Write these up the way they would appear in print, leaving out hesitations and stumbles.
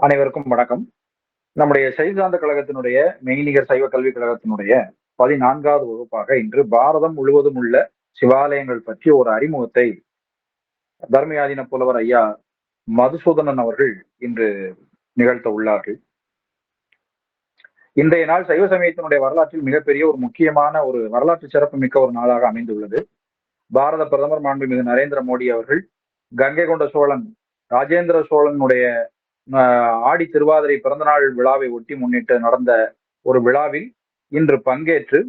அனைவருக்கும் வணக்கம். நம்முடைய சைவ கழகத்தினுடைய மெய்நிகர் சைவ கல்விக் கழகத்தினுடைய 14வது வகுப்பாக இன்று பாரதம் முழுவதும் உள்ள சிவாலயங்கள் பற்றிய ஒரு அறிமுகத்தை தர்மயாதீன புலவர் ஐயா மதுசூதனன் அவர்கள் இன்று நிகழ்த்த உள்ளார்கள். இன்றைய நாள் சைவ சமயத்தினுடைய வரலாற்றில் மிகப்பெரிய ஒரு முக்கியமான ஒரு வரலாற்று சிறப்பு மிக்க ஒரு நாளாக அமைந்துள்ளது. பாரத பிரதமர் மாண்புமிகு நரேந்திர மோடி அவர்கள் கங்கை கொண்ட சோழன் ராஜேந்திர சோழனுடைய ஆடி திருவாதிரை பிறந்தநாள் விழாவை ஒட்டி முன்னிட்டு நடந்த ஒரு விழாவில் இன்று பங்கேற்று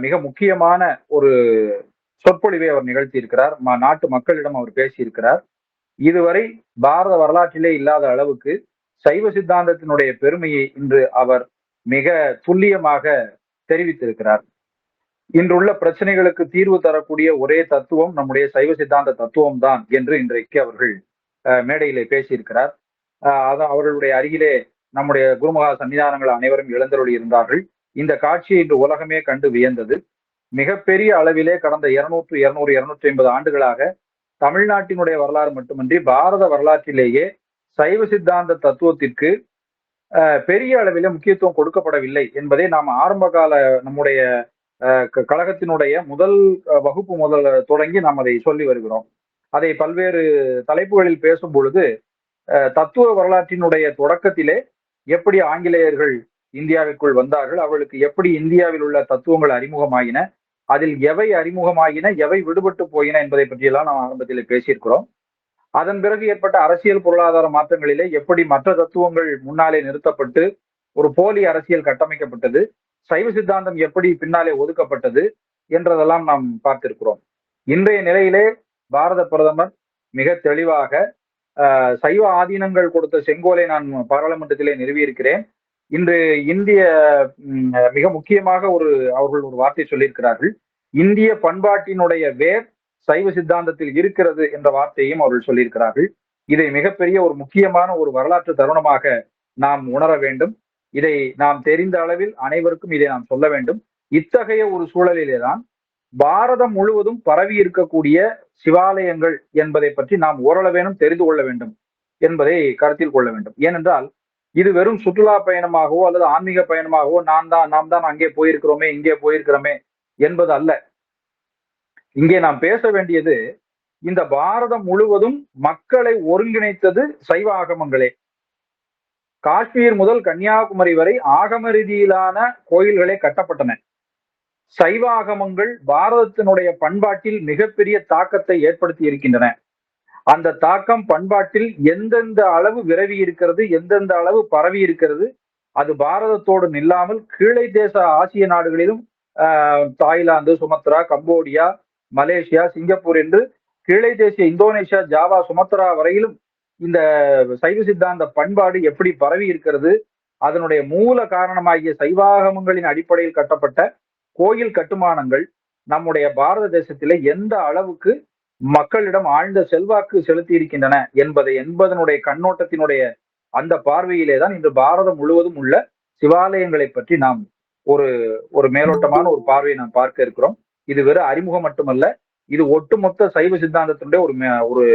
மிக முக்கியமான ஒரு சொற்பொழிவை அவர் நிகழ்த்தி இருக்கிறார். நாட்டு மக்களிடம் அவர் பேசியிருக்கிறார். இதுவரை பாரத வரலாற்றிலே இல்லாத அளவுக்கு சைவ சித்தாந்தத்தினுடைய பெருமையை இன்று அவர் மிக துல்லியமாக தெரிவித்திருக்கிறார். இன்றுள்ள பிரச்சனைகளுக்கு தீர்வு தரக்கூடிய ஒரே தத்துவம் நம்முடைய சைவ சித்தாந்த தத்துவம் தான் என்று இன்றைக்கு அவர்கள் மேடையிலே பேசியிருக்கிறார். அவர்களுடைய அருகிலே நம்முடைய குருமகா சன்னிதானங்கள் அனைவரும் எழுந்தருளி இருந்தார்கள். இந்த காட்சியை இன்று உலகமே கண்டு வியந்தது. மிகப்பெரிய அளவிலே கடந்த 200-250 ஆண்டுகளாக தமிழ்நாட்டினுடைய வரலாறு மட்டுமின்றி பாரத வரலாற்றிலேயே சைவ சித்தாந்த தத்துவத்திற்கு பெரிய அளவிலே முக்கியத்துவம் கொடுக்கப்படவில்லை என்பதை நாம் ஆரம்ப கால நம்முடைய கழகத்தினுடைய முதல் வகுப்பு தொடங்கி நாம் அதை சொல்லி வருகிறோம். அதை பல்வேறு தலைப்புகளில் பேசும் பொழுது தத்துவ வரலாற்றினுடைய தொடக்கத்திலே எப்படி ஆங்கிலேயர்கள் இந்தியாவிற்குள் வந்தார்கள், அவர்களுக்கு எப்படி இந்தியாவில் உள்ள தத்துவங்கள் அறிமுகமாகின, அதில் எவை அறிமுகமாகின, எவை விடுபட்டு போயின என்பதை பற்றியெல்லாம் நாம் ஆரம்பத்திலே பேசியிருக்கிறோம். அதன் பிறகு ஏற்பட்ட அரசியல் பொருளாதார மாற்றங்களிலே எப்படி மற்ற தத்துவங்கள் முன்னாலே நிறுத்தப்பட்டு ஒரு போலி அரசியல் கட்டமைக்கப்பட்டது, சைவ சித்தாந்தம் எப்படி பின்னாலே ஒதுக்கப்பட்டது என்றதெல்லாம் நாம் பார்த்திருக்கிறோம். இன்றைய நிலையிலே பாரத பிரதமர் மிக தெளிவாக சைவ ஆதீனங்கள் கொடுத்த செங்கோலை நான் பாராளுமன்றத்திலே நிறுவியிருக்கிறேன். இன்று இந்திய மிக முக்கியமாக அவர்கள் ஒரு வார்த்தை சொல்லியிருக்கிறார்கள். இந்திய பண்பாட்டினுடைய வேர் சைவ சித்தாந்தத்தில் இருக்கிறது என்ற வார்த்தையும் அவர்கள் சொல்லியிருக்கிறார்கள். இதை மிகப்பெரிய ஒரு முக்கியமான ஒரு வரலாற்று தருணமாக நாம் உணர வேண்டும். இதை நாம் தெரிந்த அளவில் அனைவருக்கும் இதை நாம் சொல்ல வேண்டும். இத்தகைய ஒரு சூழலிலேதான் பாரதம் முழுவதும் பரவி இருக்கக்கூடிய சிவாலயங்கள் என்பதை பற்றி நாம் ஓரளவேனும் தெரிந்து கொள்ள வேண்டும் என்பதை கருத்தில் கொள்ள வேண்டும். ஏனென்றால் இது வெறும் சுற்றுலா பயணமாகவோ அல்லது ஆன்மீக பயணமாகவோ நாம் தான் அங்கே போயிருக்கிறோமே இங்கே போயிருக்கிறோமே என்பது அல்ல. இங்கே நாம் பேச வேண்டியது இந்த பாரதம் முழுவதும் மக்களை ஒருங்கிணைத்தது சைவ ஆகமங்களே. காஷ்மீர் முதல் கன்னியாகுமரி வரை ஆகம ரீதியிலான கோயில்களே கட்டப்பட்டன. சைவ ஆகமங்கள் பாரதத்தினுடைய பண்பாட்டில் மிகப்பெரிய தாக்கத்தை ஏற்படுத்தி இருக்கின்றன. அந்த தாக்கம் பண்பாட்டில் எந்தெந்த அளவு விரவி இருக்கிறது, எந்தெந்த அளவு பரவி இருக்கிறது, அது பாரதத்தோடு நில்லாமல் கீழே தேச ஆசிய நாடுகளிலும் Thailand, Sumatra, Cambodia, Malaysia, Singapore என்று கீழே தேசிய இந்தோனேஷியா, ஜாவா, சுமத்ரா வரையிலும் இந்த சைவ சித்தாந்த பண்பாடு எப்படி பரவி இருக்கிறது, அதனுடைய மூல காரணமாகிய சைவாகமங்களின் அடிப்படையில் கட்டப்பட்ட கோயில் கட்டுமானங்கள் நம்முடைய பாரத தேசத்திலே எந்த அளவுக்கு மக்களிடம் ஆழ்ந்த செல்வாக்கு செலுத்தி இருக்கின்றன என்பதனுடைய கண்ணோட்டத்தினுடைய அந்த பார்வையிலே தான் இன்று பாரதம் முழுவதும் உள்ள சிவாலயங்களை பற்றி நாம் ஒரு மேலோட்டமான ஒரு பார்வையை நாம் பார்க்க இருக்கிறோம். இது வெறும் அறிமுகம் மட்டுமல்ல, இது ஒட்டுமொத்த சைவ சித்தாந்தத்தினுடைய ஒரு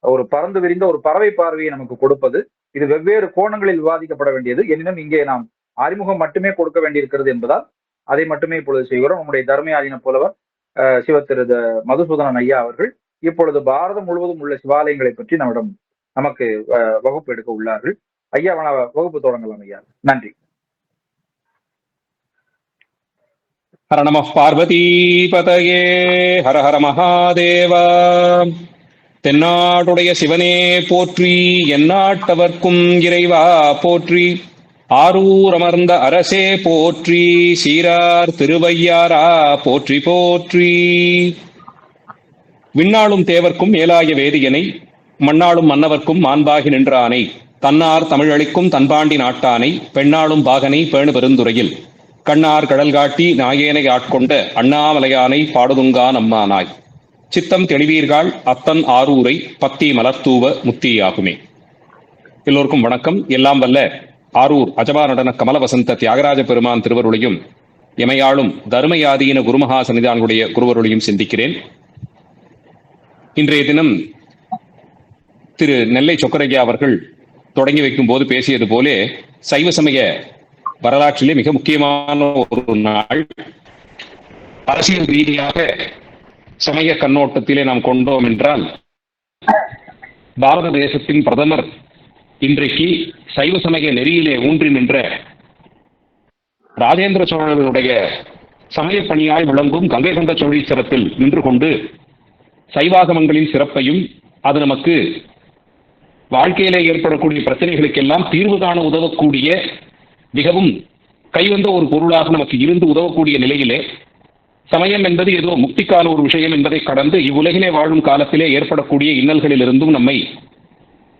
ஒரு பறந்து விரிந்த ஒரு பறவை பார்வையை நமக்கு கொடுப்பது. இது வெவ்வேறு கோணங்களில் விவாதிக்கப்பட வேண்டியது. எனினும் இங்கே நாம் அறிமுகம் மட்டுமே கொடுக்க வேண்டியிருக்கிறது என்பதால் அதை மட்டுமே இப்பொழுது செய்கிறோம். நம்முடைய தர்மயாதீன புலவர் சிவ திரு மதுசூதனன் ஐயா அவர்கள் இப்பொழுது பாரதம் முழுவதும் உள்ள சிவாலயங்களை பற்றி நமக்கு வகுப்பு எடுக்க உள்ளார்கள். ஐயா வகுப்பு தொடங்கலாம் ஐயா. நன்றி. ஹர நம பார்வதி பதயே ஹர ஹர மகாதேவா. தென்னாடுடைய சிவனே போற்றி, எந்நாட்டவர்க்கும் இறைவா போற்றி, ஆரூர் அமர்ந்த அரசே போற்றி, சீரார் திருவையாரா போற்றி போற்றி. விண்ணாளும் தேவர்க்கும் மேலாய வேதியனை, மண்ணாளும் மன்னவர்க்கும் மாண்பாகி நின்றானை, தன்னார் தமிழளிக்கும் தன்பாண்டி நாட்டானை, பெண்ணாளும் பாகனை பேணு பெருந்துறையில், கண்ணார் கடல் காட்டி நாயேனை ஆட்கொண்ட அண்ணாமலையானை பாடுதுங்கா நம்மானாய், சித்தம் தெளிவீர்கள் அத்தன் ஆரூரை பத்தி மலர்த்தூவ முத்தியாகுமே. எல்லோருக்கும் வணக்கம். எல்லாம் வல்ல ஆரூர் அஜபா நடன கமல வசந்த தியாகராஜ பெருமான் திருவருளையும் எமையாளும் தர்மயாதீன குருமகா சன்னிதானுடைய குருவருளையும் சிந்திக்கிறேன். இன்றைய தினம் திரு நெல்லை சொக்கரையா அவர்கள் தொடங்கி வைக்கும் போது பேசியது போலே சைவ சமய வரலாற்றிலே மிக முக்கியமான ஒரு நாள். அரசியல் ரீதியாக சமய கண்ணோட்டத்திலே நாம் கொண்டோம் என்றால், பாரத தேசத்தின் பிரதமர் இன்றைக்கு சைவ சமய நெறியிலே ஊன்றி நின்ற ராஜேந்திர சோழனுடைய சமய பணியாய் விளங்கும் கங்கை கொண்ட சோழீஸ்வரத்தில் நின்று கொண்டு சைவாகமங்களின் சிறப்பையும் அது நமக்கு வாழ்க்கையிலே ஏற்படக்கூடிய பிரச்சனைகளுக்கெல்லாம் தீர்வு காண உதவக்கூடிய மிகவும் கைவந்த ஒரு பொருளாக நமக்கு இருந்து உதவக்கூடிய நிலையிலே, சமயம் என்பது ஏதோ முக்திக்கான ஒரு விஷயம் என்பதை கடந்து இவ்வுலகிலே வாழும் காலத்திலே ஏற்படக்கூடிய இன்னல்களிலிருந்தும் நம்மை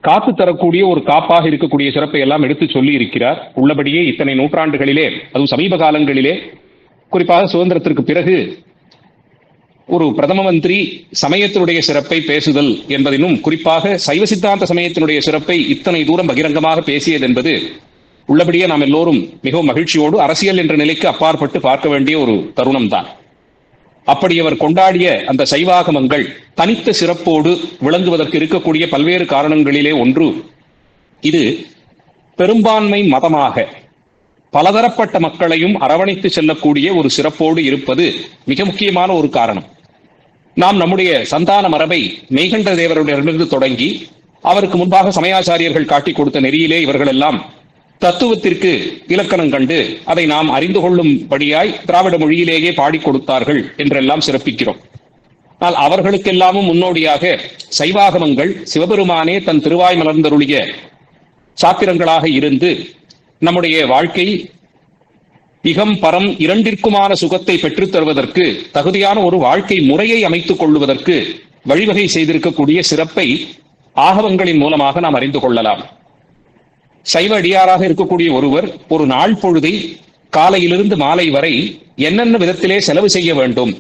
காத்து தரக்கூடிய ஒரு காப்பாக இருக்கக்கூடிய சிறப்பை எல்லாம் எடுத்து சொல்லி இருக்கிறார். உள்ளபடியே இத்தனை நூற்றாண்டுகளிலே, அதுவும் சமீப காலங்களிலே, குறிப்பாக சுதந்திரத்திற்கு பிறகு ஒரு பிரதம மந்திரி சமயத்தினுடைய சிறப்பை பேசுதல் என்பதிலும், குறிப்பாக சைவ சித்தாந்த சமயத்தினுடைய சிறப்பை இத்தனை தூரம் பகிரங்கமாக பேசியது என்பது உள்ளபடியே நாம் எல்லோரும் மிகவும் மகிழ்ச்சியோடு அரசியல் என்ற நிலைக்கு அப்பாற்பட்டு பார்க்க வேண்டிய ஒரு தருணம் தான். அப்படி அவர் கொண்டாடிய அந்த சைவாகமங்கள் தனித்த சிறப்போடு விளங்குவதற்கு இருக்கக்கூடிய பல்வேறு காரணங்களிலே ஒன்று, இது பெரும்பான்மை மதமாக பலதரப்பட்ட மக்களையும் அரவணைத்து செல்லக்கூடிய ஒரு சிறப்போடு இருப்பது மிக முக்கியமான ஒரு காரணம். நாம் நம்முடைய சந்தான மரபை மெய்கண்ட தேவருடையிலிருந்து தொடங்கி அவருக்கு முன்பாக சமயாச்சாரியர்கள் காட்டிக் கொடுத்த நெறியிலே இவர்களெல்லாம் தத்துவத்திற்கு இலக்கணம் கண்டு அதை நாம் அறிந்து கொள்ளும்படியாய் திராவிட மொழியிலேயே பாடிக் கொடுத்தார்கள் என்றெல்லாம் சிறப்பிக்கிறோம். ஆனால் அவர்களுக்கெல்லாமும் முன்னோடியாக சைவாகமங்கள் சிவபெருமானே தன் திருவாய் மலர்ந்தருளிய சாத்திரங்களாக இருந்து நம்முடைய வாழ்க்கை இகம் பரம் இரண்டிற்குமான சுகத்தை பெற்றுத் தருவதற்கு தகுதியான ஒரு வாழ்க்கை முறையை அமைத்துக் கொள்வதற்கு வழிவகை செய்திருக்கக்கூடிய சிறப்பை ஆகமங்களின் மூலமாக நாம் அறிந்து கொள்ளலாம். சைவ அடியாராக இருக்கக்கூடிய ஒருவர் ஒரு நாள் பொழுதை காலையிலிருந்து மாலை வரை என்னென்ன விதத்திலே செலவு செய்ய வேண்டும்,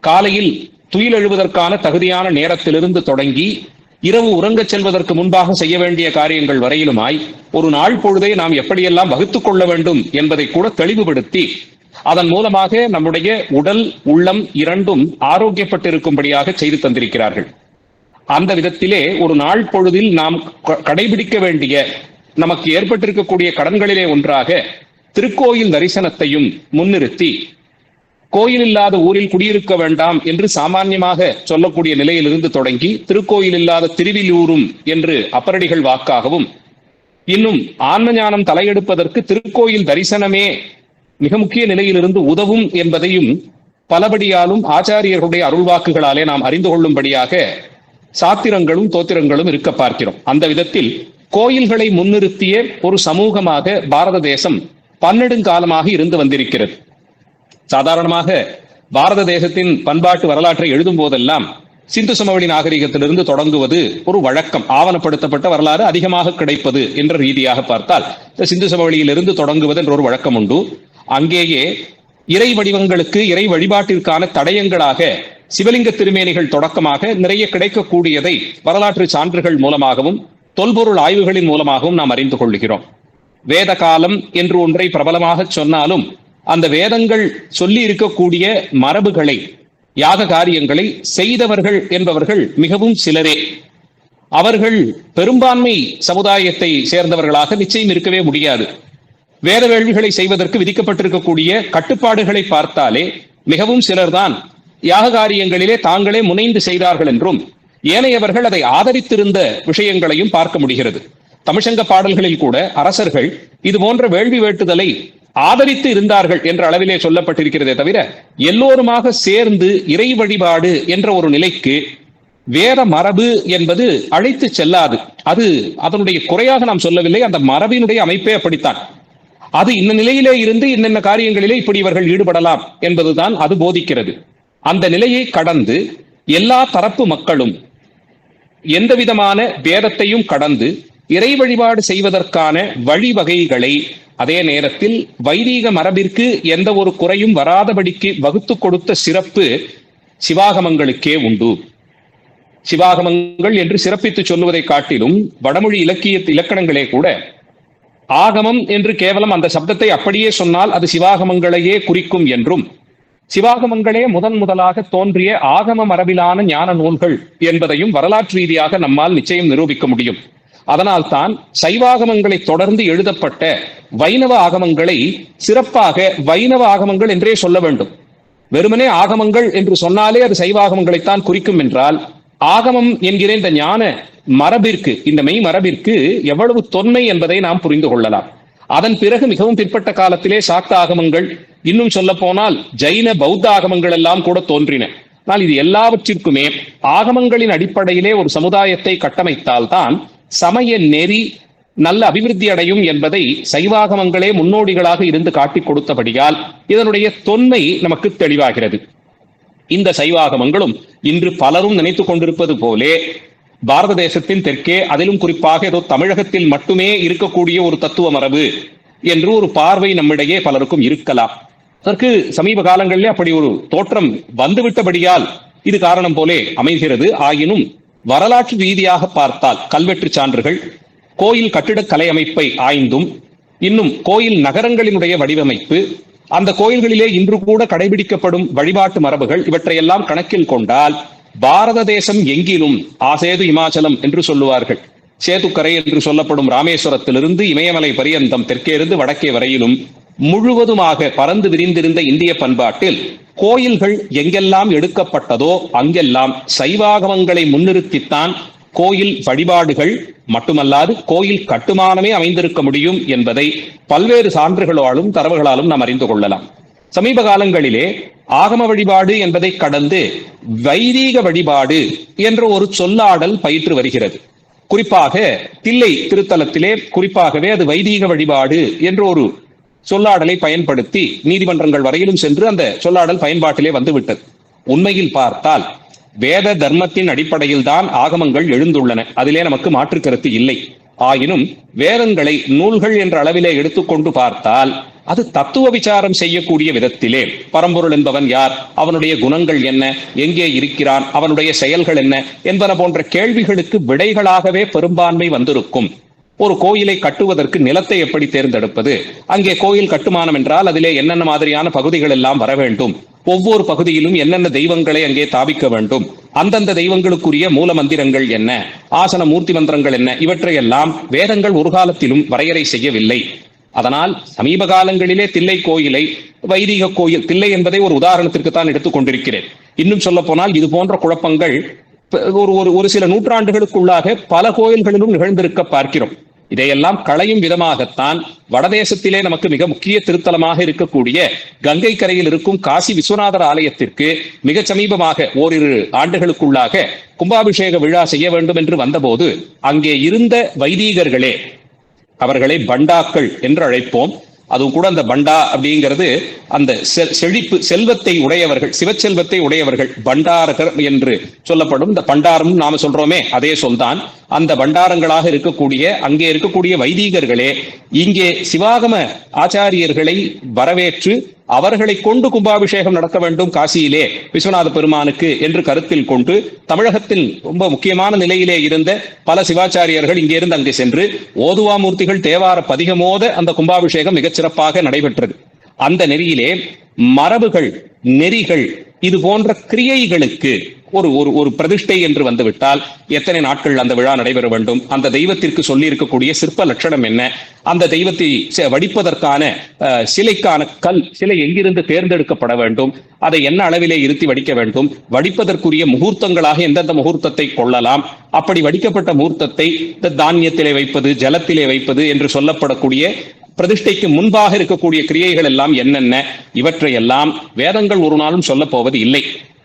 காலையில் துயில் எழுவதற்கான தகுதியான நேரத்திலிருந்து தொடங்கி இரவு உறங்கச் செல்வதற்கு முன்பாக செய்ய வேண்டிய காரியங்கள் வரையிலுமாய் ஒரு நாள் பொழுதை நாம் எப்படியெல்லாம் வகுத்துக் கொள்ள வேண்டும் என்பதை கூட தெளிவுபடுத்தி அதன் மூலமாக நம்முடைய உடல் உள்ளம் இரண்டும் ஆரோக்கியப்பட்டிருக்கும்படியாக செய்து தந்திருக்கிறார்கள். அந்த விதத்திலே ஒரு நாள் பொழுதில் நாம் கடைபிடிக்க வேண்டிய நமக்கு ஏற்பட்டிருக்கக்கூடிய கடன்களிலே ஒன்றாக திருக்கோயில் தரிசனத்தையும் முன்னிறுத்தி, கோயில் இல்லாத ஊரில் குடியிருக்க வேண்டாம் என்று சாமான்யமாக சொல்லக்கூடிய நிலையிலிருந்து தொடங்கி திருக்கோயில் இல்லாத திருவிலூரும் என்று அப்பரடிகள் வாக்காகவும், இன்னும் ஆன்ம ஞானம் தலையெடுப்பதற்கு திருக்கோயில் தரிசனமே மிக முக்கிய நிலையிலிருந்து உதவும் என்பதையும் பலபடியாலும் ஆச்சாரியர்களுடைய அருள்வாக்குகளாலே நாம் அறிந்து கொள்ளும்படியாக சாத்திரங்களும் தோத்திரங்களும் இருக்க பார்க்கிறோம். அந்த விதத்தில் கோயில்களை முன்னிறுத்திய ஒரு சமூகமாக பாரத தேசம் பன்னெடுங்காலமாக இருந்து வந்திருக்கிறது. சாதாரணமாக பாரத தேசத்தின் பண்பாட்டு வரலாற்றை எழுதும் போதெல்லாம் சிந்து சமவெளி நாகரிகத்திலிருந்து தொடங்குவது ஒரு வழக்கம். ஆவணப்படுத்தப்பட்ட வரலாறு அதிகமாக கிடைப்பது என்ற ரீதியாக பார்த்தால் சிந்து சமவெளியிலிருந்து தொடங்குவது என்ற ஒரு வழக்கம் உண்டு. அங்கேயே இறை வடிவங்களுக்கு இறை வழிபாட்டிற்கான தடயங்களாக சிவலிங்க திருமேனிகள் தொடக்கமாக நிறைய கிடைக்கக்கூடியதை வரலாற்று சான்றுகள் மூலமாகவும் தொல்பொருள் ஆய்வுகளின் மூலமாகவும் நாம் அறிந்து கொள்கிறோம். வேத காலம் என்று ஒன்றை பிரபலமாக சொன்னாலும் அந்த வேதங்கள் சொல்லி இருக்கக்கூடிய மரபுகளை, யாக காரியங்களை செய்தவர்கள் என்பவர்கள் மிகவும் சிலரே. அவர்கள் பெரும்பான்மை சமுதாயத்தை சேர்ந்தவர்களாக நிச்சயம் இருக்கவே முடியாது. வேத வேள்விகளை செய்வதற்கு விதிக்கப்பட்டிருக்கக்கூடிய கட்டுப்பாடுகளை பார்த்தாலே மிகவும் சிலர்தான் யாக காரியங்களிலே தாங்களே முனைந்து செய்தார்கள் என்றும் ஏனையவர்கள் அதை ஆதரித்திருந்த விஷயங்களையும் பார்க்க முடிகிறது. தமிழ்ச்சங்க பாடல்களில் கூட அரசர்கள் இது போன்ற வேள்வி வேட்டுதலை ஆதரித்து இருந்தார்கள் என்ற அளவிலே சொல்லப்பட்டிருக்கிறதே தவிர எல்லோருமாக சேர்ந்து இறை வழிபாடு என்ற ஒரு நிலைக்கு வேத மரபு என்பது அழைத்து செல்லாது. அது அதனுடைய குறையாக நாம் சொல்லவில்லை, அந்த மரபினுடைய அமைப்பே அப்படித்தான். அது இந்த நிலையிலே இருந்து இன்னென்ன காரியங்களிலே இப்படி இவர்கள் ஈடுபடலாம் என்பதுதான் அது போதிக்கிறது. அந்த நிலையை கடந்து எல்லா தரப்பு மக்களும் எந்த விதமான பேதத்தையும் கடந்து இறை வழிபாடு செய்வதற்கான வழிவகைகளை அதே நேரத்தில் வைதீக மரபிற்கு எந்த ஒரு குறையும் வராதபடிக்கு வகுத்து கொடுத்த சிறப்பு சிவாகமங்களுக்கே உண்டு. சிவாகமங்கள் என்று சிறப்பித்து சொல்லுவதை காட்டிலும் வடமொழி இலக்கணங்களே கூட ஆகமம் என்று கேவலம் அந்த சப்தத்தை அப்படியே சொன்னால் அது சிவாகமங்களையே குறிக்கும் என்றும், சிவாகமங்களே முதலாக தோன்றிய ஆகம மரபிலான ஞான நூல்கள் என்பதையும் வரலாற்று ரீதியாக நம்மால் நிச்சயம் நிரூபிக்க முடியும். அதனால்தான் சைவாகமங்களை தொடர்ந்து எழுதப்பட்ட வைணவ ஆகமங்களை சிறப்பாக வைணவ ஆகமங்கள் என்றே சொல்ல வேண்டும். வெறுமனே ஆகமங்கள் என்று சொன்னாலே அது சைவாகமங்களைத்தான் குறிக்கும் என்றால், ஆகமம் என்கிற இந்த ஞான மரபிற்கு, இந்த மெய் மரபிற்கு எவ்வளவு தொன்மை என்பதை நாம் புரிந்து கொள்ளலாம். அதன் பிறகு மிகவும் பிற்பட்ட காலத்திலே சாக்த ஆகமங்கள், இன்னும் சொல்ல போனால் ஜைன பௌத்த ஆகமங்கள் எல்லாம் கூட தோன்றின. ஆனால் இது எல்லாவற்றிற்குமே ஆகமங்களின் அடிப்படையிலே ஒரு சமுதாயத்தை கட்டமைத்தால்தான் சமய நெறி நல்ல அபிவிருத்தி அடையும் என்பதை சைவாகமங்களே முன்னோடிகளாக இருந்து காட்டிக் கொடுத்தபடியால் இதனுடைய தொன்மை நமக்கு தெளிவாகிறது. இந்த சைவாகமங்களும் இன்று பலரும் நினைத்துக் கொண்டிருப்பது போலே பாரத தேசத்தின் தெற்கே, அதிலும் குறிப்பாக ஏதோ தமிழகத்தில் மட்டுமே இருக்கக்கூடிய ஒரு தத்துவ மரபு என்று ஒரு பார்வை நம்மிடையே பலருக்கும் இருக்கலாம். அதற்கு சமீப காலங்களிலே அப்படி ஒரு தோற்றம் வந்துவிட்டபடியால் இது காரணம் போலே அமைகிறது. ஆயினும் வரலாற்று ரீதியாக பார்த்தால் கல்வெட்டு சான்றுகள், கோயில் கட்டிடக்கலை அமைப்பை ஆய்ந்தும், இன்னும் கோயில் நகரங்களினுடைய வடிவமைப்பு, அந்த கோயில்களிலே இன்று கூட கடைபிடிக்கப்படும் வழிபாட்டு மரபுகள், இவற்றையெல்லாம் கணக்கில் கொண்டால் பாரத தேசம் எங்கிலும் ஆசேது இமாச்சலம் என்று சொல்லுவார்கள். சேதுக்கரை என்று சொல்லப்படும் ராமேஸ்வரத்திலிருந்து இமயமலை பரியந்தம் தெற்கே இருந்து வடக்கே வரையிலும் முழுவதுமாக பறந்து விரிந்திருந்த இந்திய பண்பாட்டில் கோயில்கள் எங்கெல்லாம் எடுக்கப்பட்டதோ அங்கெல்லாம் சைவாகமங்களை முன்னிறுத்தித்தான் கோயில் வழிபாடுகள் மட்டுமல்லாது கோயில் கட்டுமானமே அமைந்திருக்க முடியும் என்பதை பல்வேறு சான்றுகளாலும் தரவுகளாலும் நாம் அறிந்து கொள்ளலாம். சமீப காலங்களிலே ஆகம வழிபாடு என்பதை கடந்து வைதீக வழிபாடு என்ற ஒரு சொல்லாடல் பயிற்று வருகிறது. குறிப்பாக தில்லை திருத்தலத்திலே குறிப்பாகவே அது வைதீக வழிபாடு என்ற ஒரு சொல்லாடலை பயன்படுத்தி நீதிமன்றங்கள் வரையிலும் சென்று அந்த சொல்லாடல் பயன்பாட்டிலே வந்துவிட்டது. உண்மையில் பார்த்தால் வேத தர்மத்தின் அடிப்படையில் தான் ஆகமங்கள் எழுந்துள்ளன, அதிலே நமக்கு மாற்று கருத்து இல்லை. ஆயினும் வேதங்களை நூல்கள் என்ற அளவிலே எடுத்துக்கொண்டு பார்த்தால் அது தத்துவ விசாரம் செய்யக்கூடிய விதத்திலே பரம்பொருள் என்பவன் யார், அவனுடைய குணங்கள் என்ன, எங்கே இருக்கிறான், அவனுடைய செயல்கள் என்ன என்பன போன்ற கேள்விகளுக்கு விடைகளாகவே பெரும்பான்மை வந்திருக்கும். ஒரு கோயிலை கட்டுவதற்கு நிலத்தை எப்படி தேர்ந்தெடுப்பது, அங்கே கோயில் கட்டுமானம் என்றால் அதிலே என்னென்ன மாதிரியான பகுதிகள் எல்லாம் வர வேண்டும், ஒவ்வொரு பகுதியிலும் என்னென்ன தெய்வங்களை அங்கே தாபிக்க வேண்டும், அந்தந்த தெய்வங்களுக்குரிய மூல மந்திரங்கள் என்ன, ஆசன மூர்த்தி மந்திரங்கள் என்ன, இவற்றையெல்லாம் வேதங்கள் ஒரு காலத்திலும் வரையறை செய்யவில்லை. அதனால் சமீப காலங்களிலே தில்லை கோயிலை வைதிக கோயில், தில்லை என்பதை ஒரு உதாரணத்திற்கு தான் எடுத்துக் கொண்டிருக்கிறேன். இன்னும் சொல்ல போனால் இது போன்ற குழப்பங்கள் ஒரு சில நூற்றாண்டுகளுக்குள்ளாக பல கோயில்களிலும் நிகழ்ந்திருக்க பார்க்கிறோம். இதையெல்லாம் களையும் விதமாகத்தான் வடதேசத்திலே நமக்கு மிக முக்கிய திருத்தலமாக இருக்கக்கூடிய கங்கை கரையில் இருக்கும் காசி விஸ்வநாதர் ஆலயத்திற்கு மிக சமீபமாக ஓரிரு ஆண்டுகளுக்குள்ளாக கும்பாபிஷேக விழா செய்ய வேண்டும் என்று வந்தபோது அங்கே இருந்த வைதீகர்களே, அவர்களை பண்டாக்கள் என்று அழைப்போம், அதுவும் கூட அந்த பண்டா அப்படிங்கிறது அந்த செழிப்பு செல்வத்தை உடையவர்கள், சிவச்செல்வத்தை உடையவர்கள், பண்டாரகர் என்று சொல்லப்படும். இந்த பண்டாரம் நாம சொல்றோமே அதே சொல்தான். அந்த பண்டாரங்களாக இருக்கக்கூடிய அங்கே இருக்கக்கூடிய வைதீகர்களே இங்கே சிவாகம ஆச்சாரியர்களை வரவேற்று அவர்களை கொண்டு கும்பாபிஷேகம் நடக்க வேண்டும் காசியிலே விஸ்வநாத பெருமானுக்கு என்று கருத்தில் கொண்டு தமிழகத்தில் ரொம்ப முக்கியமான நிலையிலே இருந்த பல சிவாச்சாரியர்கள் இங்கே இருந்து அங்கே சென்று ஓதுவாமூர்த்திகள் தேவார பதிகமோத அந்த கும்பாபிஷேகம் மிகச் சிறப்பாக நடைபெற்றது. அந்த நெறியிலே மரபுகள், நெறிகள், இது போன்ற கிரியைகளுக்கு ஒரு பிரதிஷ்டை என்று வந்துவிட்டால் எத்தனை நாட்கள் அந்த விழா நடைபெற வேண்டும், அந்த தெய்வத்திற்கு சொல்லி இருக்கக்கூடிய சிற்ப லட்சணம் என்ன, அந்த தெய்வத்தை வடிப்பதற்கான சிலைக்கான சிலை எங்கிருந்து தேர்ந்தெடுக்கப்பட வேண்டும், அதை என்ன அளவிலே இருத்தி வடிக்க வேண்டும், வடிப்பதற்குரிய முகூர்த்தங்களாக எந்தெந்த முகூர்த்தத்தை கொள்ளலாம், அப்படி வடிக்கப்பட்ட முகூர்த்தத்தை தானியத்திலே வைப்பது, ஜலத்திலே வைப்பது என்று சொல்லப்படக்கூடிய பிரதிஷ்டைக்கு முன்பாக இருக்கக்கூடிய கிரியைகள் எல்லாம் என்னென்ன, இவற்றையெல்லாம் வேதங்கள் ஒரு நாளும் சொல்ல போவது இல்லை.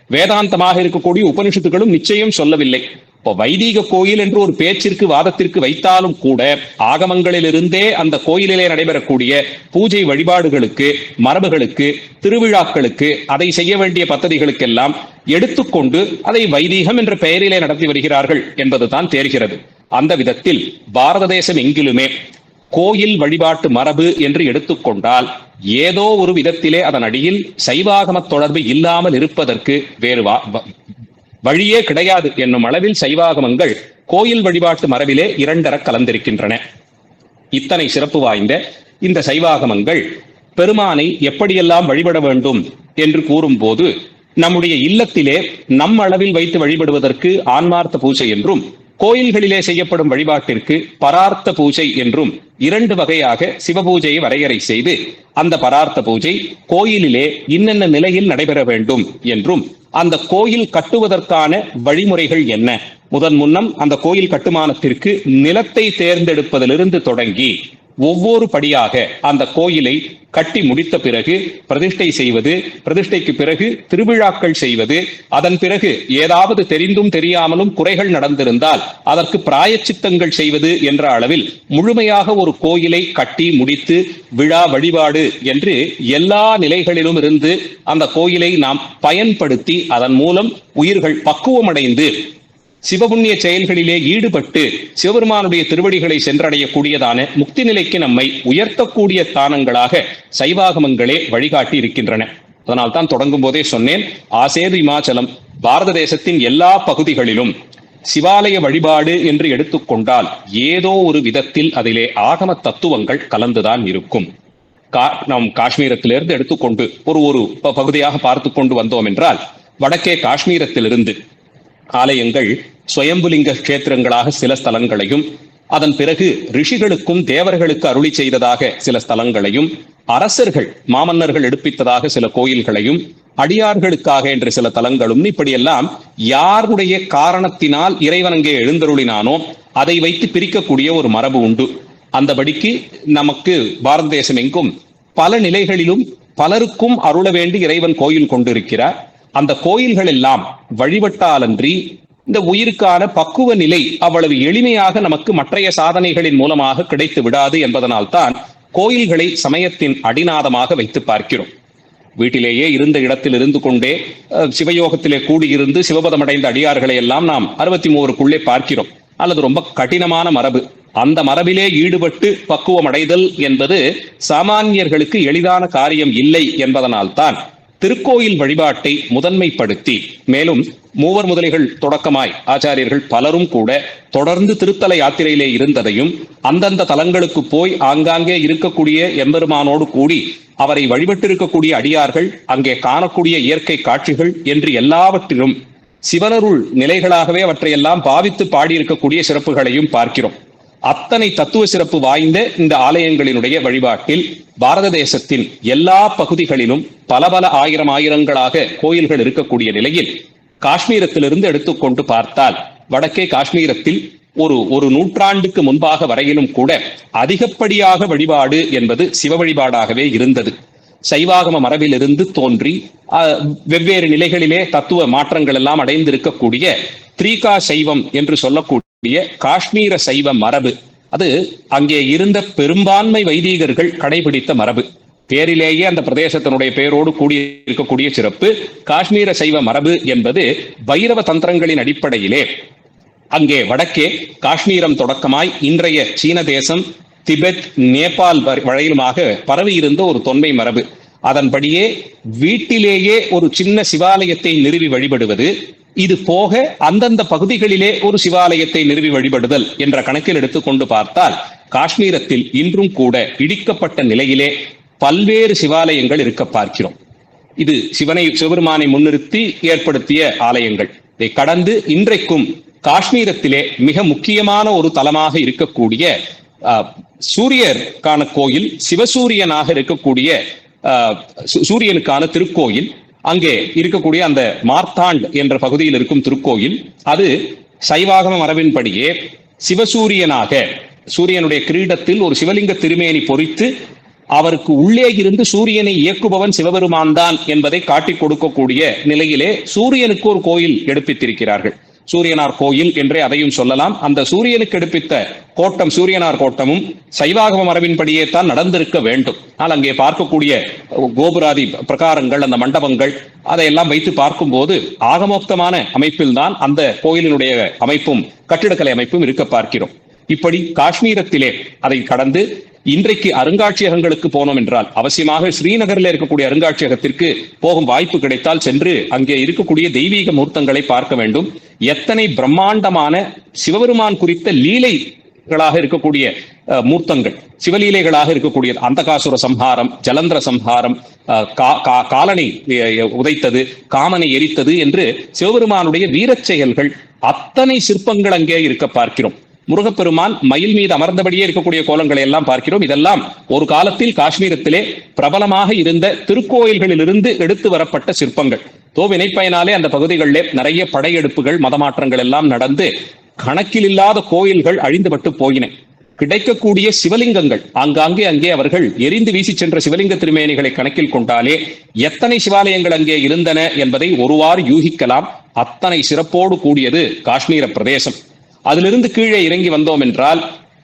வேதாந்தமாக இருக்கக்கூடிய உபனிஷத்துகளும் நிச்சயம் சொல்லவில்லை. இப்போ வைதீக கோயில் என்று ஒரு பேச்சிற்கு வாதத்திற்கு வைத்தாலும் கூட ஆகமங்களிலிருந்தே அந்த கோயிலிலே நடைபெறக்கூடிய பூஜை வழிபாடுகளுக்கு, மரபுகளுக்கு, திருவிழாக்களுக்கு, அதை செய்ய வேண்டிய பദ്ധதிகளுக்கெல்லாம் எடுத்துக்கொண்டு அதை வைதீகம் என்ற பெயரிலே நடத்தி வருகிறார்கள் என்பதுதான் தெரிகிறது. அந்த விதத்தில் பாரத தேசம் எங்கிலுமே கோயில் வழிபாட்டு மரபு என்று எடுத்துக்கொண்டால் ஏதோ ஒரு விதத்திலே அதன் அடியில் சைவாகம தொடர்பு இல்லாமல் இருப்பதற்கு வேறு வழியே கிடையாது என்னும் அளவில் சைவாகமங்கள் கோயில் வழிபாட்டு மரபிலே இரண்டர கலந்திருக்கின்றன. இத்தனை சிறப்பு வாய்ந்த இந்த சைவாகமங்கள் பெருமானை எப்படியெல்லாம் வழிபட வேண்டும் என்று கூறும்போது நம்முடைய இல்லத்திலே நம் அளவில் வைத்து வழிபடுவதற்கு ஆன்மார்த்த பூஜை என்றும், கோயில்களிலே செய்யப்படும் வழிபாட்டிற்கு பரார்த்த பூஜை என்றும் 2 வகையாக சிவபூஜையை வரையறை செய்து அந்த பரார்த்த பூஜை கோயிலிலே இன்னென்ன நிலையில் நடைபெற வேண்டும் என்றும் அந்த கோயில் கட்டுவதற்கான வழிமுறைகள் என்ன, முன்னம் அந்த கோயில் கட்டுமானத்திற்கு நிலத்தை தேர்ந்தெடுப்பதிலிருந்து தொடங்கி ஒவ்வொரு படியாக அந்த கோயிலை கட்டி முடித்த பிறகு பிரதிஷ்டை செய்வது, பிரதிஷ்டைக்கு பிறகு திருவிழாக்கள் செய்வது, அதன் பிறகு ஏதாவது தெரிந்தும் தெரியாமலும் குறைகள் நடந்திருந்தால் அதற்கு பிராயச்சித்தங்கள் செய்வது என்ற அளவில் முழுமையாக ஒரு கோயிலை கட்டி முடித்து விழா வழிபாடு என்று எல்லா நிலைகளிலும் இருந்து அந்த கோயிலை நாம் பயன்படுத்தி அதன் மூலம் உயிர்கள் பக்குவமடைந்து சிவபுண்ணிய செயல்களிலே ஈடுபட்டு சிவபெருமானுடைய திருவடிகளை சென்றடையக்கூடியதான முக்தி நிலைக்கு நம்மை உயர்த்தக்கூடிய ஸ்தானங்களாக சைவாகமங்களே வழிகாட்டி இருக்கின்றன. அதனால் தான் தொடங்கும் போதே சொன்னேன், ஆசேது இமாச்சலம் பாரத தேசத்தின் எல்லா பகுதிகளிலும் சிவாலய வழிபாடு என்று எடுத்துக்கொண்டால் ஏதோ ஒரு விதத்தில் அதிலே ஆகம தத்துவங்கள் கலந்துதான் இருக்கும். நாம் காஷ்மீரத்திலிருந்து எடுத்துக்கொண்டு ஒரு பகுதியாக பார்த்து கொண்டு வந்தோம் என்றால், வடக்கே காஷ்மீரத்திலிருந்து ஆலயங்கள் சுயம்புலிங்க கஷேத்திரங்களாக சில ஸ்தலங்களையும், அதன் பிறகு ரிஷிகளுக்கும் தேவர்களுக்கு அருளி செய்ததாக சில ஸ்தலங்களையும், அரசர்கள் மாமன்னர்கள் எடுப்பித்ததாக சில கோயில்களையும், அடியார்களுக்காக என்ற சில தலங்களும், இப்படியெல்லாம் யாருடைய காரணத்தினால் இறைவன் அங்கே எழுந்தருளினானோ அதை வைத்து பிரிக்கக்கூடிய ஒரு மரபு உண்டு. அந்தபடிக்கு நமக்கு பாரத தேசம் எங்கும் பல நிலைகளிலும் பலருக்கும் அருள வேண்டி இறைவன் கோயில் கொண்டிருக்கிறார். அந்த கோயில்கள் எல்லாம் வழிபட்டாலன்றி இந்த உயிருக்கான பக்குவ நிலை அவ்வளவு எளிமையாக நமக்கு மற்றைய சாதனைகளின் மூலமாக கிடைத்து விடாது என்பதனால்தான் கோயில்களை சமயத்தின் அடிநாதமாக வைத்து பார்க்கிறோம். வீட்டிலேயே இருந்த இடத்தில் இருந்து கொண்டே சிவயோகத்திலே கூடியிருந்து சிவபதமடைந்த அடியார்களை எல்லாம் நாம் 63க்குள்ளே பார்க்கிறோம். அல்லது ரொம்ப கடினமான மரபு. அந்த மரபிலே ஈடுபட்டு பக்குவம் அடைதல் என்பது சாமானியர்களுக்கு எளிதான காரியம் இல்லை என்பதனால்தான் திருக்கோயில் வழிபாட்டை முதன்மைப்படுத்தி, மேலும் மூவர் முதலிகள் தொடக்கமாய் ஆச்சாரியர்கள் பலரும் கூட தொடர்ந்து திருத்தல யாத்திரையிலே இருந்ததையும், அந்தந்த தலங்களுக்கு போய் ஆங்காங்கே இருக்கக்கூடிய எம்பெருமானோடு கூடி அவரை வழிபட்டிருக்கக்கூடிய அடியார்கள் அங்கே காணக்கூடிய இயற்கை காட்சிகள் என்று எல்லாவற்றிலும் சிவனருள் நிலைகளாகவே அவற்றையெல்லாம் பாவித்து பாடியிருக்கக்கூடிய சிறப்புகளையும் பார்க்கிறோம். அத்தனை தத்துவ சிறப்பு வாய்ந்த இந்த ஆலயங்களினுடைய வழிபாட்டில் பாரத தேசத்தின் எல்லா பகுதிகளிலும் பல ஆயிரங்களாக கோயில்கள் இருக்கக்கூடிய நிலையில் காஷ்மீரத்திலிருந்து எடுத்துக்கொண்டு பார்த்தால், வடக்கே காஷ்மீரத்தில் ஒரு நூற்றாண்டுக்கு முன்பாக வரையிலும் கூட அதிகப்படியாக வழிபாடு என்பது சிவ வழிபாடாகவே இருந்தது. சைவாகம மரபிலிருந்து தோன்றி வெவ்வேறு நிலைகளிலே தத்துவ மாற்றங்கள் எல்லாம் அடைந்திருக்கக்கூடிய திரீகா சைவம் என்று சொல்லக்கூடிய காஷ்மீர சைவ மரபு, அது அங்கே இருந்த பெரும்பான்மை வைதீகர்கள் கடைபிடித்த மரபு. பேரிலேயே அந்த பிரதேசத்தினுடைய பெயரோடு கூடி இருக்கக்கூடிய சிறப்பு. காஷ்மீர சைவ மரபு என்பது பைரவ தந்திரங்களின் அடிப்படையிலே அங்கே வடக்கே காஷ்மீரம் தொடக்கமாய் இன்றைய சீன தேசம், திபெத், நேபாள் வரையிலுமாக பரவி இருந்த ஒரு தொன்மை மரபு. அதன்படியே வீட்டிலேயே ஒரு சின்ன சிவாலயத்தை நிறுவி வழிபடுவது, இது போக அந்தந்த பகுதிகளிலே ஒரு சிவாலயத்தை நிறுவி வழிபடுதல் என்ற கணக்கில் எடுத்துக்கொண்டு பார்த்தால், காஷ்மீரத்தில் இன்றும் கூட இடிக்கப்பட்ட நிலையிலே பல்வேறு சிவாலயங்கள் இருக்க பார்க்கிறோம். இது சிவபெருமானை முன்னிறுத்தி ஏற்படுத்திய ஆலயங்கள். இதை கடந்து இன்றைக்கும் காஷ்மீரத்திலே மிக முக்கியமான ஒரு தலமாக இருக்கக்கூடிய சூரியருக்கான கோயில், சிவசூரியனாக இருக்கக்கூடிய சூரியனுக்கான திருக்கோயில், அங்கே இருக்கக்கூடிய அந்த மார்த்தாண்ட் என்ற பகுதியில் இருக்கும் திருக்கோயில், அது சைவாகம மரபின்படியே சிவசூரியனாக சூரியனுடைய கிரீடத்தில் ஒரு சிவலிங்க திருமேனி பொறித்து அவருக்கு உள்ளே இருந்து சூரியனை இயக்குபவன் சிவபெருமான் தான் என்பதை காட்டிக் கொடுக்கக்கூடிய நிலையிலே சூரியனுக்கு ஒரு கோயில் எடுப்பித்திருக்கிறார்கள். சூரியனார் கோயில் என்றே அதையும் சொல்லலாம். அந்த சூரியனுக்கு எடுப்பித்த கோட்டம், சூரியனார் கோட்டமும் சைவாகம மரபின்படியே தான் நடந்திருக்க வேண்டும். ஆனால் அங்கே பார்க்கக்கூடிய கோபுராதி பிரகாரங்கள், அந்த மண்டபங்கள், அதையெல்லாம் வைத்து பார்க்கும்போது ஆகமோக்தமான அமைப்பில் தான் அந்த கோயிலினுடைய அமைப்பும் கட்டிடக்கலை அமைப்பும் இருக்க பார்க்கிறோம். இப்படி காஷ்மீரத்திலே அதை கடந்து இன்றைக்கு அருங்காட்சியகங்களுக்கு போனோம் என்றால் அவசியமாக ஸ்ரீநகரில் இருக்கக்கூடிய அருங்காட்சியகத்திற்கு போகும் வாய்ப்பு கிடைத்தால் சென்று அங்கே இருக்கக்கூடிய தெய்வீக மூர்த்தங்களை பார்க்க வேண்டும். எத்தனை பிரம்மாண்டமான சிவபெருமான் குறித்த லீலைகளாக இருக்கக்கூடிய மூர்த்தங்கள், சிவலீலைகளாக இருக்கக்கூடிய அந்தகாசுர சம்ஹாரம், ஜலந்திர சம்ஹாரம், காலனை உதைத்தது, காமனை எரித்தது என்று சிவபெருமானுடைய வீரச் செயல்கள் அத்தனை சிற்பங்கள் அங்கே இருக்க பார்க்கிறோம். முருகப்பெருமான் மயில் மீது அமர்ந்தபடியே இருக்கக்கூடிய கோலங்களை எல்லாம் பார்க்கிறோம். இதெல்லாம் ஒரு காலத்தில் காஷ்மீரத்திலே பிரபலமாக இருந்த திருக்கோயில்களிலிருந்து எடுத்து வரப்பட்ட சிற்பங்கள். வினைப்பயனாலே அந்த பகுதிகளிலே நிறைய படையெடுப்புகள், மதமாற்றங்கள் எல்லாம் நடந்து கணக்கில் இல்லாத கோயில்கள் அழிந்துபட்டு போயின. கிடைக்கக்கூடிய சிவலிங்கங்கள் ஆங்காங்கே அங்கே அவர்கள் எரிந்து வீசி சென்ற சிவலிங்க திருமேனிகளை கணக்கில் கொண்டாலே எத்தனை சிவாலயங்கள் அங்கே இருந்தன என்பதை ஒருவாறு யூகிக்கலாம். அத்தனை சிறப்போடு கூடியது காஷ்மீர பிரதேசம். அதிலிருந்து கீழே இறங்கி வந்தோம் என்றால்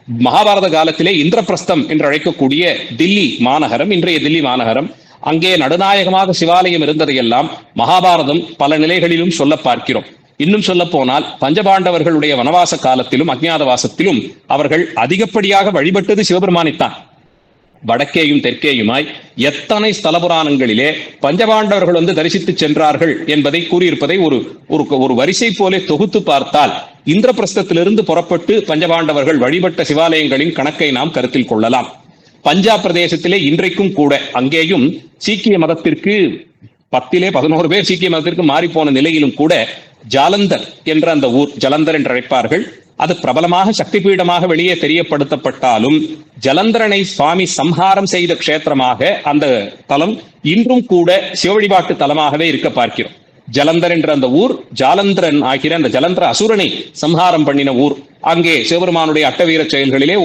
மகாபாரத காலத்திலே இந்திரபிரஸ்தம் என்று அழைக்கக்கூடிய தில்லி மாநகரம், இன்றைய தில்லி மாநகரம், அங்கே நடுநாயகமாக சிவாலயம் இருந்ததையெல்லாம் மகாபாரதம் பல நிலைகளிலும் சொல்ல பார்க்கிறோம். இன்னும் சொல்ல போனால் பஞ்சபாண்டவர்களுடைய வனவாச காலத்திலும் அஜ்ஞாதவாசத்திலும் அவர்கள் அதிகப்படியாக வழிபட்டது சிவபெருமானைத்தான். வடக்கேயும் தெற்கேயுமாய் எத்தனை ஸ்தல புராணங்களிலே பஞ்சபாண்டவர்கள் தரிசித்து சென்றார்கள் என்பதை கூறியிருப்பதை ஒரு வரிசை போல தொகுத்து பார்த்தால் இந்திரபிரஸ்தத்திலிருந்து புறப்பட்டு பஞ்சபாண்டவர்கள் வழிபட்ட சிவாலயங்களின் கணக்கை நாம் கருத்தில் கொள்ளலாம். பஞ்சாப் பிரதேசத்திலே இன்றைக்கும் கூட அங்கேயும் சீக்கிய மதத்திற்கு 10-11 பேர் சீக்கிய மதத்திற்கு மாறிப்போன நிலையிலும் கூட ஜாலந்தர் என்ற அந்த ஊர், ஜலந்தர் என்று அழைப்பார்கள், அது பிரபலமாக சக்தி பீடமாக வெளியே தெரியப்படுத்தப்பட்டாலும் ஜலந்தரனை சுவாமி சம்ஹாரம் செய்த க்ஷேத்திரமாக அந்த தலம் இன்றும் கூட சிவ வழிபாட்டு தலமாகவே இருக்க பார்க்கிறோம். ஜலந்தர் என்ற அந்த ஊர் ஜாலந்திரன் ஆகிற அந்த ஜலந்திர அசுரனை சம்ஹாரம் பண்ணின ஊர். அங்கே சிவபெருமானுடைய அட்டவீர செயல்களிலே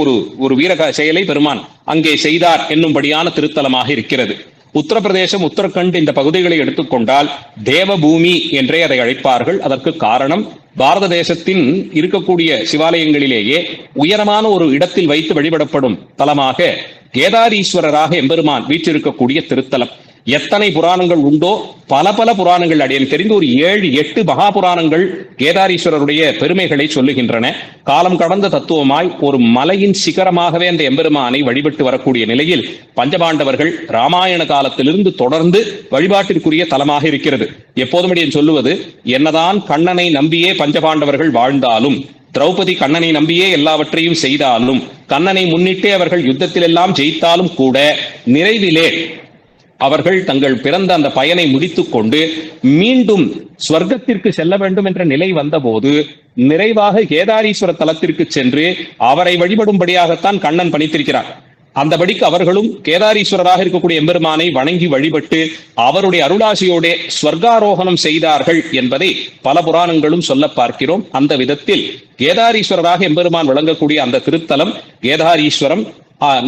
ஒரு வீர செயலை பெருமான் அங்கே செய்தார் என்னும்படியான திருத்தலமாக இருக்கிறது. உத்தரப்பிரதேசம், உத்தரகண்ட் இந்த பகுதிகளை எடுத்துக்கொண்டால் தேவபூமி என்றே அதை அழைப்பார்கள். அதற்கு காரணம் பாரத தேசத்தின் இருக்கக்கூடிய சிவாலயங்களிலேயே உயரமான ஒரு இடத்தில் வைத்து வழிபடப்படும் தலமாக கேதாரீஸ்வரராக எம்பெருமான் வீற்றிருக்கக்கூடிய திருத்தலம். எத்தனை புராணங்கள் உண்டோ பல புராணங்கள் அடியேன் தெரிந்து ஒரு 7-8 மகா புராணங்கள் கேதாரீஸ்வரருடைய பெருமைகளை சொல்லுகின்றன. காலம் கடந்த தத்துவமாய் ஒரு மலையின் சிகரமாகவே அந்த எம்பெருமானை வழிபட்டு வரக்கூடிய நிலையில் பஞ்சபாண்டவர்கள் ராமாயண காலத்திலிருந்து தொடர்ந்து வழிபாட்டிற்குரிய தலமாக இருக்கிறது. எப்போதும் அடியேன் சொல்லுவது, என்னதான் கண்ணனை நம்பியே பஞ்சபாண்டவர்கள் வாழ்ந்தாலும், திரௌபதி கண்ணனை நம்பியே எல்லாவற்றையும் செய்தாலும், கண்ணனை முன்னிட்டே அவர்கள் யுத்தத்தில் எல்லாம் ஜெயித்தாலும் கூட நிறைவிலே அவர்கள் தங்கள் பிறந்த அந்த பயனை முடித்துக் கொண்டு மீண்டும் ஸ்வர்க்கத்திற்கு செல்ல வேண்டும் என்ற நிலை வந்தபோது நிறைவாக கேதாரீஸ்வர தலத்திற்கு சென்று அவரை வழிபடும்படியாகத்தான் கண்ணன் பணித்திருக்கிறார். அந்தபடிக்கு அவர்களும் கேதாரீஸ்வரராக இருக்கக்கூடிய எம்பெருமானை வணங்கி வழிபட்டு அவருடைய அருளாசியோட ஸ்வர்காரோகணம் செய்தார்கள் என்பதை பல புராணங்களும் சொல்ல பார்க்கிறோம். அந்த விதத்தில் கேதாரீஸ்வரராக எம்பெருமான் விளங்கக்கூடிய அந்த திருத்தலம் கேதாரீஸ்வரம்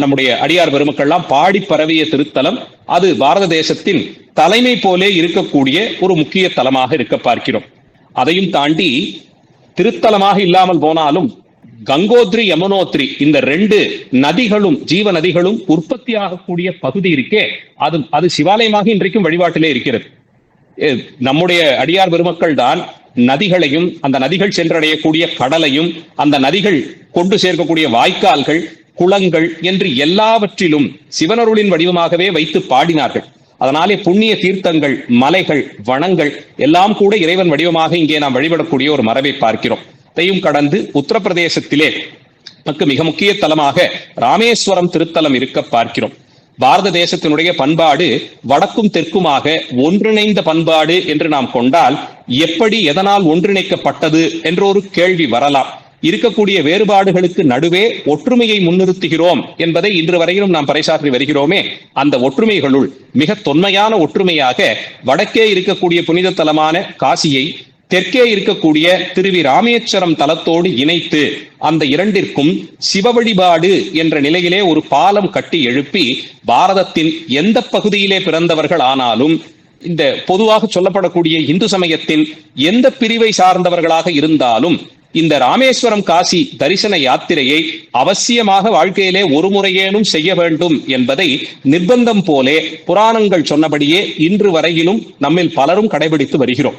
நம்முடைய அடியார் பெருமக்கள்லாம் பாடி பரவிய திருத்தலம். அது பாரத தேசத்தின் தலைமை போலே இருக்கக்கூடிய ஒரு முக்கிய தலமாக இருக்க பார்க்கிறோம். அதையும் தாண்டி திருத்தலமாக இல்லாமல் போனாலும் கங்கோத்ரி, யமுனோத்ரி இந்த 2 நதிகளும் ஜீவ நதிகளும் உற்பத்தி ஆகக்கூடிய பகுதி இருக்கே, அது சிவாலயமாக இன்றைக்கும் வழிபாட்டிலே இருக்கிறது. நம்முடைய அடியார் பெருமக்கள் தான் நதிகளையும் அந்த நதிகள் சென்றடையக்கூடிய கடலையும் அந்த நதிகள் கொண்டு சேர்க்கக்கூடிய வாய்க்கால்கள், குளங்கள் என்று எல்லாவற்றிலும் சிவனருளின் வடிவமாகவே வைத்து பாடினார்கள். அதனாலே புண்ணிய தீர்த்தங்கள், மலைகள், வனங்கள் எல்லாம் கூட இறைவன் வடிவமாக இங்கே நாம் வழிபடக்கூடிய ஒரு மரபை பார்க்கிறோம். அதையும் கடந்து உத்தரப்பிரதேசத்திலே மிக முக்கிய தலமாக ராமேஸ்வரம் திருத்தலம் இருக்க பார்க்கிறோம். பாரத தேசத்தினுடைய பண்பாடு வடக்கும் தெற்குமாக ஒன்றிணைந்த பண்பாடு என்று நாம் கொண்டால் எப்படி, எதனால் ஒன்றிணைக்கப்பட்டது என்ற ஒரு கேள்வி வரலாம். இருக்கக்கூடிய வேறுபாடுகளுக்கு நடுவே ஒற்றுமையை முன்னிறுத்துகிறோம் என்பதை இன்று வரையிலும் நாம் பறைசாற்றி வருகிறோமே. அந்த ஒற்றுமைகளுள் மிக தொன்மையான ஒற்றுமையாக வடக்கே இருக்கக்கூடிய புனித தலமான காசியை தெற்கே இருக்கக்கூடிய திருவி ராமேஸ்வரம் தலத்தோடு இணைத்து அந்த இரண்டிற்கும் சிவ வழிபாடு என்ற நிலையிலே ஒரு பாலம் கட்டி எழுப்பி பாரதத்தின் எந்த பகுதியிலே பிறந்தவர்கள் ஆனாலும், இந்த பொதுவாக சொல்லப்படக்கூடிய இந்து சமயத்தின் எந்த பிரிவை சார்ந்தவர்களாக இருந்தாலும் இந்த ராமேஸ்வரம் காசி தரிசன யாத்திரையை அவசியமாக வாழ்க்கையிலே ஒரு முறையேனும் செய்ய வேண்டும் என்பதை நிர்பந்தம் போலே புராணங்கள் சொன்னபடியே இன்று வரையிலும் நம்மில் பலரும் கடைபிடித்து வருகிறோம்.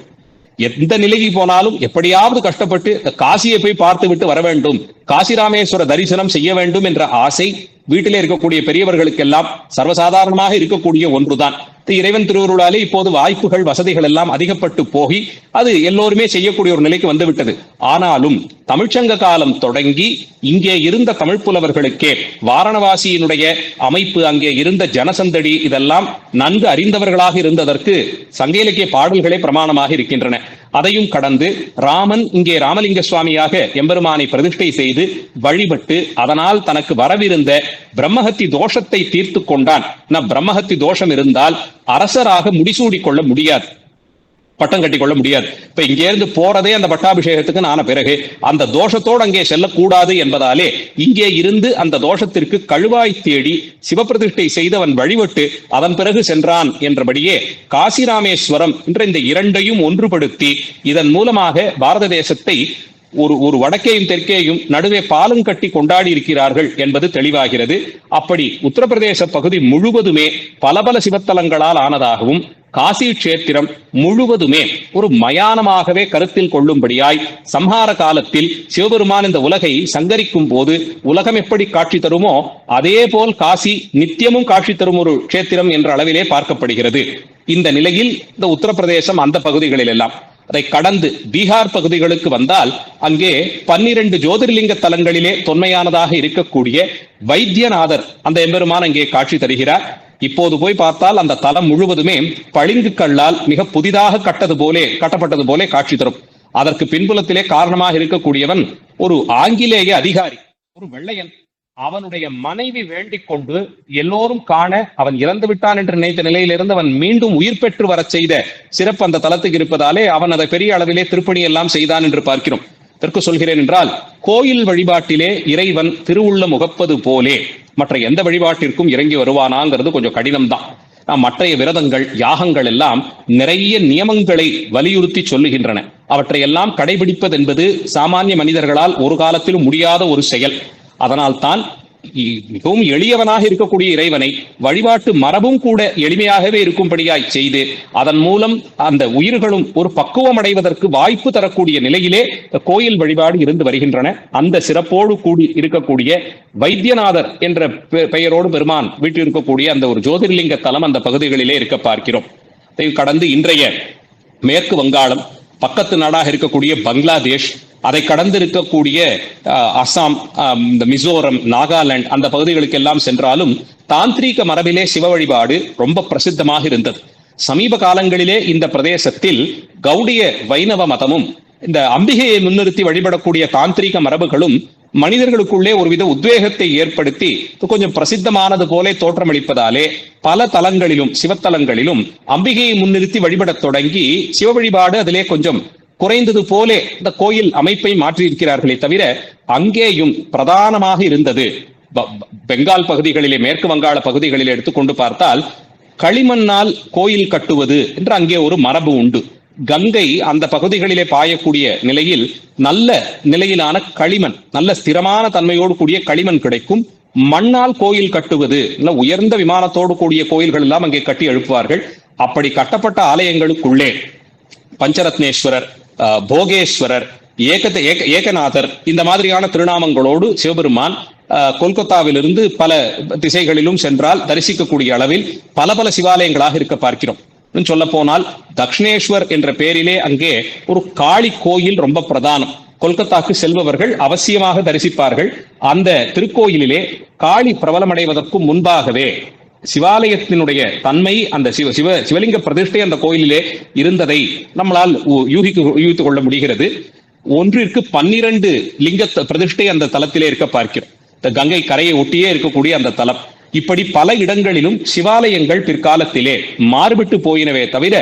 எந்த நிலைக்கு போனாலும் எப்படியாவது கஷ்டப்பட்டு காசியை போய் பார்த்து விட்டு வர வேண்டும், காசி ராமேஸ்வர தரிசனம் செய்ய வேண்டும் என்ற ஆசை வீட்டிலே இருக்கக்கூடிய பெரியவர்களுக்கெல்லாம் சர்வசாதாரணமாக இருக்கக்கூடிய ஒன்றுதான். இறைவன் திருவருளாலே இப்போது வாய்ப்புகள், வசதிகள் எல்லாம் அதிகப்பட்டு போகி அது எல்லோருமே செய்யக்கூடிய ஒரு நிலைக்கு வந்துவிட்டது. ஆனாலும் தமிழ்ச்சங்க காலம் தொடங்கி இங்கே இருந்த தமிழ் புலவர்களுக்கே வாரணவாசியினுடைய அமைப்பு, அங்கே இருந்த ஜனசந்தடி இதெல்லாம் நன்கு அறிந்தவர்களாக இருந்ததற்கு சங்க இலக்கிய பாடல்களே பிரமாணமாக இருக்கின்றன. அதையும் கடந்து ராமன் இங்கே ராமலிங்க சுவாமியாக எம்பெருமானை பிரதிஷ்டை செய்து வழிபட்டு அதனால் தனக்கு வரவிருந்த பிரம்மஹத்தி தோஷத்தை தீர்த்து கொண்டான். பிரம்மஹத்தி தோஷம் இருந்தால் அரசராக முடிசூடி கொள்ள முடியாது, பட்டம் கட்டி கொள்ள முடியாது. இப்ப இங்கே இருந்து போறதே அந்த பட்டாபிஷேகத்துக்கு ஆன பிறகு அந்த தோஷத்தோடு அங்கே செல்லக்கூடாது என்பதாலே இங்கே இருந்து அந்த தோஷத்திற்கு கழுவாய் தேடி சிவபிரதிஷ்டை செய்து அவன் வழிபட்டு அதன் பிறகு சென்றான் என்றபடியே காசிராமேஸ்வரம் என்ற இந்த இரண்டையும் ஒன்றுபடுத்தி இதன் மூலமாக பாரத தேசத்தை ஒரு வடக்கேயும் தெற்கேயும் நடுவே பாலம் கட்டி கொண்டாடி இருக்கிறார்கள் என்பது தெளிவாகிறது. அப்படி உத்தரப்பிரதேச பகுதி முழுவதுமே பல பல சிவத்தலங்களால் ஆனதாகவும் காசி கஷேத்திரம் முழுவதுமே ஒரு மயானமாகவே கருத்தில் கொள்ளும்படியாய் சம்ஹார காலத்தில் சிவபெருமான் இந்த உலகை சங்கரிக்கும் போது உலகம் எப்படி காட்சி தருமோ அதே போல் காசி நித்தியமும் காட்சி தரும் ஒரு கஷேத்திரம் என்ற அளவிலே பார்க்கப்படுகிறது. இந்த நிலையில் இந்த உத்தரப்பிரதேசம் அந்த பகுதிகளில் எல்லாம் அதை கடந்து பீகார் பகுதிகளுக்கு வந்தால் அங்கே 12 ஜோதிர்லிங்க தலங்களிலே தொன்மையானதாக இருக்கக்கூடிய வைத்தியநாதர் அந்த எம்பெருமான் அங்கே காட்சி தருகிறார். இப்போது போய் பார்த்தால் அந்த தலம் முழுவதுமே பளிங்கு கல்லால் மிக புதிதாக கட்டப்பட்டது போலே காட்சி தரும். அதற்கு பின்புலத்திலே காரணமாக இருக்கக்கூடியவன் ஒரு ஆங்கிலேய அதிகாரி, ஒரு வெள்ளையன். அவனுடைய மனைவி வேண்டிக் கொண்டு எல்லோரும் காண அவன் இறந்து விட்டான் என்று நினைத்த நிலையிலிருந்து அவன் மீண்டும் உயிர் பெற்று வர செய்த சிறப்பு அந்த தலத்துக்கு இருப்பதாலே அவன் அதை பெரிய அளவிலே திருப்பணி எல்லாம் செய்தான் என்று பார்க்கிறோம். இதற்கு சொல்கிறேன் என்றால், கோயில் வழிபாட்டிலே இறைவன் திருவுள்ள முகப்பது போலே மற்ற எந்த வழிபாட்டிற்கும் இறங்கி வருவானாங்கிறது கொஞ்சம் கடினம்தான். மற்றைய விரதங்கள் யாகங்கள் எல்லாம் நிறைய நியமங்களை வலியுறுத்தி சொல்லுகின்றன. அவற்றை எல்லாம் கடைபிடிப்பது என்பது சாமானிய மனிதர்களால் ஒரு காலத்திலும் முடியாத ஒரு செயல். அதனால் தான் மிகவும் எளியவனாக இருக்கக்கூடிய இறைவனை வழிபாட்டு மரபும் கூட எளிமையாகவே இருக்கும்படியாய் செய்து அதன் மூலம் அந்த உயிர்களும் ஒரு பக்குவம் அடைவதற்கு வாய்ப்பு தரக்கூடிய நிலையிலே கோயில் வழிபாடு இருந்து வருகின்றன. அந்த சிறப்போடு கூடி இருக்கக்கூடிய வைத்தியநாதர் என்ற பெயரோடு பெருமான் வீட்டில் இருக்கக்கூடிய அந்த ஒரு ஜோதிர்லிங்க தலம் அந்த பகுதிகளிலே இருக்க பார்க்கிறோம். அதை கடந்து இன்றைய மேற்கு வங்காளம், பக்கத்து நாடாக இருக்கக்கூடிய பங்களாதேஷ், அதை கடந்து இருக்கக்கூடிய அசாம், இந்த மிசோரம், நாகாலாந்து அந்த பகுதிகளுக்கு எல்லாம் சென்றாலும் தாந்திரீக மரபிலே சிவ வழிபாடு ரொம்ப பிரசித்தமாக இருந்தது. சமீப காலங்களிலே இந்த பிரதேசத்தில் கௌடிய வைணவ மதமும் இந்த அம்பிகையை முன்னிறுத்தி வழிபடக்கூடிய தாந்திரீக மரபுகளும் மனிதர்களுக்குள்ளே ஒருவித உத்வேகத்தை ஏற்படுத்தி கொஞ்சம் பிரசித்தமானது போலே தோற்றமளிப்பதாலே பல தலங்களிலும் சிவத்தலங்களிலும் அம்பிகையை முன்னிறுத்தி வழிபடத் தொடங்கி சிவ வழிபாடு அதிலே கொஞ்சம் குறைந்தது போலே இந்த கோயில் அமைப்பை மாற்றியிருக்கிறார்களே தவிர அங்கேயும் பிரதானமாக இருந்தது பெங்கால் பகுதிகளிலே, மேற்கு வங்காள பகுதிகளில் எடுத்துக்கொண்டு பார்த்தால் களிமண்ணால் கோயில் கட்டுவது என்று அங்கே ஒரு மரபு உண்டு. கங்கை அந்த பகுதிகளிலே பாயக்கூடிய நிலையில் நல்ல நிலையிலான களிமண், நல்ல ஸ்திரமான தன்மையோடு கூடிய களிமண் கிடைக்கும். மண்ணால் கோயில் கட்டுவது, உயர்ந்த விமானத்தோடு கூடிய கோயில்கள் எல்லாம் அங்கே கட்டி எழுப்புவார்கள். அப்படி கட்டப்பட்ட ஆலயங்களுக்குள்ளே பஞ்சரத்னேஸ்வரர், போகேஸ்வரர், ஏகநாதர் இந்த மாதிரியான திருநாமங்களோடு சிவபெருமான் கொல்கத்தாவிலிருந்து பல திசைகளிலும் சென்றால் தரிசிக்கக்கூடிய அளவில் பல பல சிவாலயங்களாக இருக்க பார்க்கிறோம். சொல்ல போனால் தக்ஷிணேஸ்வர் என்ற பெயரிலே அங்கே ஒரு காளி கோயில் ரொம்ப பிரதானம். கொல்கத்தாக்கு செல்பவர்கள் அவசியமாக தரிசிப்பார்கள். அந்த திருக்கோயிலிலே காளி பிரபலமடைவதற்கு முன்பாகவே சிவாலயத்தினுடைய தன்மை, அந்த சிவலிங்க பிரதிஷ்டை அந்த கோயிலிலே இருந்ததை நம்மளால் யூகித்துக் கொள்ள முடிகிறது. ஒன்றிற்கு 12 லிங்க பிரதிஷ்டை அந்த தலத்திலே இருக்க பார்க்கிறோம். இந்த கங்கை கரையை ஒட்டியே இருக்கக்கூடிய அந்த தலம். இப்படி பல இடங்களிலும் சிவாலயங்கள் பிற்காலத்திலே மாறுபட்டு போயினவே தவிர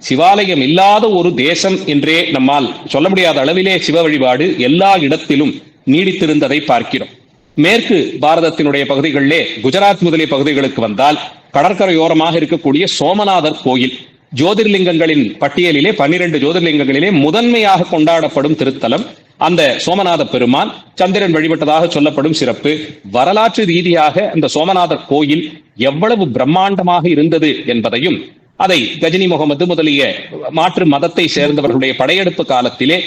சிவாலயம் இல்லாத ஒரு தேசம் என்றே நம்மால் சொல்ல முடியாத அளவிலே சிவ வழிபாடு எல்லா இடத்திலும் நீடித்திருந்ததை பார்க்கிறோம். மேற்கு பாரதத்தினுடைய பகுதிகளிலே குஜராத் முதலிய பகுதிகளுக்கு வந்தால் கடற்கரையோரமாக இருக்கக்கூடிய சோமநாதர் கோயில் ஜோதிர்லிங்கங்களின் பட்டியலிலே 12 ஜோதிர்லிங்கங்களிலே முதன்மையாக கொண்டாடப்படும் திருத்தலம். அந்த சோமநாத பெருமான் சந்திரன் வழிபட்டதாக சொல்லப்படும் சிறப்பு. வரலாற்று ரீதியாக அந்த சோமநாதர் கோயில் எவ்வளவு பிரம்மாண்டமாக இருந்தது என்பதையும், அதை கஜினி முகமது முதலிய மாற்று மதத்தை சேர்ந்தவர்களுடைய படையெடுப்பு காலத்திலே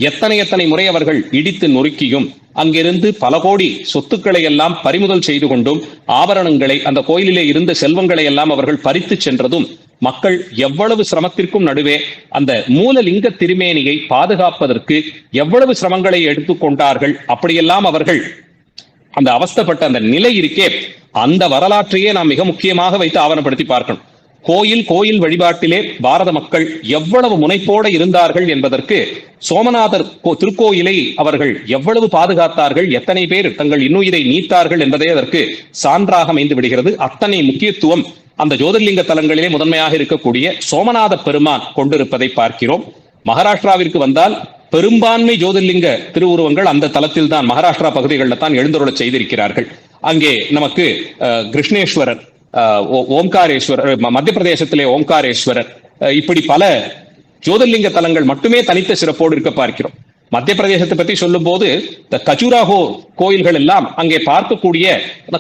எத்தனை முறை அவர்கள் இடித்து நொறுக்கியும் அங்கிருந்து பல கோடி சொத்துக்களை எல்லாம் பறிமுதல் செய்து கொண்டும் ஆபரணங்களை, அந்த கோயிலிலே இருந்த செல்வங்களை எல்லாம் அவர்கள் பறித்து சென்றதும் மக்கள் எவ்வளவு சிரமத்திற்கும் நடுவே அந்த மூலலிங்க திருமேனியை பாதுகாப்பதற்கு எவ்வளவு சிரமங்களை எடுத்துக்கொண்டார்கள். அப்படியெல்லாம் அவர்கள் அந்த அவஸ்தைப்பட்ட அந்த நிலை இருக்கே, அந்த வரலாற்றையே நாம் மிக முக்கியமாக வைத்து ஆவணப்படுத்தி பார்க்கணும். கோயில் வழிபாட்டிலே பாரத மக்கள் எவ்வளவு முனைப்போடு இருந்தார்கள் என்பதற்கு சோமநாதர் திருக்கோயிலை அவர்கள் எவ்வளவு பாதுகாத்தார்கள், எத்தனை பேர் தங்கள் இன்னுயிரை நீத்தார்கள் என்பதே அதற்கு சான்றாக அமைந்து விடுகிறது. அத்தனை முக்கியத்துவம் அந்த ஜோதிர்லிங்க தலங்களிலே முதன்மையாக இருக்கக்கூடிய சோமநாத பெருமான் கொண்டிருப்பதை பார்க்கிறோம். மகாராஷ்டிராவிற்கு வந்தால் பெரும்பான்மை ஜோதிர்லிங்க திருவுருவங்கள் அந்த தலத்தில் தான், மகாராஷ்டிரா பகுதிகளில் தான் எழுந்தருளச் செய்திருக்கிறார்கள். அங்கே நமக்கு கிருஷ்ணேஸ்வரர், ஓம்காரேஸ்வரர், மத்திய பிரதேசத்திலே ஓம்காரேஸ்வரர், இப்படி பல ஜோதிர்லிங்க தலங்கள் மட்டுமே தனித்த சிறப்போடு இருக்க பார்க்கிறோம். மத்திய பிரதேசத்தை பற்றி சொல்லும் போது இந்த கஜுராஹோ கோயில்கள் எல்லாம் அங்கே பார்க்கக்கூடிய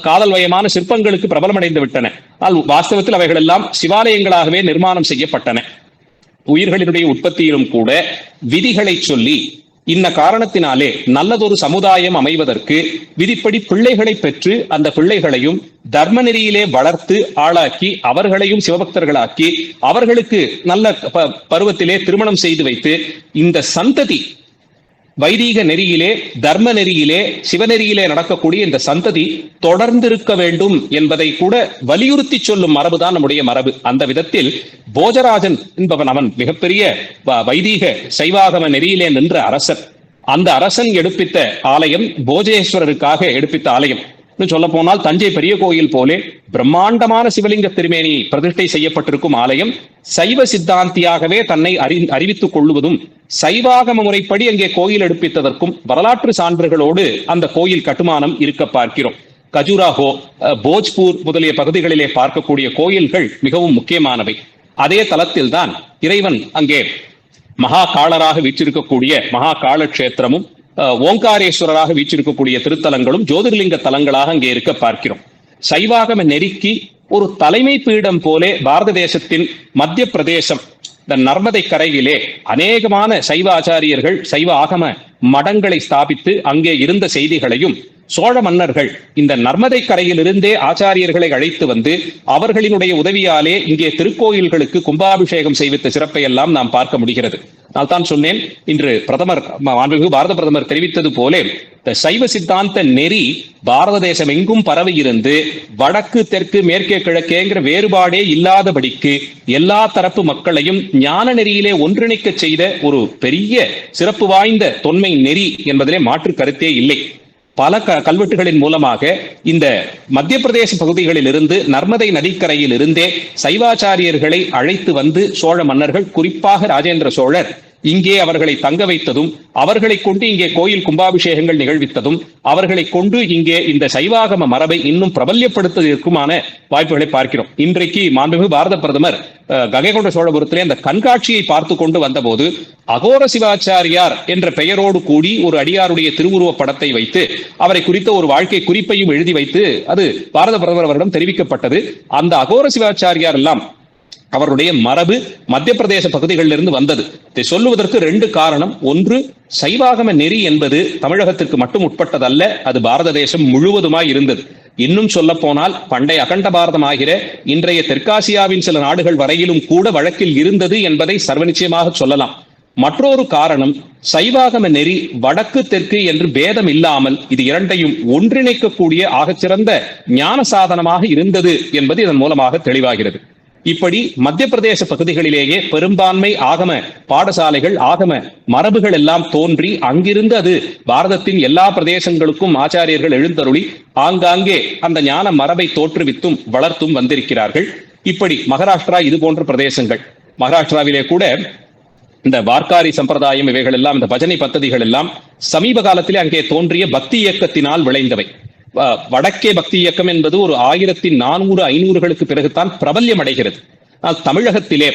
காதல் வயமான சிற்பங்களுக்கு பிரபலமடைந்து விட்டன. ஆனால் வாஸ்தவத்தில் அவைகள் எல்லாம் சிவாலயங்களாகவே நிர்மாணம் செய்யப்பட்டன. உயிர்களினுடைய உற்பத்தியிலும் கூட விதிகளை சொல்லி இன்ன காரணத்தினாலே நல்லதொரு சமுதாயம் அமைவதற்கு விதிப்படி பிள்ளைகளை பெற்று அந்த பிள்ளைகளையும் தர்ம நெறியிலே வளர்த்து ஆளாக்கி அவர்களையும் சிவபக்தர்களாக்கி அவர்களுக்கு நல்ல பருவத்திலே திருமணம் செய்து வைத்து இந்த சந்ததி வைதீக நெறியிலே தர்ம நெறியிலே சிவநெறியிலே நடக்கக்கூடிய இந்த சந்ததி தொடர்ந்து இருக்க வேண்டும் என்பதை கூட வலியுறுத்தி சொல்லும் மரபுதான் நம்முடைய மரபு. அந்த விதத்தில் போஜராஜன் என்பவன் அவன் மிகப்பெரிய வைதீக சைவாகம நெறியிலே நின்ற அரசன். அந்த அரசன் எடுப்பித்த ஆலயம் போஜேஸ்வரருக்காக எடுப்பித்த ஆலயம். சொல்ல போனால் தஞ்சை பெரிய கோயில் போலே பிரம்மாண்டமான சிவலிங்க திருமேனி பிரதிஷ்டை செய்யப்பட்டிருக்கும் ஆலயம் சைவ சித்தாந்தியாகவே தன்னை அறிவித்துக் கொள்வதும் சைவாகம முறைப்படி அங்கே கோயில் எடுப்பித்ததற்கும் வரலாற்று சான்றுகளோடு அந்த கோயில் கட்டுமானம் இருக்க பார்க்கிறோம். கஜுராஹோ, போஜ்பூர் முதலிய பகுதிகளிலே பார்க்கக்கூடிய கோயில்கள் மிகவும் முக்கியமானவை. அதே தலத்தில் தான் இறைவன் அங்கே மகா காளராக வீற்றிருக்கக்கூடிய மகா காள கஷேத்திரமும் ஓங்காரேஸ்வரராக வீற்றிருக்கக்கூடிய திருத்தலங்களும் ஜோதிர்லிங்க தலங்களாக அங்கே இருக்க பார்க்கிறோம். சைவாகம நெறிக்கு ஒரு தலைமை பீடம் போலே பாரத தேசத்தின் மத்திய பிரதேசம் இந்த நர்மதை கரையிலே அநேகமான சைவ ஆச்சாரியர்கள் சைவ ஆகம மடங்களை ஸ்தாபித்து அங்கே இருந்த செய்திகளையும் சோழ மன்னர்கள் இந்த நர்மதை கரையிலிருந்தே ஆச்சாரியர்களை அழைத்து வந்து அவர்களினுடைய உதவியாலே இங்கே திருக்கோயில்களுக்கு கும்பாபிஷேகம் செய்வித்த சிறப்பை எல்லாம் நாம் பார்க்க முடிகிறது. நான் தான் சொன்னேன், இன்று பாரத பிரதமர் தெரிவித்தது போலே இந்த சைவ சித்தாந்த நெறி பாரத தேசம் எங்கும் பரவி இருந்து வடக்கு தெற்கு மேற்கே கிழக்கேங்கிற வேறுபாடே இல்லாதபடிக்கு எல்லா தரப்பு மக்களையும் ஞான நெறியிலே ஒன்றிணைக்க செய்த ஒரு பெரிய சிறப்பு வாய்ந்த தொன்மை நெறி என்பதிலே மாற்று கருத்தே இல்லை. பல கல்வெட்டுகளின் மூலமாக இந்த மத்திய பிரதேச பகுதிகளில் இருந்து நர்மதை நதிக்கரையில் இருந்தே சைவாச்சாரியர்களை அழைத்து வந்து சோழ மன்னர்கள், குறிப்பாக ராஜேந்திர சோழர் இங்கே அவர்களை தங்க வைத்ததும் அவர்களை கொண்டு இங்கே கோயில் கும்பாபிஷேகங்கள் நிகழ்வித்ததும் அவர்களை கொண்டு இங்கே இந்த சைவாகம மரபை இன்னும் பிரபல்யப்படுத்துவதற்குமான வாய்ப்புகளை பார்க்கிறோம். இன்றைக்கு மாண்புமிகு பாரத பிரதமர் கங்கைகொண்ட சோழபுரத்திலே அந்த கண்காட்சியை பார்த்து கொண்டு வந்தபோது அகோர சிவாச்சாரியார் என்ற பெயரோடு கூடி ஒரு அடியாருடைய திருவுருவ படத்தை வைத்து அவரை குறித்த ஒரு வாழ்க்கை குறிப்பையும் எழுதி வைத்து அது பாரத பிரதமர் அவரிடம் தெரிவிக்கப்பட்டது. அந்த அகோர சிவாச்சாரியார் எல்லாம் அவருடைய மரபு மத்திய பிரதேச பகுதிகளிலிருந்து வந்தது. இதை சொல்லுவதற்கு ரெண்டு காரணம். ஒன்று, சைவாகம நெறி என்பது தமிழகத்திற்கு மட்டும் உட்பட்டதல்ல, அது பாரத தேசம் முழுவதுமாய் இருந்தது. இன்னும் சொல்ல போனால் பண்டைய அகண்ட பாரதம் ஆகிற இன்றைய தெற்காசியாவின் சில நாடுகள் வரையிலும் கூட வழக்கில் இருந்தது என்பதை சர்வநிச்சயமாக சொல்லலாம். மற்றொரு காரணம், சைவாகம நெறி வடக்கு தெற்கு என்று பேதம் இல்லாமல் இது இரண்டையும் ஒன்றிணைக்கக்கூடிய ஆகச்சிறந்த ஞான சாதனமாக இருந்தது என்பது இதன் மூலமாக தெளிவாகிறது. இப்படி மத்திய பிரதேச பகுதிகளிலேயே பெரும்பான்மை ஆகம பாடசாலைகள் ஆகம மரபுகள் எல்லாம் தோன்றி அங்கிருந்து அது பாரதத்தின் எல்லா பிரதேசங்களுக்கும் ஆச்சாரியர்கள் எழுந்தருளி ஆங்காங்கே அந்த ஞான மரபை தோற்றுவித்தும் வளர்த்தும் வந்திருக்கிறார்கள். இப்படி மகாராஷ்டிரா இது போன்ற பிரதேசங்கள், மகாராஷ்டிராவிலே கூட இந்த வார்க்காரி சம்பிரதாயம் இவைகள் எல்லாம் இந்த பஜனை பத்ததிகள் எல்லாம் சமீப காலத்திலே அங்கே தோன்றிய பக்தி இயக்கத்தினால் விளைந்தவை. வடக்கே பக்தி இயக்கம் என்பது ஒரு 1400-500களுக்கு பிறகுதான் பிரபல்யம் அடைகிறது. தமிழகத்திலே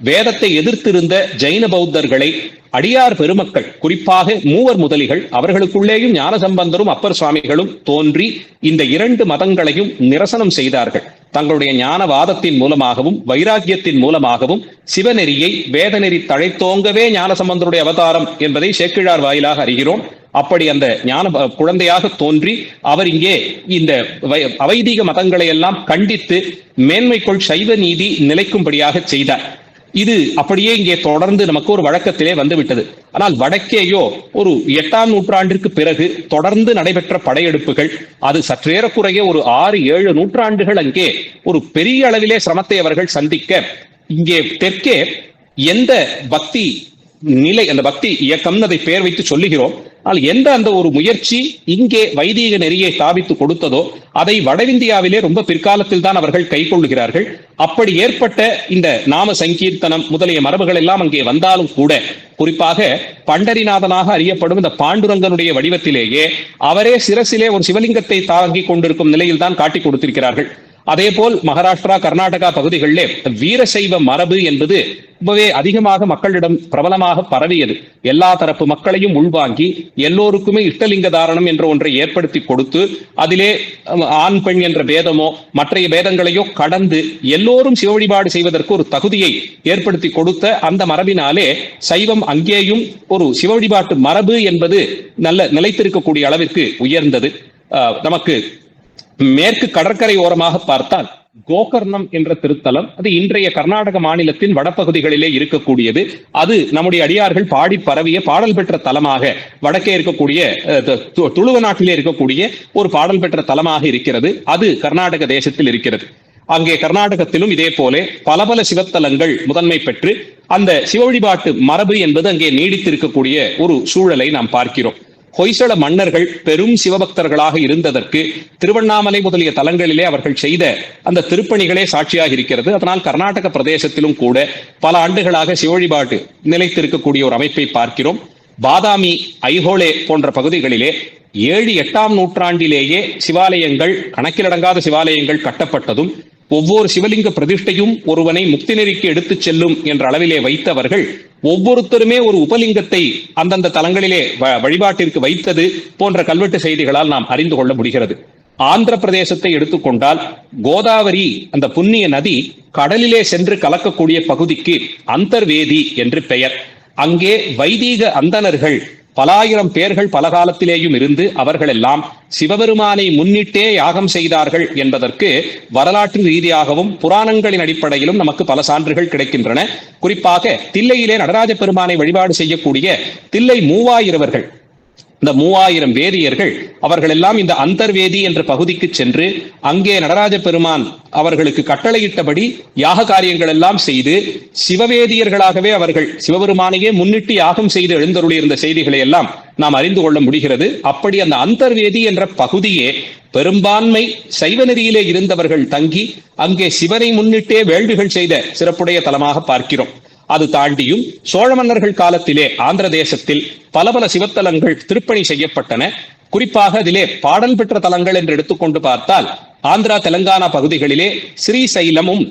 வேதத்தை எதிர்த்திருந்த ஜைன பௌத்தர்களை அடியார் பெருமக்கள், குறிப்பாக மூவர் முதலிகள், அவர்களுக்குள்ளேயும் ஞானசம்பந்தரும் அப்பர் சுவாமிகளும் தோன்றி இந்த இரண்டு மதங்களையும் நிரசனம் செய்தார்கள். தங்களுடைய ஞானவாதத்தின் மூலமாகவும் வைராக்கியத்தின் மூலமாகவும் சிவநெறியை வேதநெறி தழைத்தோங்கவே ஞானசம்பந்தருடைய அவதாரம் என்பதை சேக்கிழார் வாயிலாக அறிகிறோம். அப்படி அந்த ஞான குழந்தையாக தோன்றி அவர் இங்கே இந்த அவைதீக மதங்களை எல்லாம் கண்டித்து மேன்மைக்குள் சைவ நீதி நிலைக்கும்படியாக செய்தார். இது அப்படியே இங்கே தொடர்ந்து நமக்கு ஒரு வழக்கத்திலே வந்துவிட்டது. ஆனால் வடக்கேயோ ஒரு 8ஆம் நூற்றாண்டிற்கு பிறகு தொடர்ந்து நடைபெற்ற படையெடுப்புகள், அது சற்றேறக்குறைய ஒரு 6-7 நூற்றாண்டுகள் அங்கே ஒரு பெரிய அளவிலே சிரமத்தை அவர்கள் சந்திக்க, இங்கே தெற்கே எந்த பக்தி நிலை, அந்த பக்தி இயக்கம் அதை பெயர் வைத்து சொல்லுகிறோம், ஆனால் எந்த அந்த ஒரு முயற்சி இங்கே வைதீக நெறியை ஸ்தாபித்து கொடுத்ததோ அதை வடஇந்தியாவிலே ரொம்ப பிற்காலத்தில் தான் அவர்கள் கை கொள்ளுகிறார்கள். அப்படி ஏற்பட்ட இந்த நாம சங்கீர்த்தனம் முதலிய மரபுகள் எல்லாம் அங்கே வந்தாலும் கூட, குறிப்பாக பண்டரிநாதனாக அறியப்படும் இந்த பாண்டுரங்கனுடைய வடிவத்திலேயே அவரே சிரசிலே ஒரு சிவலிங்கத்தை தாங்கி கொண்டிருக்கும் நிலையில் தான் காட்டி கொடுத்திருக்கிறார்கள். அதே போல் மகாராஷ்டிரா, கர்நாடகா பகுதிகளிலே வீரசைவ மரபு என்பது ரொம்பவே அதிகமாக மக்களிடம் பிரபலமாக பரவியது. எல்லா தரப்பு மக்களையும் உள்வாங்கி எல்லோருக்குமே இஷ்டலிங்க தாரணம் என்ற ஒன்றை ஏற்படுத்தி கொடுத்து, அதிலே ஆண் பெண் என்ற பேதமோ மற்றைய பேதங்களையோ கடந்து எல்லோரும் சிவ வழிபாடு செய்வதற்கு ஒரு தகுதியை ஏற்படுத்தி கொடுத்த அந்த மரபினாலே சைவம் அங்கேயும் ஒரு சிவ வழிபாட்டு மரபு என்பது நல்ல நிலைத்திருக்கக்கூடிய அளவிற்கு உயர்ந்தது. நமக்கு மேற்கு கடற்கரை ஓரமாக பார்த்தால் கோகர்ணம் என்ற திருத்தலம், அது இன்றைய கர்நாடக மாநிலத்தின் வடபகுதிகளிலே இருக்கக்கூடியது. அது நம்முடைய அடியார்கள் பாடி பரவிய பாடல் பெற்ற தலமாக வடக்கே இருக்கக்கூடிய துளுவ நாட்டிலே இருக்கக்கூடிய ஒரு பாடல் பெற்ற தலமாக இருக்கிறது. அது கர்நாடக தேசத்தில் இருக்கிறது. அங்கே கர்நாடகத்திலும் இதே போல பல சிவத்தலங்கள் முதன்மை பெற்று அந்த சிவ வழிபாட்டு மரபு என்பது அங்கே நீடித்திருக்கக்கூடிய ஒரு சூழலை நாம் பார்க்கிறோம். ஹொய்சள மன்னர்கள் பெரும் சிவபக்தர்களாக இருந்ததற்கு திருவண்ணாமலை முதலிய தலங்களிலே அவர்கள் செய்த அந்த திருப்பணிகளே சாட்சியாக இருக்கிறது. அதனால் கர்நாடக பிரதேசத்திலும் கூட பல ஆண்டுகளாக சிவ வழிபாடு நிலைத்திருக்கக்கூடிய ஒரு அமைப்பை பார்க்கிறோம். பாதாமி, ஐஹோளே போன்ற பகுதிகளிலே 7-8ஆம் நூற்றாண்டிலேயே சிவாலயங்கள், கணக்கிலடங்காத சிவாலயங்கள் கட்டப்பட்டதும், ஒவ்வொரு சிவலிங்க பிரதிஷ்டையும் ஒருவனை முக்தி நெறிக்கு எடுத்துச் செல்லும் என்ற அளவிலே வைத்தவர்கள் ஒவ்வொருத்தருமே ஒரு உபலிங்கத்தை அந்தந்த தலங்களிலே வழிபாட்டிற்கு வைத்தது போன்ற கல்வெட்டு செய்திகளால் நாம் அறிந்து கொள்ள முடிகிறது. ஆந்திர பிரதேசத்தை எடுத்துக்கொண்டால் கோதாவரி, அந்த புண்ணிய நதி கடலிலே சென்று கலக்கக்கூடிய பகுதிக்கு அந்தர்வேதி என்று பெயர். அங்கே வைதீக அந்தணர்கள் பலாயிரம் பேர்கள் பல காலத்திலேயும் இருந்து அவர்கள் எல்லாம் சிவபெருமானை முன்னிட்டே யாகம் செய்தார்கள் என்பதற்கு வரலாற்று ரீதியாகவும் புராணங்களின் அடிப்படையிலும் நமக்கு பல சான்றுகள் கிடைக்கின்றன. குறிப்பாக தில்லையிலே நடராஜ பெருமானை வழிபாடு செய்யக்கூடிய தில்லை மூவாயிரவர்கள், இந்த 3000 வேதியர்கள் அவர்கள் எல்லாம் இந்த அந்தர்வேதி என்ற பகுதிக்கு சென்று அங்கே நடராஜ பெருமான் அவர்களுக்கு கட்டளையிட்டபடி யாக காரியங்கள் எல்லாம் செய்து சிவவேதியர்களாகவே அவர்கள் சிவபெருமானையே முன்னிட்டு யாகம் செய்து எழுந்தருளியிருந்த செய்திகளை எல்லாம் நாம் அறிந்து கொள்ள முடிகிறது. அப்படி அந்த அந்தர்வேதி என்ற பகுதியே பெரும்பான்மை சைவ நெறியிலே இருந்தவர்கள் தங்கி அங்கே சிவனை முன்னிட்டே வேள்விகள் செய்த சிறப்புடைய தலமாக பார்க்கிறோம். அது தாண்டியும் சோழ மன்னர்கள் காலத்திலே ஆந்திர தேசத்தில் பல சிவத்தலங்கள் திருப்பணி செய்யப்பட்டன. குறிப்பாக அதிலே பாடல் பெற்ற தலங்கள் என்று எடுத்துக்கொண்டு பார்த்தால் ஆந்திரா, தெலங்கானா பகுதிகளிலே ஸ்ரீசைலமும்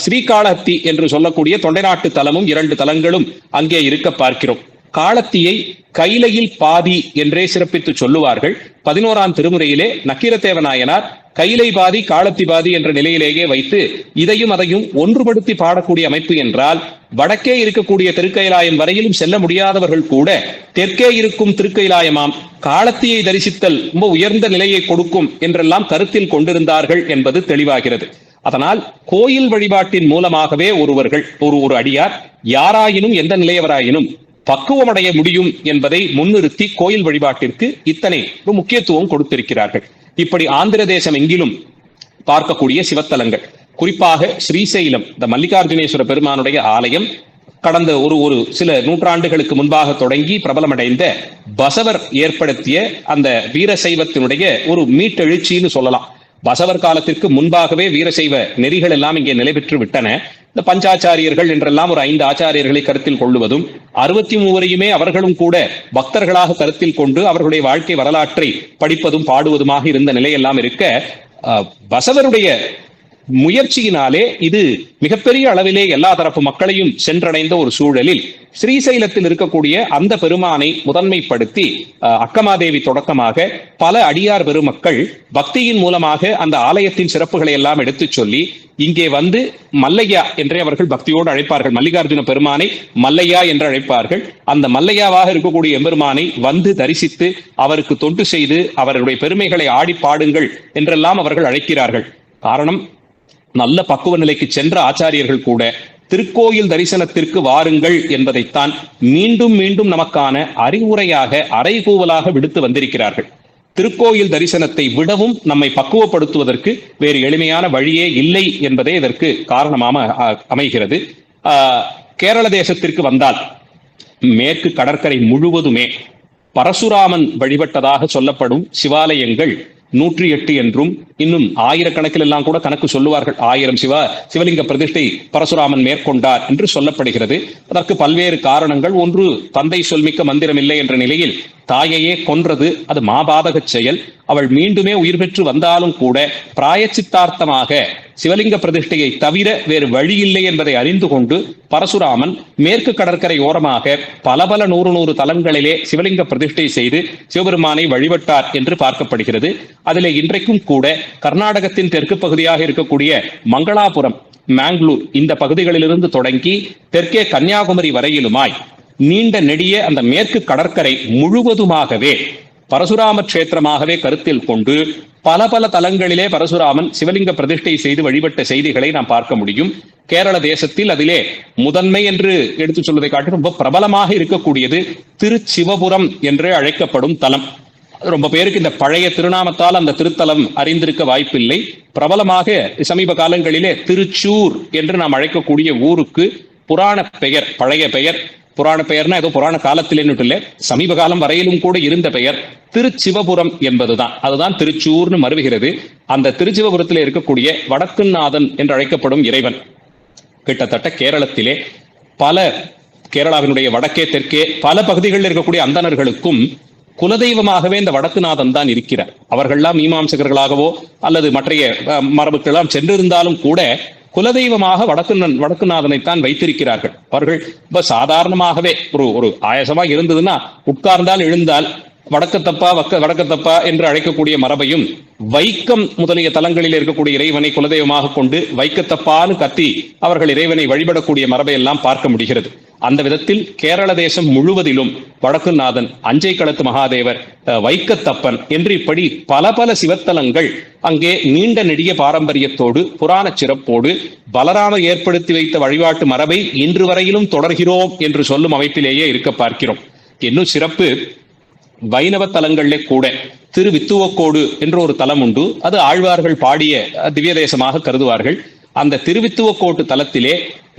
ஸ்ரீகாளஹத்தி என்று சொல்லக்கூடிய தொண்டை நாட்டு தலமும் 2 தலங்களும் அங்கே இருக்க பார்க்கிறோம். காளத்தியை கைலையில் பாதி என்றே சிறப்பித்து சொல்லுவார்கள். 11ஆம் திருமுறையிலே நக்கீரதேவ நாயனார் கைலை பாதி காளத்தி பாதி என்ற நிலையிலேயே வைத்து இதையும் அதையும் ஒன்றுபடுத்தி பாடக்கூடிய அமைப்பு என்றால், வடக்கே இருக்கக்கூடிய திருக்கைலாயம் வரையிலும் செல்ல முடியாதவர்கள் கூட தெற்கே இருக்கும் திருக்கைலாயமாம் காளத்தியை தரிசித்தல் ரொம்ப உயர்ந்த நிலையை கொடுக்கும் என்றெல்லாம் கருத்தில் கொண்டிருந்தார்கள் என்பது தெளிவாகிறது. அதனால் கோயில் வழிபாட்டின் மூலமாகவே ஒருவர்கள் ஒரு அடியார் யாராயினும் எந்த நிலையவராயினும் பக்குவமடைய முடியும் என்பதை முன்னிறுத்தி கோயில் வழிபாட்டிற்கு இத்தனை முக்கியத்துவம் கொடுத்திருக்கிறார்கள். இப்படி ஆந்திர தேசம் எங்கிலும் பார்க்கக்கூடிய சிவத்தலங்கள், குறிப்பாக ஸ்ரீசைலம், இந்த மல்லிகார்ஜுனேஸ்வர பெருமானுடைய ஆலயம் கடந்த ஒரு சில நூற்றாண்டுகளுக்கு முன்பாக தொடங்கி பிரபலமடைந்த பசவர் ஏற்படுத்திய அந்த வீரசைவத்தினுடைய ஒரு மீட்டெழுச்சின்னு சொல்லலாம். பசவர் காலத்திற்கு முன்பாகவே வீரசைவ நெறிகள் எல்லாம் இங்கே நிலை பெற்று விட்டன. இந்த பஞ்சாச்சாரியர்கள் என்றெல்லாம் ஒரு 5 ஆச்சாரியர்களை கருத்தில் கொள்ளுவதும் 63 அவர்களும் கூட பக்தர்களாக கருத்தில் கொண்டு அவர்களுடைய வாழ்க்கை வரலாற்றை படிப்பதும் பாடுவதுமாக இருந்த நிலையெல்லாம் இருக்க, பசவருடைய முயற்சியினாலே இது மிகப்பெரிய அளவிலே எல்லா தரப்பு மக்களையும் சென்றடைந்த ஒரு சூழலில் ஸ்ரீசைலத்தில் இருக்கக்கூடிய அந்த பெருமானை முதன்மைப்படுத்தி அக்கமாதேவி தொடக்கமாக பல அடியார் பெருமக்கள் பக்தியின் மூலமாக அந்த ஆலயத்தின் சிறப்புகளை எல்லாம் எடுத்துச் சொல்லி இங்கே வந்து மல்லையா என்றே அவர்கள் பக்தியோடு அழைப்பார்கள். மல்லிகார்ஜுன பெருமானை மல்லையா என்று அழைப்பார்கள். அந்த மல்லையாவாக இருக்கக்கூடிய எம்பெருமானை வந்து தரிசித்து அவருக்கு தொண்டு செய்து அவர்களுடைய பெருமைகளை ஆடி பாடுங்கள் என்றெல்லாம் அவர்கள் அழைக்கிறார்கள். காரணம், நல்ல பக்குவ நிலைக்கு சென்ற ஆச்சாரியர்கள் கூட திருக்கோயில் தரிசனத்திற்கு வாருங்கள் என்பதைத்தான் மீண்டும் மீண்டும் நமக்கான அறிவுரையாக அறைகூவலாக விடுத்து வந்திருக்கிறார்கள். திருக்கோயில் தரிசனத்தை விடவும் நம்மை பக்குவப்படுத்துவதற்கு வேறு எளிமையான வழியே இல்லை என்பதே இதற்கு காரணமாக அமைகிறது. கேரள தேசத்திற்கு வந்தால் மேற்கு கடற்கரை முழுவதுமே பரசுராமன் வழிபட்டதாக சொல்லப்படும் சிவாலயங்கள் 108 என்றும் இன்னும் ஆயிரக்கணக்கில் எல்லாம் கூட கணக்கு சொல்லுவார்கள். 1000 சிவலிங்க பிரதிஷ்டை பரசுராமன் மேற்கொண்டார் என்று சொல்லப்படுகிறது. அதற்கு பல்வேறு காரணங்கள். ஒன்று, தந்தை சொல்மிக்க மந்திரம் இல்லை என்ற நிலையில் தாயையே கொன்றது, அது மாபாதக செயல். அவள் மீண்டுமே உயிர் பெற்று வந்தாலும் கூட பிராயச்சித்தார்த்தமாக சிவலிங்க பிரதிஷ்டையை தவிர வேறு வழி இல்லை என்பதை அறிந்து கொண்டு பரசுராமன் மேற்கு கடற்கரை ஓரமாக பல 100 தலங்களிலே சிவலிங்க பிரதிஷ்டை செய்து சிவபெருமானை வழிபட்டார் என்று பார்க்கப்படுகிறது. அதிலே இன்றைக்கும் கூட கர்நாடகத்தின் தெற்கு பகுதியாக இருக்கக்கூடிய மங்களாபுரம், மேங்களூர் இந்த பகுதிகளிலிருந்து தொடங்கி தெற்கே கன்னியாகுமரி வரையிலுமாய் நீண்ட நெடிய அந்த மேற்கு கடற்கரை முழுவதுமாகவே பரசுராம கஷேத்திரமாகவே கருத்தில் கொண்டு பல தலங்களிலே பரசுராமன் சிவலிங்க பிரதிஷ்டை செய்து வழிபட்ட செய்திகளை நாம் பார்க்க முடியும். கேரள தேசத்தில் அதிலே முதன்மை என்று எடுத்து சொல்வதை காட்டி ரொம்ப பிரபலமாக இருக்கக்கூடியது திருச்சிவபுரம் என்று அழைக்கப்படும் தலம். ரொம்ப பேருக்கு இந்த பழைய திருநாமத்தால் அந்த திருத்தலம் அறிந்திருக்க வாய்ப்பில்லை. பிரபலமாக சமீப காலங்களிலே திருச்சூர் என்று நாம் அழைக்கக்கூடிய ஊருக்கு புராண பெயர், பழைய பெயர், புராண பெயர்னா ஏதோ புராண காலத்தில் இல்லை, சமீப காலம் வரையிலும் கூட இருந்த பெயர் திருச்சிவபுரம் என்பதுதான். அதுதான் திருச்சூர்னு மருவுகிறது. அந்த திருச்சிவபுரத்தில் இருக்கக்கூடிய வடக்குநாதன் என்று அழைக்கப்படும் இறைவன் கிட்டத்தட்ட கேரளத்திலே கேரளாவினுடைய வடக்கே தெற்கே பல பகுதிகளில் இருக்கக்கூடிய அந்தணர்களுக்கும் குலதெய்வமாகவே இந்த வடக்குநாதன் தான் இருக்கிறார். அவர்கள்லாம் மீமாம்சகர்களாகவோ அல்லது மற்றைய மரபுக்கெல்லாம் சென்றிருந்தாலும் கூட குலதெய்வமாக வடக்குநாதனைத்தான் வைத்திருக்கிறார்கள். அவர்கள் இப்ப சாதாரணமாகவே ஒரு ஆயசமாக இருந்ததுன்னா உட்கார்ந்தால் எழுந்தால் வடக்கத்தப்பா என்று அழைக்கக்கூடிய மரபையும் வைக்கம் முதலிய தலங்களில் இருக்கக்கூடிய இறைவனை குலதெய்வமாக கொண்டு வைக்கத்தப்பான்னு கத்தி அவர்கள் இறைவனை வழிபடக்கூடிய மரபை எல்லாம் பார்க்க முடிகிறது. அந்த விதத்தில் கேரள தேசம் முழுவதிலும் வடக்குநாதன், அஞ்சை களத்து மகாதேவர், வைக்கத்தப்பன் என்று இப்படி பல சிவத்தலங்கள் அங்கே நீண்ட நெடிய பாரம்பரியத்தோடு புராண சிறப்போடு பலராமர் ஏற்படுத்தி வைத்த வழிபாட்டு மரபை இன்று வரையிலும் தொடர்கிறோம் என்று சொல்லும் அமைப்பிலேயே இருக்க பார்க்கிறோம். இன்னும் சிறப்பு, வைணவ தலங்களிலே கூட திருவித்துவக்கோடு என்ற ஒரு தலம் உண்டு. அது ஆழ்வார்கள் பாடிய திவ்ய தேசமாக கருதுவார்கள். அந்த திருவித்துவக்கோட்டு தலத்திலே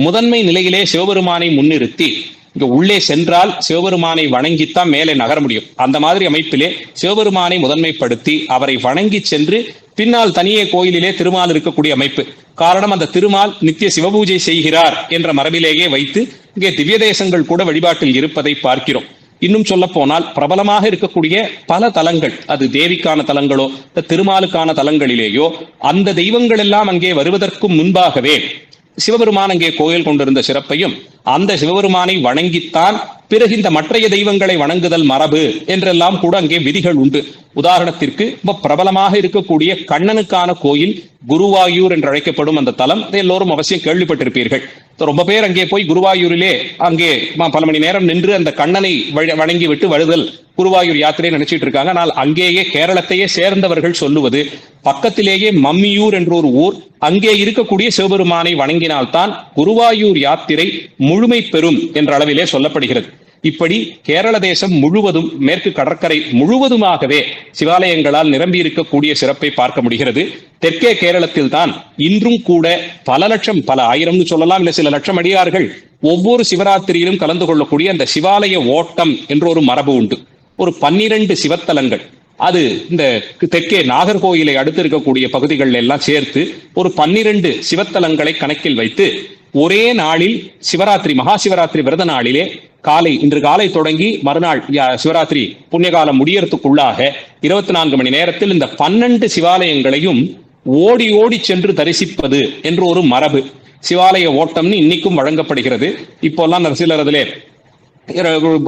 முதன்மை நிலையிலே சிவபெருமானை முன்னிறுத்தி இங்க உள்ளே சென்றால் சிவபெருமானை வணங்கித்தான் மேலே நகர முடியும். அந்த மாதிரி அமைப்பிலே சிவபெருமானை முதன்மைப்படுத்தி அவரை வணங்கி சென்று பின்னால் தனியே கோயிலிலே திருமால் இருக்கக்கூடிய அமைப்பு. காரணம், அந்த திருமால் நித்திய சிவபூஜை செய்கிறார் என்ற மரபிலேயே வைத்து இங்கே திவ்ய தேசங்கள் கூட வழிபாட்டில் இருப்பதை பார்க்கிறோம். இன்னும் சொல்ல போனால் பிரபலமாக இருக்கக்கூடிய பல தலங்கள், அது தேவிக்கான தலங்களோ திருமாலுக்கான தலங்களிலேயோ அந்த தெய்வங்கள் எல்லாம் அங்கே வருவதற்கு முன்பாகவே சிவபெருமான் அங்கே கோயில் கொண்டிருந்த சிறப்பையும் அந்த சிவபெருமானை வணங்கித்தான் பிறகு இந்த மற்றைய தெய்வங்களை வணங்குதல் மரபு என்றெல்லாம் கூட அங்கே விதிகள் உண்டு. உதாரணத்திற்கு பிரபலமாக இருக்கக்கூடிய கண்ணனுக்கான கோயில் குருவாயூர் என்று அழைக்கப்படும் அந்த தலம் எல்லோரும் அவசியம் கேள்விப்பட்டிருப்பீர்கள். ரொம்ப பேர் அங்கே போய் குருவாயூரிலே அங்கே பல மணி நேரம் நின்று அந்த கண்ணனை வணங்கி விட்டு வருதல் குருவாயூர் யாத்திரை நினைச்சிட்டு இருக்காங்க. ஆனால் அங்கேயே கேரளத்தையே சேர்ந்தவர்கள் சொல்லுவது பக்கத்திலேயே மம்மியூர் என்ற ஒரு ஊர், அங்கே இருக்கக்கூடிய சிவபெருமானை வணங்கினால்தான் குருவாயூர் யாத்திரை முழுமை பெறும் என்ற அளவிலே சொல்லப்படுகிறது. இப்படி கேரள தேசம் முழுவதும் மேற்கு கடற்கரை முழுவதுமாகவே சிவாலயங்களால் நிரம்பி இருக்கக்கூடிய சிறப்பை பார்க்க முடிகிறது. தெற்கே கேரளத்தில் தான் இன்றும் கூட பல லட்சம், பல ஆயிரம்னு சொல்லலாம், இல்ல சில லட்சம் அடியார்கள் ஒவ்வொரு சிவராத்திரியிலும் கலந்து கொள்ளக்கூடிய அந்த சிவாலய ஓட்டம் என்ற ஒரு மரபு உண்டு. ஒரு 12 சிவத்தலங்கள், அது இந்த தெற்கே நாகர்கோயிலை அடுத்து இருக்கக்கூடிய பகுதிகள் எல்லாம் சேர்த்து ஒரு 12 சிவத்தலங்களை கணக்கில் வைத்து ஒரே நாளில் சிவராத்திரி, மகா சிவராத்திரி விரத நாளிலே இன்று காலை தொடங்கி மறுநாள் சிவராத்திரி புண்ணியகாலம் முடியறதுக்குள்ளாக 24 மணி நேரத்தில் இந்த 12 சிவாலயங்களையும் ஓடி ஓடி சென்று தரிசிப்பது என்று ஒரு மரபு, சிவாலய ஓட்டம்னு இன்னைக்கும் வழங்கப்படுகிறது. இப்போல்லாம் சிலர் அதிலே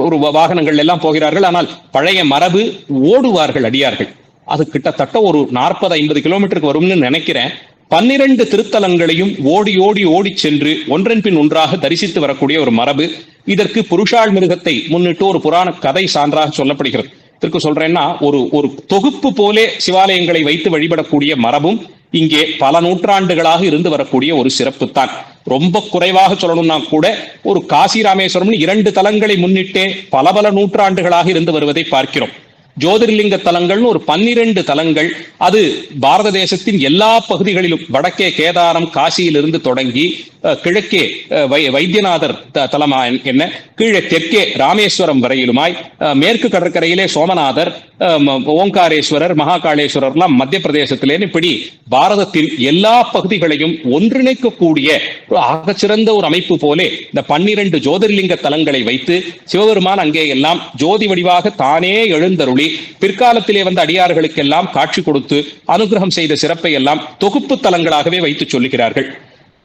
ஒரு வாகனங்கள் எல்லாம் போகிறார்கள். ஆனால் பழைய மரபு ஓடுவார்கள் அடியார்கள். அது கிட்டத்தட்ட ஒரு 40-50 கிலோமீட்டருக்கு வரும்னு நினைக்கிறேன். 12 திருத்தலங்களையும் ஓடி ஓடி ஓடி சென்று ஒன்றன் பின் ஒன்றாக தரிசித்து வரக்கூடிய ஒரு மரபு. இதற்கு புருஷாள் மிருகத்தை முன்னிட்டு ஒரு புராண கதை சான்றாக சொல்லப்படுகிறது. இதற்கு சொல்றேன்னா ஒரு தொகுப்பு போலே சிவாலயங்களை வைத்து வழிபடக்கூடிய மரபும் இங்கே பல நூற்றாண்டுகளாக இருந்து வரக்கூடிய ஒரு சிறப்பு தான். ரொம்ப குறைவாக சொல்லணும்னா கூட ஒரு காசி ராமேஸ்வரம் 2 தலங்களை முன்னிட்டே பல நூற்றாண்டுகளாக இருந்து வருவதை பார்க்கிறோம். ஜோதிர்லிங்க தலங்கள்னு ஒரு 12 தலங்கள், அது பாரத தேசத்தின் எல்லா பகுதிகளிலும், வடக்கே கேதாரம் காசியிலிருந்து தொடங்கி கிழக்கே வைத்தியநாதர் தலமா என்ன, கீழே தெற்கே ராமேஸ்வரம் வரையிலுமாய், மேற்கு கடற்கரையிலே சோமநாதர், ஓங்காரேஸ்வரர், மகாகாளேஸ்வரர்லாம் மத்திய பிரதேசத்திலேன்னு இப்படி பாரதத்தின் எல்லா பகுதிகளையும் ஒன்றிணைக்கக்கூடிய ஆகச்சிறந்த ஒரு அமைப்பு போலே இந்த 12 ஜோதிர்லிங்க தலங்களை வைத்து சிவபெருமான் அங்கே எல்லாம் ஜோதி வடிவாக தானே எழுந்தருளி பிற்காலத்திலே வந்த அடியார்களுக்கெல்லாம் காட்சி கொடுத்து அனுகிரகம் செய்த சிறப்பை எல்லாம் தொகுப்பு தலங்களாகவே வைத்து சொல்லுகிறார்கள்.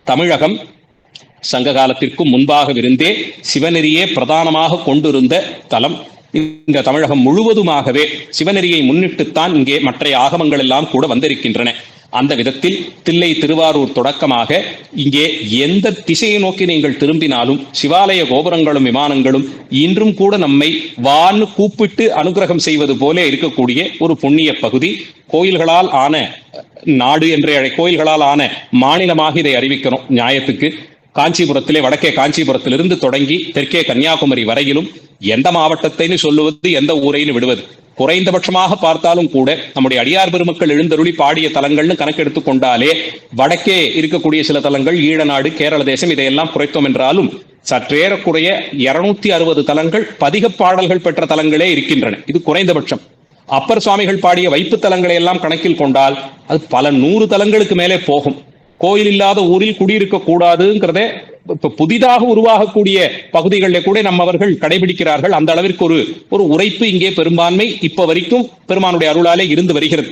தமிழகம் சங்க காலத்திற்கும் முன்பாகவிருந்தே சிவநெறியே பிரதானமாக கொண்டிருந்த தலம். இந்த தமிழகம் முழுவதுமாகவே சிவநெறியை முன்னிட்டுத்தான் இங்கே மற்ற ஆகமங்கள் எல்லாம் கூட வந்திருக்கின்றன. அந்த விதத்தில் தில்லை திருவாரூர் தொடக்கமாக இங்கே எந்த திசையை நோக்கி நீங்கள் திரும்பினாலும் சிவாலய கோபுரங்களும் விமானங்களும் இன்றும் கூட நம்மை வான்னு கூப்பிட்டு அனுகிரகம் செய்வது போல இருக்கக்கூடிய ஒரு புண்ணிய பகுதி. கோயில்களால் ஆன நாடு என்றே கோயில்களால் ஆன மாநிலமாக இதை அறிவிக்கணும். நியாயத்துக்கு காஞ்சிபுரத்திலே, வடக்கே காஞ்சிபுரத்திலிருந்து தொடங்கி தெற்கே கன்னியாகுமரி வரையிலும் எந்த மாவட்டத்தைன்னு சொல்லுவது, எந்த ஊரைன்னு விடுவது, குறைந்தபட்சமாக பார்த்தாலும் கூட நம்முடைய அடியார் பெருமக்கள் எழுந்தருளி பாடிய தலங்கள்னு கணக்கெடுத்து கொண்டாலே வடக்கே இருக்கக்கூடிய சில தலங்கள், ஈழநாடு, கேரள தேசம், இதையெல்லாம் குறைத்தோம் என்றாலும் சற்றேறக்குறைய 260 தலங்கள் பதிக பாடல்கள் பெற்ற தலங்களே இருக்கின்றன. இது குறைந்தபட்சம். அப்பர் சுவாமிகள் பாடிய வைப்பு தலங்களை எல்லாம் கணக்கில் கொண்டால் அது பல 100 தலங்களுக்கு மேலே போகும். கோயில் இல்லாத ஊரில் குடியிருக்க கூடாதுங்கிறதே இப்ப புதிதாக உருவாகக்கூடிய பகுதிகளில் கூட நம்ம அவர்கள் கடைபிடிக்கிறார்கள். அந்த அளவிற்கு ஒரு உரைப்பு இங்கே பெரும்பான்மை இப்ப வரைக்கும் பெருமானுடைய அருளாலே இருந்து வருகிறது.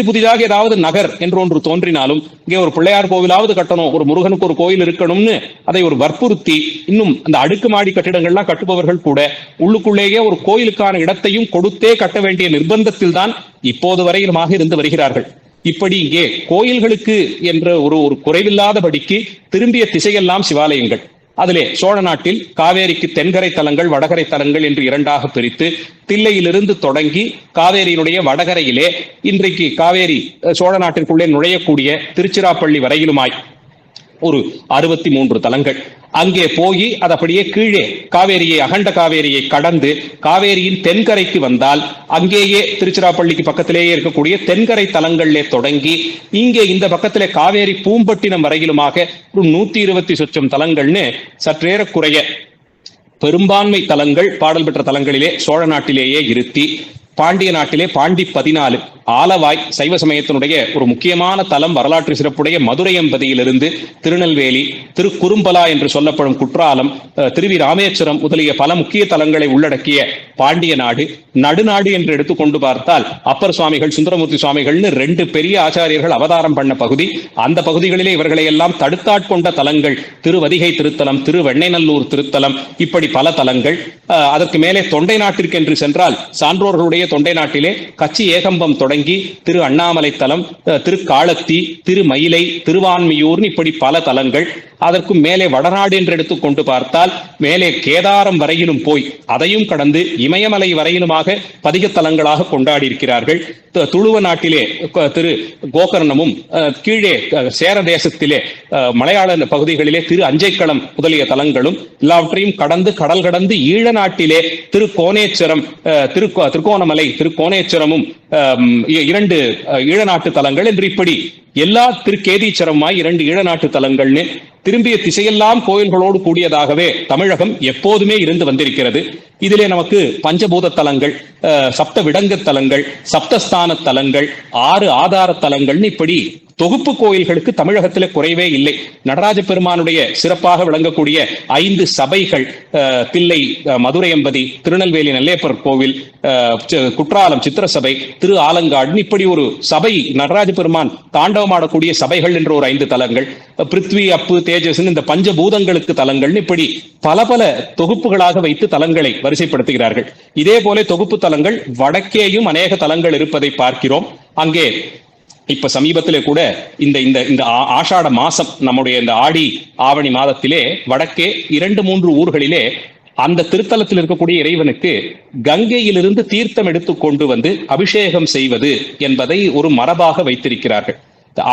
புதிதாக ஏதாவது நகர் என்று ஒன்று தோன்றினாலும் இங்கே ஒரு பிள்ளையார் கோவிலாவது கட்டணும், ஒரு முருகனுக்கு ஒரு கோயில் இருக்கணும்னு அதை ஒரு வற்புறுத்தி, இன்னும் அந்த அடுக்குமாடி கட்டிடங்கள்லாம் கட்டுபவர்கள் கூட உள்ளுக்குள்ளேயே ஒரு கோயிலுக்கான இடத்தையும் கொடுத்தே கட்ட வேண்டிய நிர்பந்தத்தில் தான் இப்போது வரையிலுமாக இருந்து வருகிறார்கள். இப்படி இங்கே கோயில்களுக்கு என்ற ஒரு குறைவில்லாதபடிக்கு திரும்பிய திசையெல்லாம் சிவாலயங்கள். அதிலே சோழ நாட்டில் காவேரிக்கு தென்கரை தலங்கள், வடகரை தலங்கள் என்று 2ஆக பிரித்து தில்லையிலிருந்து தொடங்கி காவேரியினுடைய வடகரையிலே இன்றைக்கு காவேரி சோழ நாட்டிற்குள்ளே நுழையக்கூடிய திருச்சிராப்பள்ளி வரையிலுமாய் ஒரு 63 தலங்கள். அங்கே போய் அது அப்படியே கீழே காவேரியை, அகண்ட காவேரியை கடந்து காவேரியின் தென்கரைக்கு வந்தால் அங்கேயே திருச்சிராப்பள்ளிக்கு பக்கத்திலேயே இருக்கக்கூடிய தென்கரை தலங்களிலே தொடங்கி இங்கே இந்த பக்கத்திலே காவேரி பூம்பட்டினம் வரையிலுமாக ஒரு 120 சொச்சம் தலங்கள்னு சற்றேறக்குறைய பெரும்பான்மை தலங்கள் பாடல் பெற்ற தலங்களிலே சோழ நாட்டிலேயே இருத்தி, பாண்டிய நாட்டிலே பாண்டி 14, ஆலவாய் சைவ சமயத்தினுடைய ஒரு முக்கியமான தலம், வரலாற்று சிறப்புடைய மதுரையம்பதியிலிருந்து திருநெல்வேலி, திருக்குறும்பலா என்று சொல்லப்படும் குற்றாலம், திருவி ராமேஸ்வரம் முதலிய பல முக்கிய தலங்களை உள்ளடக்கிய பாண்டிய நாடு. நடுநாடு என்று எடுத்துக்கொண்டு பார்த்தால் அப்பர் சுவாமிகள், சுந்தரமூர்த்தி சுவாமிகள்னு 2 பெரிய ஆச்சாரியர்கள் அவதாரம் பண்ண பகுதி. அந்த பகுதிகளிலே இவர்களை எல்லாம் தடுத்தாட்கொண்ட தலங்கள் திருவதிகை திருத்தலம், திருவெண்ணைநல்லூர் திருத்தலம், இப்படி பல தலங்கள். அதற்கு மேலே தொண்டை நாட்டிற்கு என்று சென்றால் சான்றோர்களுடைய தொண்டை நாட்டிலே கச்சி ஏகம்பம் தொடங்கி திரு அண்ணாமலை தலம், திரு காளத்தி, திரு மயிலை, திருவான்மியூர், இப்படி பல தலங்கள். அதற்கு மேலே வடநாடு என்று எடுத்துக்கொண்டு பார்த்தால் மேலே கேதாரம் வரையிலும் போய் அதையும் கடந்து இமயமலை வரையிலுமாக பதிகத்தலங்களாக கொண்டாடி இருக்கிறார்கள். துளுவ நாட்டிலே திரு கோகர்ணமும், கீழே சேர தேசத்திலே மலையாள பகுதிகளிலே திரு அஞ்சைக்களம் முதலிய தலங்களும், எல்லாவற்றையும் கடந்து கடல் கடந்து ஈழ நாட்டிலே திரு கோணேச்சரம், திருக்கோணமலை, திரு கோணேச்சரமும் 2 ஈழநாட்டு தலங்கள் என்று இப்படி எல்லா திருக்கேதீச்சரமாய் 2 ஈழநாட்டு தலங்கள்னு திரும்பிய திசையெல்லாம் கோயில்களோடு கூடியதாகவே தமிழகம் எப்போதுமே இருந்து வந்திருக்கிறது. இதிலே நமக்கு பஞ்சபூத தலங்கள், சப்த விடங்க தலங்கள், சப்தஸ்தான தலங்கள், 6 ஆதார தலங்கள்னு இப்படி தொகுப்பு கோயில்களுக்கு தமிழகத்திலே குறைவே இல்லை. நடராஜ பெருமானுடைய சிறப்பாக விளங்கக்கூடிய 5 சபைகள், தில்லை மதுரையம்பதி, திருநெல்வேலி நெல்லையப்பர் கோவில், குற்றாலம் சித்திரசபை, திரு ஆலங்காடு, இப்படி ஒரு சபை நடராஜ பெருமான் தாண்டவமாடக்கூடிய சபைகள் என்ற ஒரு 5 தலங்கள், பிருத்வி, அப்பு, தேஜஸ், இந்த பஞ்சபூதங்களுக்கு தலங்கள், இப்படி பல தொகுப்புகளாக வைத்து தலங்களை வரிசைப்படுத்துகிறார்கள். இதே போல தொகுப்பு தலங்கள் வடக்கேயும் அநேக தலங்கள் இருப்பதை பார்க்கிறோம். அங்கே இப்ப சமீபத்திலே கூட இந்த ஆஷாட மாசம், நம்முடைய இந்த ஆடி ஆவணி மாதத்திலே வடக்கே 2-3 ஊர்களிலே அந்த திருத்தலத்தில் இருக்கக்கூடிய இறைவனுக்கு கங்கையிலிருந்து தீர்த்தம் எடுத்து கொண்டு வந்து அபிஷேகம் செய்வது என்பதை ஒரு மரபாக வைத்திருக்கிறார்கள்.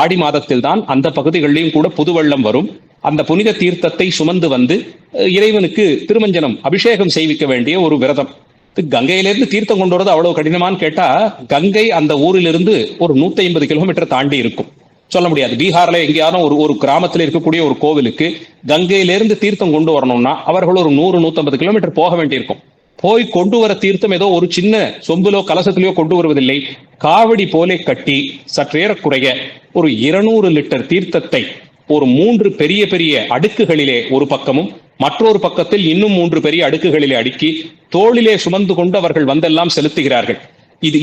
ஆடி மாதத்தில் தான் அந்த பகுதிகளிலும் கூட புதுவெள்ளம் வரும். அந்த புனித தீர்த்தத்தை சுமந்து வந்து இறைவனுக்கு திருமஞ்சனம் அபிஷேகம் செய்விக்க வேண்டிய ஒரு விரதம். கங்கையிலிருந்து தீர்த்தம் கொண்டு வரது அவ்வளவு கடினமான்னு கேட்டா, கங்கை அந்த ஊரிலிருந்து ஒரு 150 கிலோமீட்டர் தாண்டி இருக்கும். சொல்ல முடியாது. பீகார்ல எங்கேயாவது ஒரு கிராமத்தில் இருக்கக்கூடிய ஒரு கோவிலுக்கு கங்கையிலிருந்து தீர்த்தம் கொண்டு வரணும்னா அவர்கள் ஒரு 100-150 கிலோமீட்டர் போக வேண்டியிருக்கும். போய் கொண்டு வர தீர்த்தம் ஏதோ ஒரு சின்ன சொம்பிலோ கலசத்திலோ கொண்டு வருவதில்லை. காவடி போலே கட்டி சற்றேறக்குறைய ஒரு 200 லிட்டர் தீர்த்தத்தை ஒரு 3 பெரிய பெரிய அடுக்குகளிலே ஒரு பக்கமும் மற்றொரு பக்கத்தில் இன்னும் 3 பெரிய அடுக்குகளிலே அடுக்கி தோளிலே சுமந்து கொண்டு அவர்கள் வந்தெல்லாம் செலுத்துகிறார்கள்.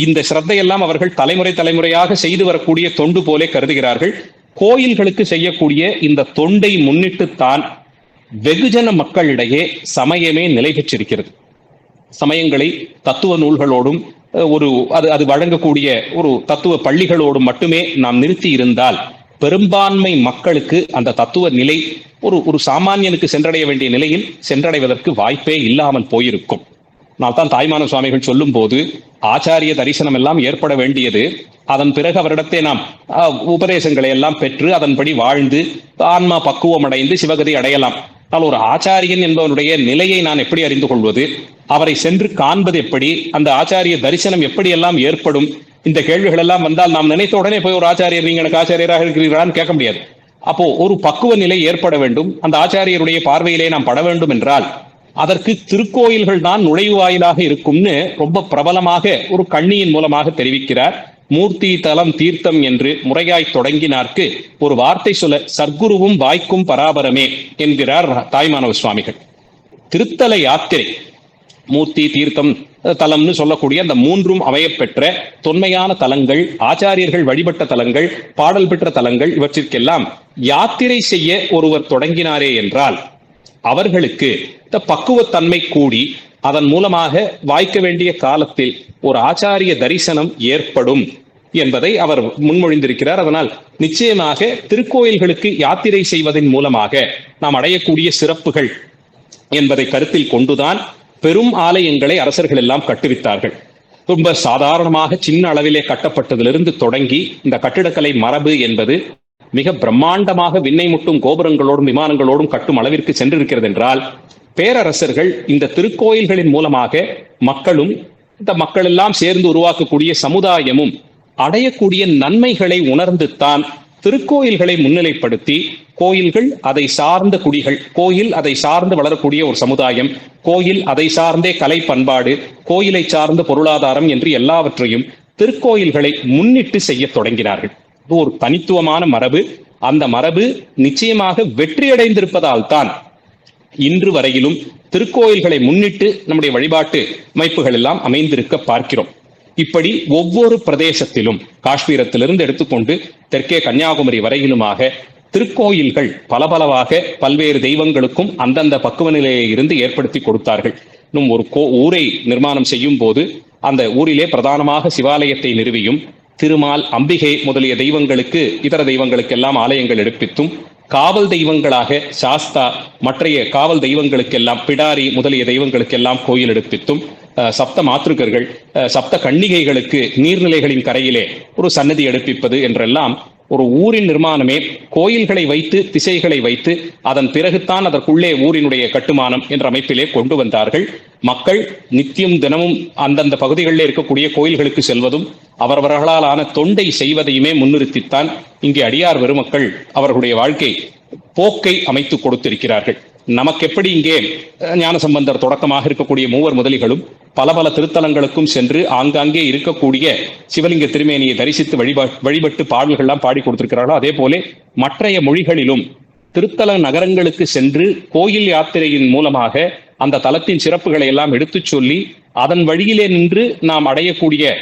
இந்த சிரத்தையெல்லாம் அவர்கள் தலைமுறையாக செய்து வரக்கூடிய தொண்டு போலே கருதுகிறார்கள். கோயில்களுக்கு செய்யக்கூடிய இந்த தொண்டை முன்னிட்டுத்தான் வெகுஜன மக்களிடையே சமயமே நிலை பெற்றிருக்கிறது. சமயங்களை தத்துவ நூல்களோடும் அது வழங்கக்கூடிய ஒரு தத்துவ பள்ளிகளோடும் மட்டுமே நாம் நிறுத்தி இருந்தால் பெரும்பான்மை மக்களுக்கு அந்த தத்துவ நிலை ஒரு சாமானியனுக்கு சென்றடைய வேண்டிய நிலையில் சென்றடைவதற்கு வாய்ப்பே இல்லாமல் போயிருக்கும். நான் தான் தாய்மான சுவாமிகள் சொல்லும் போது ஆச்சாரிய தரிசனம் எல்லாம் ஏற்பட வேண்டியது, அதன் பிறகு அவரிடத்தை நாம் உபதேசங்களை எல்லாம் பெற்று அதன்படி வாழ்ந்து ஆன்மா பக்குவம் அடைந்து சிவகதி அடையலாம். ஆனால் ஒரு ஆச்சாரியன் என்பவனுடைய நிலையை நான் எப்படி அறிந்து கொள்வது, அவரை சென்று காண்பது எப்படி, அந்த ஆச்சாரிய தரிசனம் எப்படி எல்லாம் ஏற்படும்? இந்த கேள்விகள் எல்லாம் வந்தால் நாம் நினைத்த உடனே போய் ஒரு ஆச்சாரியர் நீங்க எனக்கு ஆச்சாரியராக இருக்கிறீர்களான்னு கேட்க முடியாது. அப்போ ஒரு பக்குவ நிலை ஏற்பட வேண்டும். அந்த ஆச்சாரியருடைய பார்வையிலே நாம் பட வேண்டும் என்றால் அதற்கு திருக்கோயில்கள் தான் நுழைவாயிலாக இருக்கும்னு ரொம்ப பிரபலமாக ஒரு கண்ணியின் மூலமாக தெரிவிக்கிறார். மூர்த்தி தலம் தீர்த்தம் என்று முறையாய் தொடங்கினார்க்கு ஒரு வார்த்தை சொல்ல சர்க்குருவும் வாய்க்கும் பராபரமே என்கிறார் தாய்மானவ சுவாமிகள். திருத்தல யாத்திரை, மூர்த்தி தீர்த்தம் தலம்னு சொல்லக்கூடிய அந்த 3ம் அமையப்பெற்ற தொன்மையான தலங்கள், ஆச்சாரியர்கள் வழிபட்ட தலங்கள், பாடல் பெற்ற தலங்கள், இவற்றிற்கெல்லாம் யாத்திரை செய்ய ஒருவர் தொடங்கினாரே என்றால் அவர்களுக்கு இந்த பக்குவத்தன்மை கூடி அதன் மூலமாக வாய்க்க வேண்டிய காலத்தில் ஒரு ஆச்சாரிய தரிசனம் ஏற்படும் என்பதை அவர் முன்மொழிந்திருக்கிறார். அதனால் நிச்சயமாக திருக்கோயில்களுக்கு யாத்திரை செய்வதன் மூலமாக நாம் அடையக்கூடிய சிறப்புகள் என்பதை கருத்தில் கொண்டுதான் பெரும் ஆலயங்களை அரசர்கள் எல்லாம் கட்டுவித்தார்கள். ரொம்ப சாதாரணமாக சின்ன அளவிலே கட்டப்பட்டதிலிருந்து தொடங்கி இந்த கட்டிடக்கலை மரபு என்பது மிக பிரம்மாண்டமாக விண்ணை முட்டும் கோபுரங்களோடும் விமானங்களோடும் கட்டும் அளவிற்கு சென்றிருக்கிறது என்றால் பேரரசர்கள் இந்த திருக்கோயில்களின் மூலமாக மக்களும் இந்த மக்கள் எல்லாம் சேர்ந்து உருவாக்கக்கூடிய சமுதாயமும் அடையக்கூடிய நன்மைகளை உணர்ந்து தான் திருக்கோயில்களை முன்னிலைப்படுத்தி கோயில்கள் அதை சார்ந்த குடிகள், கோயில் அதை சார்ந்து வளரக்கூடிய ஒரு சமுதாயம், கோயில் அதை சார்ந்தே கலை பண்பாடு, கோயிலை சார்ந்த பொருளாதாரம் என்று எல்லாவற்றையும் திருக்கோயில்களை முன்னிட்டு செய்ய தொடங்கினார்கள். இது ஒரு தனித்துவமான மரபு. அந்த மரபு நிச்சயமாக வெற்றியடைந்திருப்பதால் தான் இன்று வரையிலும் திருக்கோயில்களை முன்னிட்டு நம்முடைய வழிபாட்டு அமைப்புகள் எல்லாம் அமைந்திருக்க பார்க்கிறோம். இப்படி ஒவ்வொரு பிரதேசத்திலும் காஷ்மீரத்திலிருந்து எடுத்துக்கொண்டு தெற்கே கன்னியாகுமரி வரையிலுமாக திருக்கோயில்கள் பலவாக பல்வேறு தெய்வங்களுக்கும் அந்தந்த பக்குவ நிலையை இருந்து ஏற்படுத்தி கொடுத்தார்கள். இன்னும் ஒரு ஊரை நிர்மாணம் செய்யும் போது அந்த ஊரிலே பிரதானமாக சிவாலயத்தை நிறுவியும் திருமால், அம்பிகை முதலிய தெய்வங்களுக்கு இதர தெய்வங்களுக்கெல்லாம் ஆலயங்கள் எடுப்பித்தும் காவல் தெய்வங்களாக சாஸ்தா மற்றைய காவல் தெய்வங்களுக்கெல்லாம் பிடாரி முதலிய தெய்வங்களுக்கெல்லாம் கோயில் எடுப்பித்தும் சப்த மாத்ருகர்கள் சப்த கன்னிகைகளுக்கு நீர்நிலைகளின் கரையிலே ஒரு சன்னதி எடுப்பிப்பது என்றெல்லாம் ஒரு ஊரின் நிர்மாணமே கோயில்களை வைத்து திசைகளை வைத்து அதன் பிறகுத்தான் அதற்குள்ளே ஊரினுடைய கட்டுமானம் என்ற அமைப்பிலே கொண்டு வந்தார்கள். மக்கள் நித்தியம் தினமும் அந்தந்த பகுதிகளில் இருக்கக்கூடிய கோயில்களுக்கு செல்வதும் அவரவர்களால் ஆன தொண்டை செய்வதையுமே முன்னிறுத்தித்தான் இங்கே அடியார் பெருமக்கள் அவர்களுடைய வாழ்க்கை போக்கை அமைத்து கொடுத்திருக்கிறார்கள். நமக்கு எப்படி இங்கே ஞானசம்பந்தர் தொடக்கமாக இருக்கக்கூடிய மூவர் முதலிகளும் பல திருத்தலங்களுக்கும் சென்று ஆங்காங்கே இருக்கக்கூடிய சிவலிங்க திருமேனியை தரிசித்து வழிபட்டு பாடல்கள்லாம் பாடி கொடுத்திருக்கிறார்களோ அதே போல மற்றைய மொழிகளிலும் திருத்தல நகரங்களுக்கு சென்று கோயில் யாத்திரையின் மூலமாக அந்த தலத்தின் சிறப்புகளை எல்லாம் எடுத்து சொல்லி அதன் வழியிலே நின்று நாம் அடையக்கூடிய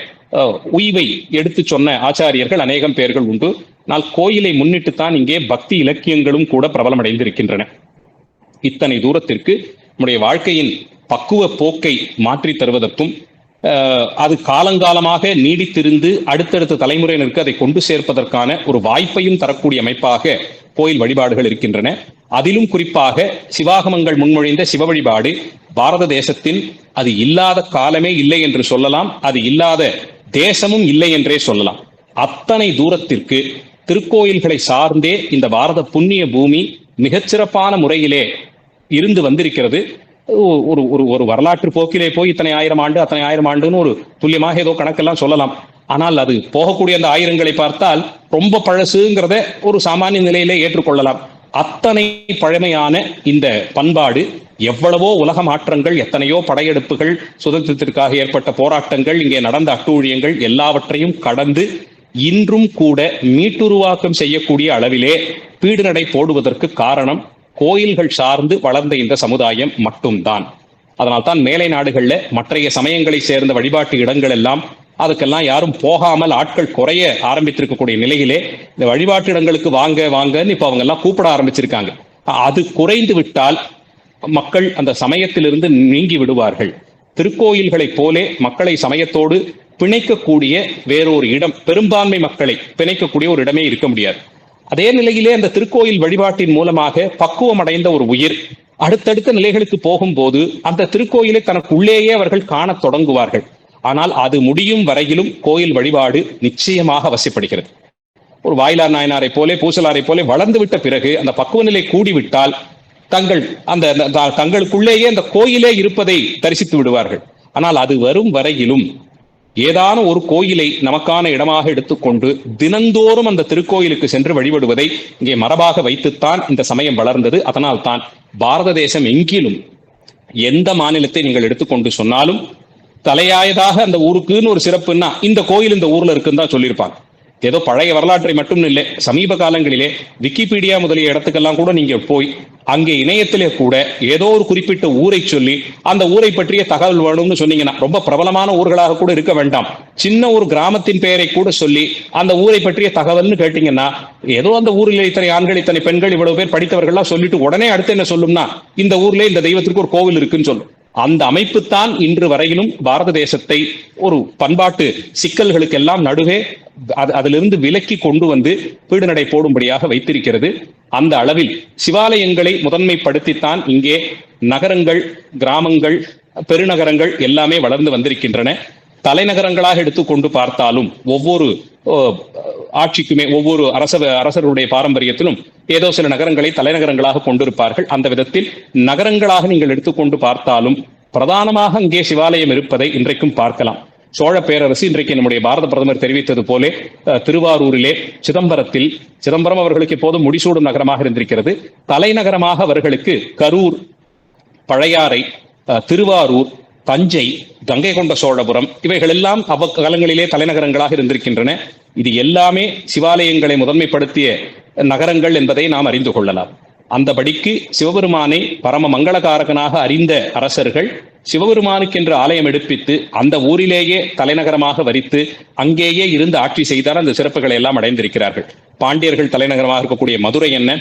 உய்வை எடுத்து சொன்ன ஆச்சாரியர்கள் அநேகம் பேர்கள் உண்டு. ஆனால் கோயிலை முன்னிட்டுத்தான் இங்கே பக்தி இலக்கியங்களும் கூட பிரபலம் அடைந்திருக்கின்றன. இத்தனை தூரத்திற்கு நம்முடைய வாழ்க்கையின் பக்குவ போக்கை மாற்றி தருவதற்கும் அது காலங்காலமாக நீடித்திருந்து அடுத்தடுத்த தலைமுறையினருக்கு அதை கொண்டு சேர்ப்பதற்கான ஒரு வாய்ப்பையும் தரக்கூடிய அமைப்பாக கோயில் வழிபாடுகள் இருக்கின்றன. அதிலும் குறிப்பாக சிவாகமங்கள் முன்மொழிந்த சிவ வழிபாடு பாரத தேசத்தில் அது இல்லாத காலமே இல்லை என்று சொல்லலாம், அது இல்லாத தேசமும் இல்லை என்றே சொல்லலாம். அத்தனை தூரத்திற்கு திருக்கோயில்களை சார்ந்தே இந்த பாரத புண்ணிய பூமி மிகச்சிறப்பான முறையிலே இருந்து வந்திருக்கிறது. ஒரு ஒரு ஒரு வரலாற்று போக்கிலே போய் இத்தனை ஆயிரம் ஆண்டு அத்தனை ஆயிரம் ஆண்டுன்னு ஒரு துல்லியமாக ஏதோ கணக்கெல்லாம் சொல்லலாம். ஆனால் அது போகக்கூடிய அந்த ஆயிரங்களை பார்த்தால் ரொம்ப பழசுங்கிறத ஒரு சாமானிய நிலையிலே ஏற்றுக்கொள்ளலாம். அத்தனை பழமையான இந்த பண்பாடு எவ்வளவோ உலக மாற்றங்கள், எத்தனையோ படையெடுப்புகள், சுதந்திரத்திற்காக ஏற்பட்ட போராட்டங்கள், இங்கே நடந்த அட்டூழியங்கள் எல்லாவற்றையும் கடந்து இன்றும் கூட மீட்டுருவாக்கம் செய்யக்கூடிய அளவிலே பீடுநடை போடுவதற்கு காரணம் கோயில்கள் சார்ந்து வளர்ந்த இந்த சமுதாயம் மட்டும்தான். அதனால்தான் மேலை நாடுகள்ல மற்றைய சமயங்களை சேர்ந்த வழிபாட்டு இடங்கள் எல்லாம் அதுக்கெல்லாம் யாரும் போகாமல் ஆட்கள் குறைய ஆரம்பித்திருக்கக்கூடிய நிலையிலே இந்த வழிபாட்டு இடங்களுக்கு வாங்க வாங்கன்னு இப்ப அவங்க எல்லாம் கூப்பிட ஆரம்பிச்சிருக்காங்க. அது குறைந்து விட்டால் மக்கள் அந்த சமயத்திலிருந்து நீங்கி விடுவார்கள். திருக்கோயில்களை போலே மக்களை சமயத்தோடு பிணைக்கக்கூடிய வேறொரு இடம், பெரும்பான்மை மக்களை பிணைக்கக்கூடிய ஒரு இடமே இருக்க முடியாது. அதே நிலையிலே அந்த திருக்கோயில் வழிபாட்டின் மூலமாக பக்குவம் அடைந்த ஒரு உயிர் அடுத்தடுத்த நிலைகளுக்கு போகும்போது அந்த திருக்கோயிலை தனக்குள்ளேயே அவர்கள் காணத் தொடங்குவார்கள். ஆனால் அது முடியும் வரையிலும் கோயில் வழிபாடு நிச்சயமாக அவசியப்படுகிறது. ஒரு வாயிலார் நாயனாரை போலே பூசலாரை போலே வளர்ந்து விட்ட பிறகு அந்த பக்குவ நிலை கூடிவிட்டால் தங்களுக்குள்ளேயே அந்த கோயிலே இருப்பதை தரிசித்து விடுவார்கள். ஆனால் அது வரும் வரையிலும் ஏதான ஒரு கோயிலை நமக்கான இடமாக எடுத்துக்கொண்டு தினந்தோறும் அந்த திருக்கோயிலுக்கு சென்று வழிபடுவதை இங்கே மரபாக வைத்துத்தான் இந்த சமயம் வளர்ந்தது. அதனால் தான் பாரத தேசம் எங்கிலும் எந்த மாநிலத்தை நீங்கள் எடுத்துக்கொண்டு சொன்னாலும் தலையாயதாக அந்த ஊருக்குன்னு ஒரு சிறப்புன்னா இந்த கோயில் இந்த ஊர்ல இருக்குன்னு தான் சொல்லியிருப்பாங்க. ஏதோ பழைய வரலாற்றை மட்டும் இல்லை, சமீப காலங்களிலே விக்கிபீடியா முதலிய இடத்துக்கெல்லாம் கூட நீங்க போய் அங்கே இணையத்திலே கூட ஏதோ ஒரு குறிப்பிட்ட ஊரை சொல்லி அந்த ஊரை பற்றிய தகவல் வேணும்னு சொன்னீங்கன்னா, ரொம்ப பிரபலமான ஊர்களாக கூட இருக்க வேண்டாம், சின்ன ஒரு கிராமத்தின் பெயரை கூட சொல்லி அந்த ஊரை பற்றிய தகவல்னு கேட்டீங்கன்னா, ஏதோ அந்த ஊரில் இத்தனை ஆண்கள் இத்தனை பெண்கள் இவ்வளவு பேர் படித்தவர்கள்லாம் சொல்லிட்டு உடனே அடுத்து என்ன சொல்லும்னா, இந்த ஊர்ல இந்த தெய்வத்திற்கு ஒரு கோவில் இருக்குன்னு சொல்லும். அந்த அமைப்புத்தான் இன்று வரையிலும் பாரத தேசத்தை ஒரு பண்பாட்டு சிக்கல்களுக்கு எல்லாம் நடுவே அதிலிருந்து விலக்கி கொண்டு வந்து பீடுநடை போடும்படியாக வைத்திருக்கிறது. அந்த அளவில் சிவாலயங்களை முதன்மைப்படுத்தித்தான் இங்கே நகரங்கள், கிராமங்கள், பெருநகரங்கள் எல்லாமே வளர்ந்து வந்திருக்கின்றன. தலைநகரங்களாக எடுத்துக்கொண்டு பார்த்தாலும் ஒவ்வொரு ஆட்சிக்குமே ஒவ்வொரு அரசருடைய பாரம்பரியத்திலும் ஏதோ சில நகரங்களை தலைநகரங்களாக கொண்டிருப்பார்கள். அந்த விதத்தில் நகரங்களாக நீங்கள் எடுத்துக்கொண்டு பார்த்தாலும் பிரதானமாக அங்கே சிவாலயம் இருப்பதை இன்றைக்கும் பார்க்கலாம். சோழ பேரரசு இன்றைக்கு நம்முடைய பாரத பிரதமர் தெரிவித்தது போலே திருவாரூரிலே சிதம்பரம் அவர்களுக்கு எப்போதும் முடிசூடும் நகரமாக இருந்திருக்கிறது. தலைநகரமாக அவர்களுக்கு கரூர், பழையாறை, திருவாரூர், தஞ்சை, கங்கை கொண்ட சோழபுரம் இவைகள் எல்லாம் அவ்வக்காலங்களிலே தலைநகரங்களாக இருந்திருக்கின்றன. இது எல்லாமே சிவாலயங்களை முதன்மைப்படுத்திய நகரங்கள் என்பதை நாம் அறிந்து கொள்ளலாம். அந்தபடிக்கு சிவபெருமானை பரம மங்களகாரகனாக அறிந்த அரசர்கள் சிவபெருமானுக்கென்று ஆலயம் எடுப்பித்து அந்த ஊரிலேயே தலைநகரமாக வரித்து அங்கேயே இருந்து ஆட்சி செய்தார். அந்த சிறப்புகளை எல்லாம் அடைந்திருக்கிறார்கள். பாண்டியர்கள் தலைநகரமாக இருக்கக்கூடிய மதுரை என்ன,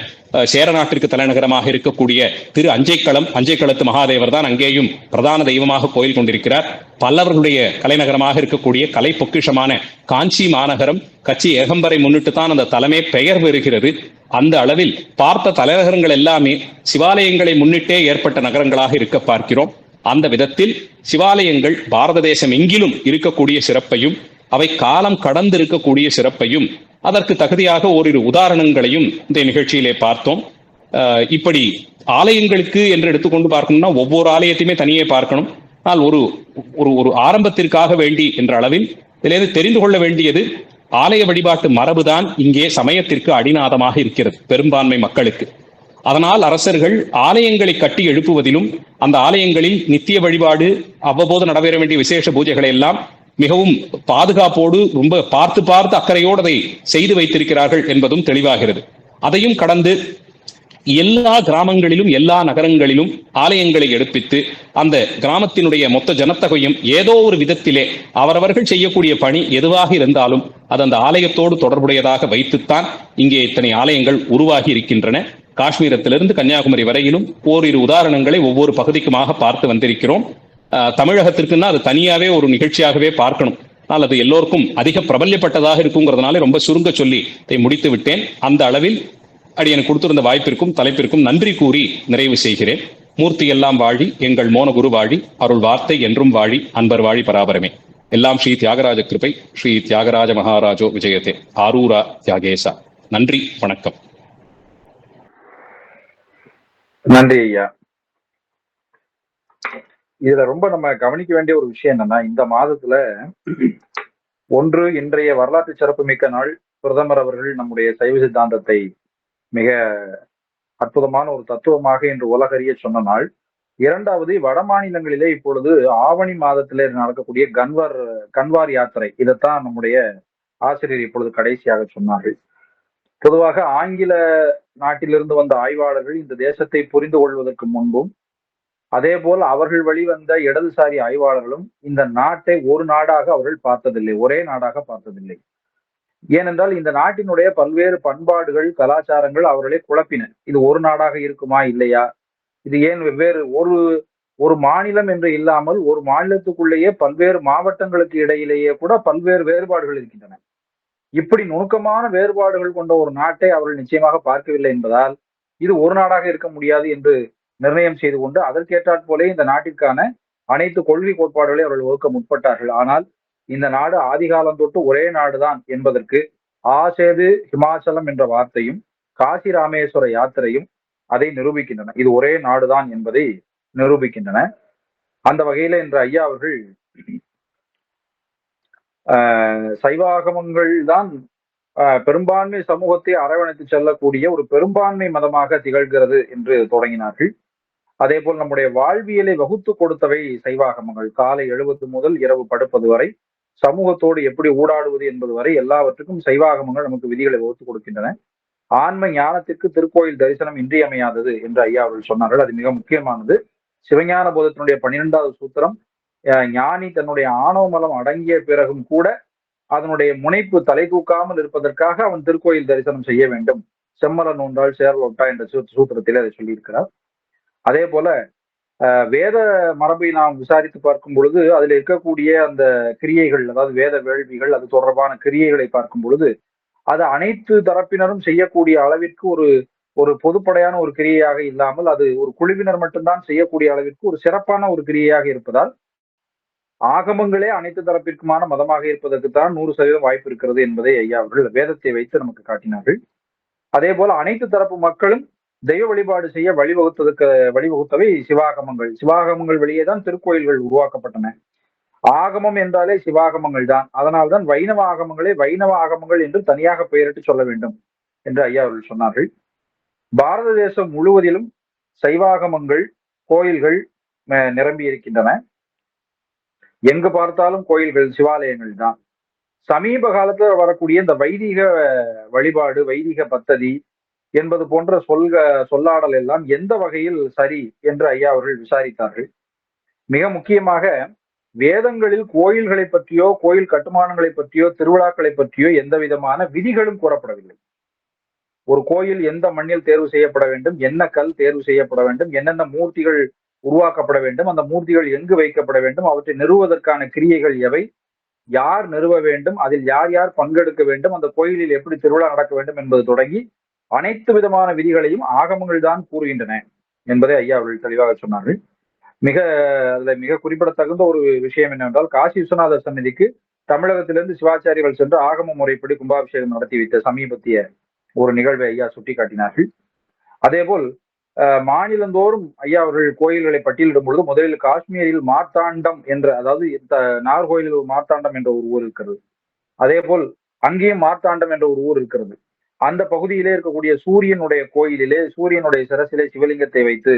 சேர நாட்டிற்கு தலைநகரமாக இருக்கக்கூடிய திரு அஞ்சைக்களத்து மகாதேவர் தான் அங்கேயும் பிரதான தெய்வமாக கோயில் கொண்டிருக்கிறார். பல்லவர்களுடைய தலைநகரமாக இருக்கக்கூடிய கலை பொக்கிஷமான காஞ்சி மாநகரம் கச்சி ஏகம்பரை முன்னிட்டு தான் அந்த தலைமை பெயர் பெறுகிறது. அந்த அளவில் பார்த்த தலைநகரங்கள் எல்லாமே சிவாலயங்களை முன்னிட்டே ஏற்பட்ட நகரங்களாக இருக்க பார்க்கிறோம். அந்த விதத்தில் சிவாலயங்கள் பாரத தேசம் எங்கிலும் இருக்கக்கூடிய சிறப்பையும் அவை காலம் கடந்து இருக்கக்கூடிய சிறப்பையும் அதற்கு தகுதியாக ஓரிரு உதாரணங்களையும் இந்த நிகழ்ச்சியிலே பார்த்தோம். இப்படி ஆலயங்களுக்கு என்று எடுத்துக்கொண்டு பார்க்கணும்னா ஒவ்வொரு ஆலயத்தையுமே தனியே பார்க்கணும். ஆனால் ஒரு ஆரம்பத்திற்காக வேண்டி என்ற அளவில் இதிலிருந்து தெரிந்து கொள்ள வேண்டியது ஆலய வழிபாட்டு மரபுதான் இங்கே சமயத்திற்கு அடிநாதமாக இருக்கிறது பெரும்பான்மை மக்களுக்கு. அதனால் அரசர்கள் ஆலயங்களை கட்டி எழுப்புவதிலும் அந்த ஆலயங்களில் நித்திய வழிபாடு அவ்வப்போது நடைபெற வேண்டிய விசேஷ பூஜைகளை எல்லாம் மிகவும் பாதுகாப்போடு ரொம்ப பார்த்து அக்கறையோடு அதை செய்து வைத்திருக்கிறார்கள் என்பதும் தெளிவாகிறது. அதையும் கடந்து எல்லா கிராமங்களிலும் எல்லா நகரங்களிலும் ஆலயங்களை எடுப்பித்து அந்த கிராமத்தினுடைய மொத்த ஜனத்தொகையும் ஏதோ ஒரு விதத்திலே அவரவர்கள் செய்யக்கூடிய பணி எதுவாக இருந்தாலும் அது அந்த ஆலயத்தோடு தொடர்புடையதாக வைத்துத்தான் இங்கே இத்தனை ஆலயங்கள் உருவாகி இருக்கின்றன. காஷ்மீரத்திலிருந்து கன்னியாகுமரி வரையிலும் ஓரிரு உதாரணங்களை ஒவ்வொரு பகுதிக்குமாக பார்த்து வந்திருக்கிறோம். தமிழகத்திற்குன்னா அது தனியாவே ஒரு நிகழ்ச்சியாகவே பார்க்கணும். ஆனால் அது எல்லோருக்கும் அதிக பிரபல்யப்பட்டதாக இருக்குங்கிறதுனால ரொம்ப சுருங்க சொல்லி இதை முடித்து விட்டேன். அந்த அளவில் எனக்கு கொடுத்திருந்த வாய்ப்பிற்கும் தலைப்பிற்கும் நன்றி கூறி நிறைவு செய்கிறேன். மூர்த்தி எல்லாம் வாழி, எங்கள் மோனகுரு வாழி, அருள் வார்த்தை என்றும் வாழி, அன்பர் வாழி பராபரமே. எல்லாம் ஸ்ரீ தியாகராஜ கிருபை. ஸ்ரீ தியாகராஜ மகாராஜோ விஜயத்தே. ஆரூரா தியாகேசா. நன்றி, வணக்கம். நன்றி ஐயா. இதுல ரொம்ப நம்ம கவனிக்க வேண்டிய ஒரு விஷயம் என்னன்னா, இந்த மாதத்துல ஒன்று, இன்றைய வரலாற்று சிறப்புமிக்க நாள். பிரதமர் அவர்கள் நம்முடைய சைவ சித்தாந்தத்தை மிக அற்புதமான ஒரு தத்துவமாக இன்று உலகறிய சொன்ன நாள். இரண்டாவது, வட மாநிலங்களிலே இப்பொழுது ஆவணி மாதத்திலே நடக்கக்கூடிய கன்வார் யாத்திரை. இதைத்தான் நம்முடைய ஆசிரியர் இப்பொழுது கடைசியாக சொன்னார்கள். பொதுவாக ஆங்கில நாட்டிலிருந்து வந்த ஆய்வாளர்கள் இந்த தேசத்தை புரிந்து கொள்வதற்கு முன்பும், அதே போல் அவர்கள் வழிவந்த இடதுசாரி ஆய்வாளர்களும் இந்த நாட்டை ஒரு நாடாக அவர்கள் பார்த்ததில்லை, ஒரே நாடாக பார்த்ததில்லை. ஏனென்றால் இந்த நாட்டினுடைய பல்வேறு பண்பாடுகள், கலாச்சாரங்கள் அவர்களை குழப்பின. இது ஒரு நாடாக இருக்குமா, இல்லையா? இது ஏன் வெவ்வேறு ஒரு மாநிலம் என்று இல்லாமல் ஒரு மாநிலத்துக்குள்ளேயே பல்வேறு மாவட்டங்களுக்கு இடையிலேயே கூட பல்வேறு வேறுபாடுகள் இருக்கின்றன. இப்படி நுணுக்கமான வேறுபாடுகள் கொண்ட ஒரு நாட்டை அவர்கள் நிச்சயமாக பார்க்கவில்லை என்பதால் இது ஒரு நாடாக இருக்க முடியாது என்று நிர்ணயம் செய்து கொண்டு அதற்கேற்றாற் போலே இந்த நாட்டிற்கான அனைத்து கொள்கை கோட்பாடுகளை அவர்கள் வகுக்க முற்பட்டார்கள். ஆனால் இந்த நாடு ஆதிகாலம் தொட்டு ஒரே நாடுதான் என்பதற்கு ஆசேது ஹிமாச்சலம் என்ற வார்த்தையும் காசி ராமேஸ்வர யாத்திரையும் அதை நிரூபிக்கின்றன. இது ஒரே நாடுதான் என்பதை நிரூபிக்கின்றன. அந்த வகையில இன்று ஐயா அவர்கள் சைவாகமங்கள் தான் பெரும்பான்மை சமூகத்தை அரவணைத்து செல்லக்கூடிய ஒரு பெரும்பான்மை மதமாக திகழ்கிறது என்று தொடங்கினார்கள். அதே போல் நம்முடைய வாழ்வியலை வகுத்து கொடுத்தவை சைவாகமங்கள். காலை எழுவது முதல் இரவு படுப்பது வரை, சமூகத்தோடு எப்படி ஊடாடுவது என்பது வரை எல்லாவற்றுக்கும் சைவாகமங்கள் நமக்கு விதிகளை வகுத்து கொடுக்கின்றன. ஆன்ம ஞானத்திற்கு திருக்கோயில் தரிசனம் இன்றியமையாதது என்று ஐயா அவர்கள் சொன்னார்கள். அது மிக முக்கியமானது. சிவஞான போதத்தினுடைய 12வது சூத்திரம், ஞானி தன்னுடைய ஆணவ மலம் அடங்கிய பிறகும் கூட அதனுடைய முனைப்பு தலை தூக்காமல் இருப்பதற்காக அவன் திருக்கோயில் தரிசனம் செய்ய வேண்டும். செம்மல நோன்றால் சேர்லொட்டா என்ற சூத்திரத்திலே அதை சொல்லியிருக்கிறார். அதே போல வேத மரபை நாம் விசாரித்து பார்க்கும் பொழுது அதில் இருக்கக்கூடிய அந்த கிரியைகள், அதாவது வேத வேள்விகள், அது தொடர்பான கிரியைகளை பார்க்கும் பொழுது அது அனைத்து தரப்பினரும் செய்யக்கூடிய அளவிற்கு ஒரு பொதுப்படையான ஒரு கிரியையாக இல்லாமல் அது ஒரு குழுவினர் மட்டும்தான் செய்யக்கூடிய அளவிற்கு ஒரு சிறப்பான ஒரு கிரியையாக இருப்பதால் ஆகமங்களே அனைத்து தரப்பிற்குமான மதமாக இருப்பதற்குத்தான் 100% வாய்ப்பு இருக்கிறது என்பதை ஐயா அவர்கள் வேதத்தை வைத்து நமக்கு காட்டினார்கள். அதே போல அனைத்து தரப்பு மக்களும் தெய்வ வழிபாடு செய்ய வழிவகுத்தவை சிவாகமங்கள். சிவாகமங்கள் வழியே தான் திருக்கோயில்கள் உருவாக்கப்பட்டன. ஆகமம் என்றாலே சிவாகமங்கள் தான். அதனால்தான் வைணவ ஆகமங்களே வைணவ ஆகமங்கள் என்று தனியாக பெயரிட்டு சொல்ல வேண்டும் என்று ஐயா அவர்கள் சொன்னார்கள். பாரத தேசம் முழுவதிலும் சைவாகமங்கள், கோயில்கள் நிரம்பி இருக்கின்றன. எங்கு பார்த்தாலும் கோயில்கள், சிவாலயங்கள் தான். சமீப காலத்துல வரக்கூடிய இந்த வைதிக வழிபாடு, வைதிக பத்ததி என்பது போன்ற சொல்லாடல் எல்லாம் எந்த வகையில் சரி என்று ஐயா அவர்கள் விசாரித்தார்கள். மிக முக்கியமாக வேதங்களில் கோயில்களை பற்றியோ, கோயில் கட்டுமானங்களை பற்றியோ, திருவிழாக்களை பற்றியோ எந்த விதமான விதிகளும் கூறப்படவில்லை. ஒரு கோயில் எந்த மண்ணில் தேர்வு செய்யப்பட வேண்டும், என்ன கல் தேர்வு செய்யப்பட வேண்டும், என்னென்ன மூர்த்திகள் உருவாக்கப்பட வேண்டும், அந்த மூர்த்திகள் எங்கு வைக்கப்பட வேண்டும், அவற்றை நிறுவுவதற்கான கிரியைகள் எவை, யார் நிறுவ வேண்டும், அதில் யார் யார் பங்கெடுக்க வேண்டும், அந்த கோயிலில் எப்படி திருவிழா நடக்க வேண்டும் என்பது தொடங்கி அனைத்து விதமான விதிகளையும் ஆகமங்கள் தான் கூறுகின்றன என்பதை ஐயா அவர்கள் தெளிவாக சொன்னார்கள். அதுல மிக குறிப்பிடத்தகுந்த ஒரு விஷயம் என்னவென்றால், காசி விஸ்வநாதர் சன்னதிக்கு தமிழகத்திலிருந்து சிவாச்சாரிகள் சென்று ஆகம முறைப்படி கும்பாபிஷேகம் நடத்தி வைத்த சமீபத்திய ஒரு நிகழ்வை ஐயா சுட்டிக்காட்டினார்கள். அதே போல் மாநிலந்தோறும் ஐயா அவர்கள் கோயில்களை பட்டியலிடும் பொழுது முதலில் காஷ்மீரில் மார்த்தாண்டம் என்ற, அதாவது நாகர்கோயிலில் மார்த்தாண்டம் என்ற ஒரு ஊர் இருக்கிறது. அதே போல் அங்கேயும் மார்த்தாண்டம் என்ற ஒரு ஊர் இருக்கிறது. அந்த பகுதியிலே இருக்கக்கூடிய சூரியனுடைய கோயிலிலே, சூரியனுடைய சிரசிலே சிவலிங்கத்தை வைத்து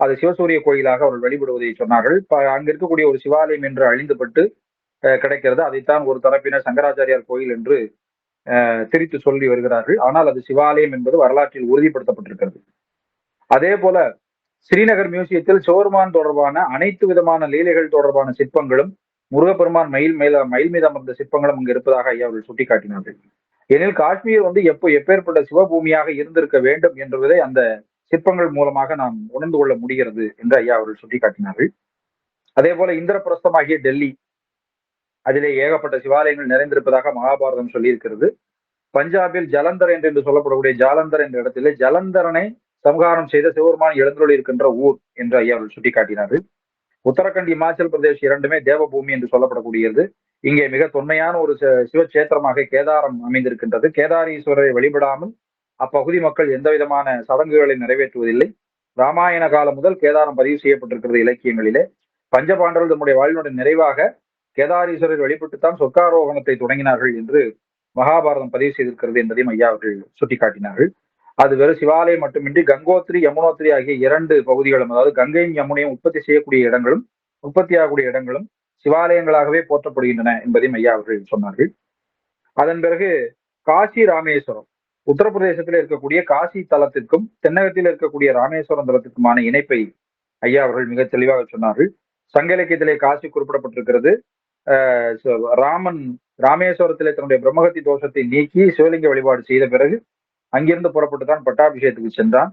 அது சிவசூரிய கோயிலாக அவர்கள் வழிபடுவதை சொன்னார்கள். அங்க இருக்கக்கூடிய ஒரு சிவாலயம் என்று அழிந்துபட்டு கிடைக்கிறது. அதைத்தான் ஒரு தரப்பினர் சங்கராச்சாரியார் கோயில் என்று திரித்து சொல்லி வருகிறார்கள். ஆனால் அது சிவாலயம் என்பது வரலாற்றில் உறுதிப்படுத்தப்பட்டிருக்கிறது. அதே போல ஸ்ரீநகர் மியூசியத்தில் சிவபெருமான் தொடர்பான அனைத்து விதமான லீலைகள் தொடர்பான சிற்பங்களும், முருகப்பெருமான் மயில் மீது அமர்ந்த சிற்பங்களும் அங்கு இருப்பதாக ஐயா அவர்கள் சுட்டிக்காட்டினார்கள். எனில் காஷ்மீர் எப்பேற்பட்ட சிவபூமியாக இருந்திருக்க வேண்டும் என்பதை அந்த சிற்பங்கள் மூலமாக நாம் உணர்ந்து கொள்ள முடிகிறது என்று ஐயா அவர்கள் சுட்டிக்காட்டினார்கள். அதே போல இந்திரபிரஸ்தமாகிய டெல்லி, அதிலே ஏகப்பட்ட சிவாலயங்கள் நிறைந்திருப்பதாக மகாபாரதம் சொல்லியிருக்கிறது. பஞ்சாபில் ஜலந்தர் என்று சொல்லப்படக்கூடிய ஜாலந்தர் என்ற இடத்திலே ஜலந்தரனை சம்ஹாரம் செய்த சிவபெருமான் எழுந்தருளி இருக்கின்ற ஊர் என்று ஐயா அவர்கள் சுட்டிக்காட்டினார்கள். உத்தரகண்ட், இமாச்சல் பிரதேஷ் இரண்டுமே தேவபூமி என்று சொல்லப்படக்கூடியது. இங்கே மிக தொன்மையான ஒரு சிவக்ஷேத்திரமாக கேதாரம் அமைந்திருக்கின்றது. கேதாரீஸ்வரரை வழிபடாமல் அப்பகுதி மக்கள் எந்த விதமான சடங்குகளை நிறைவேற்றுவதில்லை. ராமாயண காலம் முதல் கேதாரம் பதிவு செய்யப்பட்டிருக்கிறது இலக்கியங்களிலே. பஞ்சபாண்டவர்கள் தம்முடைய வாழ்வினுடைய நிறைவாக கேதாரீஸ்வரர் வழிபட்டுத்தான் சொர்க்காரோகணத்தை தொடங்கினார்கள் என்று மகாபாரதம் பதிவு செய்திருக்கிறது என்பதையும் ஐயா அவர்கள் சுட்டிக்காட்டினார்கள். அது வெறும் சிவாலயம் மட்டுமின்றி கங்கோத்ரி, யமுனோத்ரி ஆகிய 2 பகுதிகளும், அதாவது கங்கையும் யமுனையும் உற்பத்தி செய்யக்கூடிய இடங்களும் உற்பத்தியாகக்கூடிய இடங்களும் சிவாலயங்களாகவே போற்றப்படுகின்றன என்பதையும் ஐயா அவர்கள் சொன்னார்கள். அதன் பிறகு காசி ராமேஸ்வரம், உத்தரப்பிரதேசத்தில் இருக்கக்கூடிய காசி தலத்திற்கும் தென்னகத்தில் இருக்கக்கூடிய ராமேஸ்வரம் தலத்திற்குமான இணைப்பை ஐயா அவர்கள் மிக தெளிவாக சொன்னார்கள். சங்க இலக்கியத்திலே காசி குறிப்பிடப்பட்டிருக்கிறது. ராமன் ராமேஸ்வரத்திலே தன்னுடைய பிரம்மகத்தி தோஷத்தை நீக்கி சிவலிங்க வழிபாடு செய்த பிறகு அங்கிருந்து புறப்பட்டு தான் பட்டாபிஷேகத்துக்கு சென்றான்.